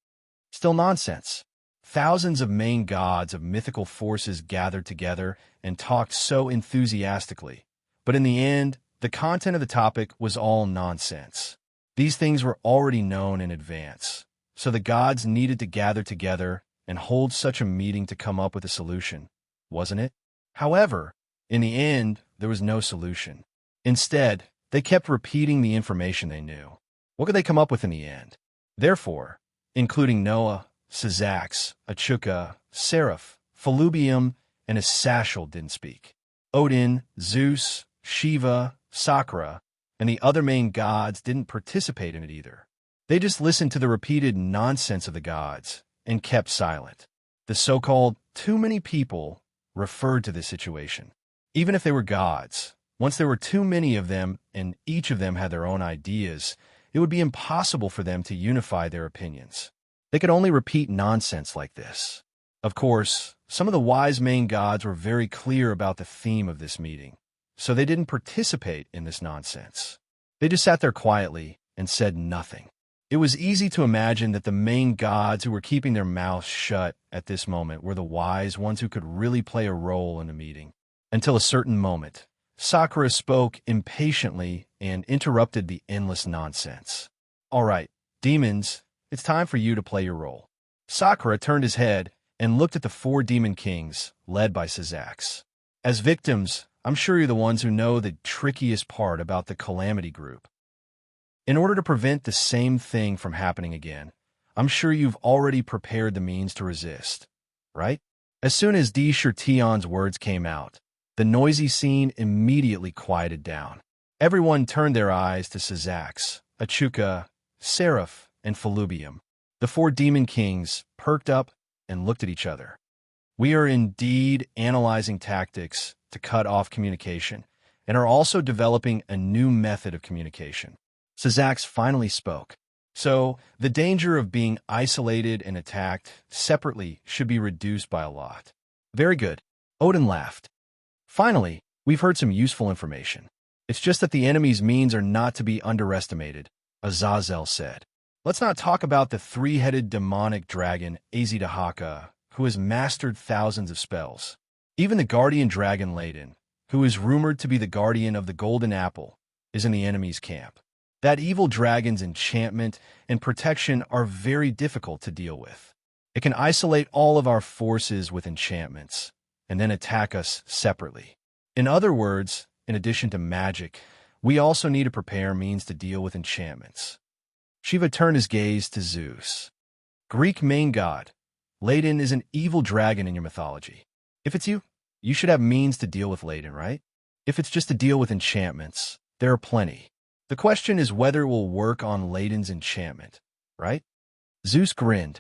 Still nonsense. Thousands of main gods of mythical forces gathered together and talked so enthusiastically. But in the end, the content of the topic was all nonsense. These things were already known in advance, so the gods needed to gather together and hold such a meeting to come up with a solution, wasn't it? However, In the end, there was no solution. Instead, they kept repeating the information they knew. What could they come up with in the end? Therefore, including Noah, Syzax, Achuka, Seraph, Felubium, and Asashel didn't speak. Odin, Zeus, Shiva, Sakra, and the other main gods didn't participate in it either. They just listened to the repeated nonsense of the gods and kept silent. The so-called too many people referred to this situation. Even if they were gods, once there were too many of them and each of them had their own ideas, it would be impossible for them to unify their opinions. They could only repeat nonsense like this. Of course, some of the wise main gods were very clear about the theme of this meeting, so they didn't participate in this nonsense. They just sat there quietly and said nothing. It was easy to imagine that the main gods who were keeping their mouths shut at this moment were the wise ones who could really play a role in the meeting. Until a certain moment, Sakura spoke impatiently and interrupted the endless nonsense. "All right, demons, it's time for you to play your role." Sakura turned his head and looked at the 4 demon kings, led by Syzax. "As victims, I'm sure you're the ones who know the trickiest part about the Calamity group. In order to prevent the same thing from happening again, I'm sure you've already prepared the means to resist, right?" As soon as Di Shirtion's words came out, the noisy scene immediately quieted down. Everyone turned their eyes to Syzax, Achuka, Seraph, and Felubium. The 4 demon kings perked up and looked at each other. "We are indeed analyzing tactics to cut off communication and are also developing a new method of communication." Syzax finally spoke. "So, the danger of being isolated and attacked separately should be reduced by a lot." "Very good." Odin laughed. "Finally, we've heard some useful information. It's just that the enemy's means are not to be underestimated," Azazel said. "Let's not talk about the 3-headed demonic dragon Azidahaka, who has mastered thousands of spells. Even the guardian dragon Ladin, who is rumored to be the guardian of the Golden Apple, is in the enemy's camp. That evil dragon's enchantment and protection are very difficult to deal with. It can isolate all of our forces with enchantments, and then attack us separately. In other words, in addition to magic, we also need to prepare means to deal with enchantments." Shiva turned his gaze to Zeus. "Greek main god, Ladin is an evil dragon in your mythology. If it's you, you should have means to deal with Ladin, right? If it's just to deal with enchantments, there are plenty. The question is whether it will work on Ladin's enchantment, right?" Zeus grinned.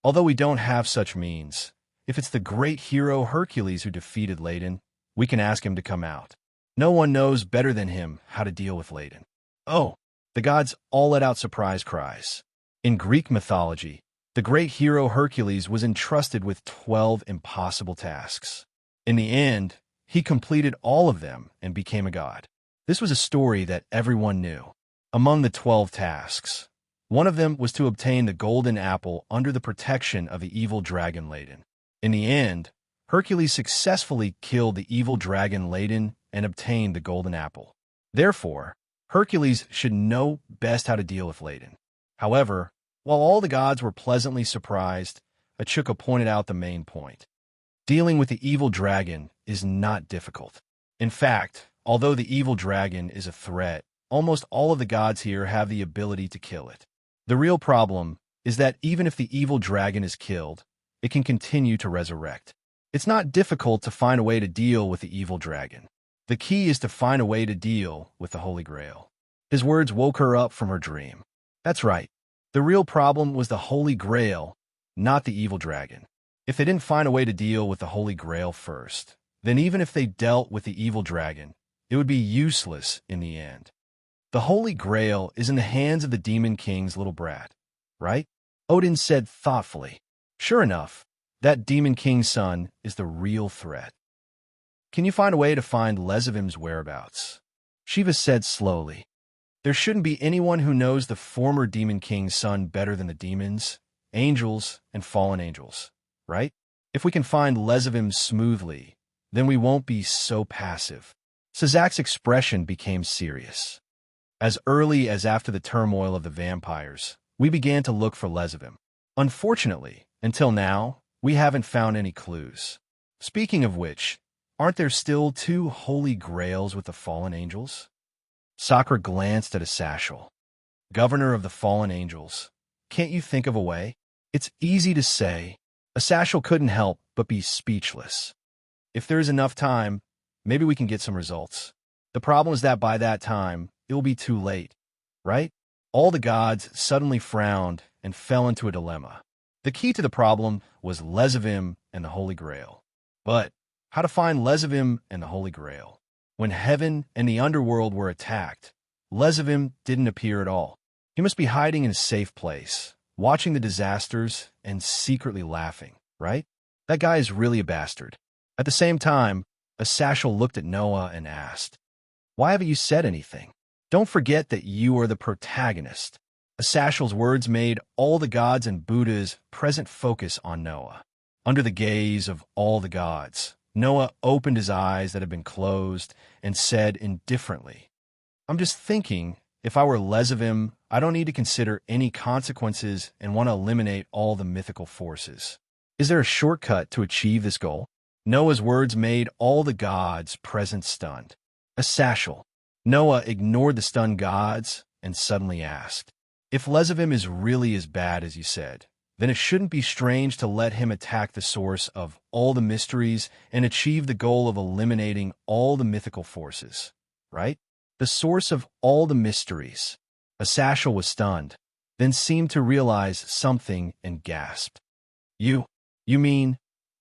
"Although we don't have such means, if it's the great hero Hercules who defeated Ladin, we can ask him to come out. No one knows better than him how to deal with Ladin." "Oh!" The gods all let out surprise cries. In Greek mythology, the great hero Hercules was entrusted with 12 impossible tasks. In the end, he completed all of them and became a god. This was a story that everyone knew. Among the 12 tasks, one of them was to obtain the golden apple under the protection of the evil dragon Ladin. In the end, Hercules successfully killed the evil dragon Ladin and obtained the golden apple. Therefore, Hercules should know best how to deal with Ladin. However, while all the gods were pleasantly surprised, Achuka pointed out the main point. Dealing with the evil dragon is not difficult. In fact, although the evil dragon is a threat, almost all of the gods here have the ability to kill it. The real problem is that even if the evil dragon is killed, it can continue to resurrect. It's not difficult to find a way to deal with the evil dragon. The key is to find a way to deal with the Holy Grail. His words woke her up from her dream. That's right. The real problem was the Holy Grail, not the evil dragon. If they didn't find a way to deal with the Holy Grail first, then even if they dealt with the evil dragon, it would be useless in the end. The Holy Grail is in the hands of the Demon King's little brat, right? Odin said thoughtfully. Sure enough, that Demon King's son is the real threat. Can you find a way to find Lezivim's whereabouts? Shiva said slowly. There shouldn't be anyone who knows the former Demon King's son better than the demons, angels, and fallen angels, right? If we can find Lezivim smoothly, then we won't be so passive. Syzax's expression became serious. As early as after the turmoil of the vampires, we began to look for Lezivim. Unfortunately, until now, we haven't found any clues. Speaking of which, Aren't there still two holy grails with the fallen angels? Sakura glanced at Asashel. Governor of the fallen angels, can't you think of a way? It's easy to say. Asashel couldn't help but be speechless. If there is enough time, maybe we can get some results. The problem is that by that time, it will be too late, right? All the gods suddenly frowned and fell into a dilemma. The key to the problem was Lezavim and the Holy Grail. But how to find Lezavim and the Holy Grail? When heaven and the underworld were attacked, Lezavim didn't appear at all. He must be hiding in a safe place, watching the disasters and secretly laughing, right? That guy is really a bastard. At the same time, Asashel looked at Noah and asked, "Why haven't you said anything? Don't forget that you are the protagonist." Asashel's words made all the gods and Buddhas present focus on Noah. Under the gaze of all the gods, Noah opened his eyes that had been closed and said indifferently, "I'm just thinking, if I were Lezavim, I don't need to consider any consequences and want to eliminate all the mythical forces. Is there a shortcut to achieve this goal?" Noah's words made all the gods present stunned. Asashel. Noah ignored the stunned gods and suddenly asked, "If Lezavim is really as bad as you said, then it shouldn't be strange to let him attack the source of all the mysteries and achieve the goal of eliminating all the mythical forces, right? The source of all the mysteries." Asashel was stunned, then seemed to realize something and gasped. You mean,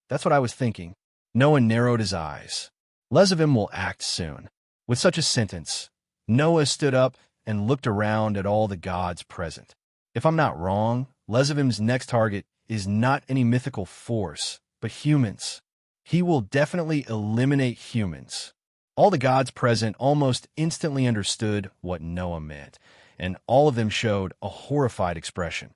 that's what I was thinking." Noah narrowed his eyes. Lezavim will act soon. With such a sentence, Noah stood up and looked around at all the gods present. If I'm not wrong, Lezavim's next target is not any mythical force, but humans. He will definitely eliminate humans. All the gods present almost instantly understood what Noah meant, and all of them showed a horrified expression.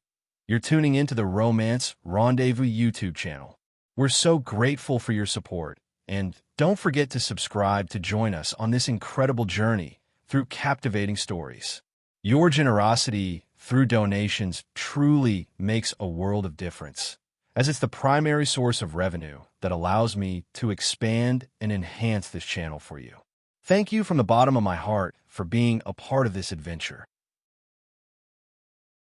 You're tuning into the Romance Rendezvous YouTube channel. We're so grateful for your support, and don't forget to subscribe to join us on this incredible journey through captivating stories. Your generosity through donations truly makes a world of difference, as it's the primary source of revenue that allows me to expand and enhance this channel for you. Thank you from the bottom of my heart for being a part of this adventure.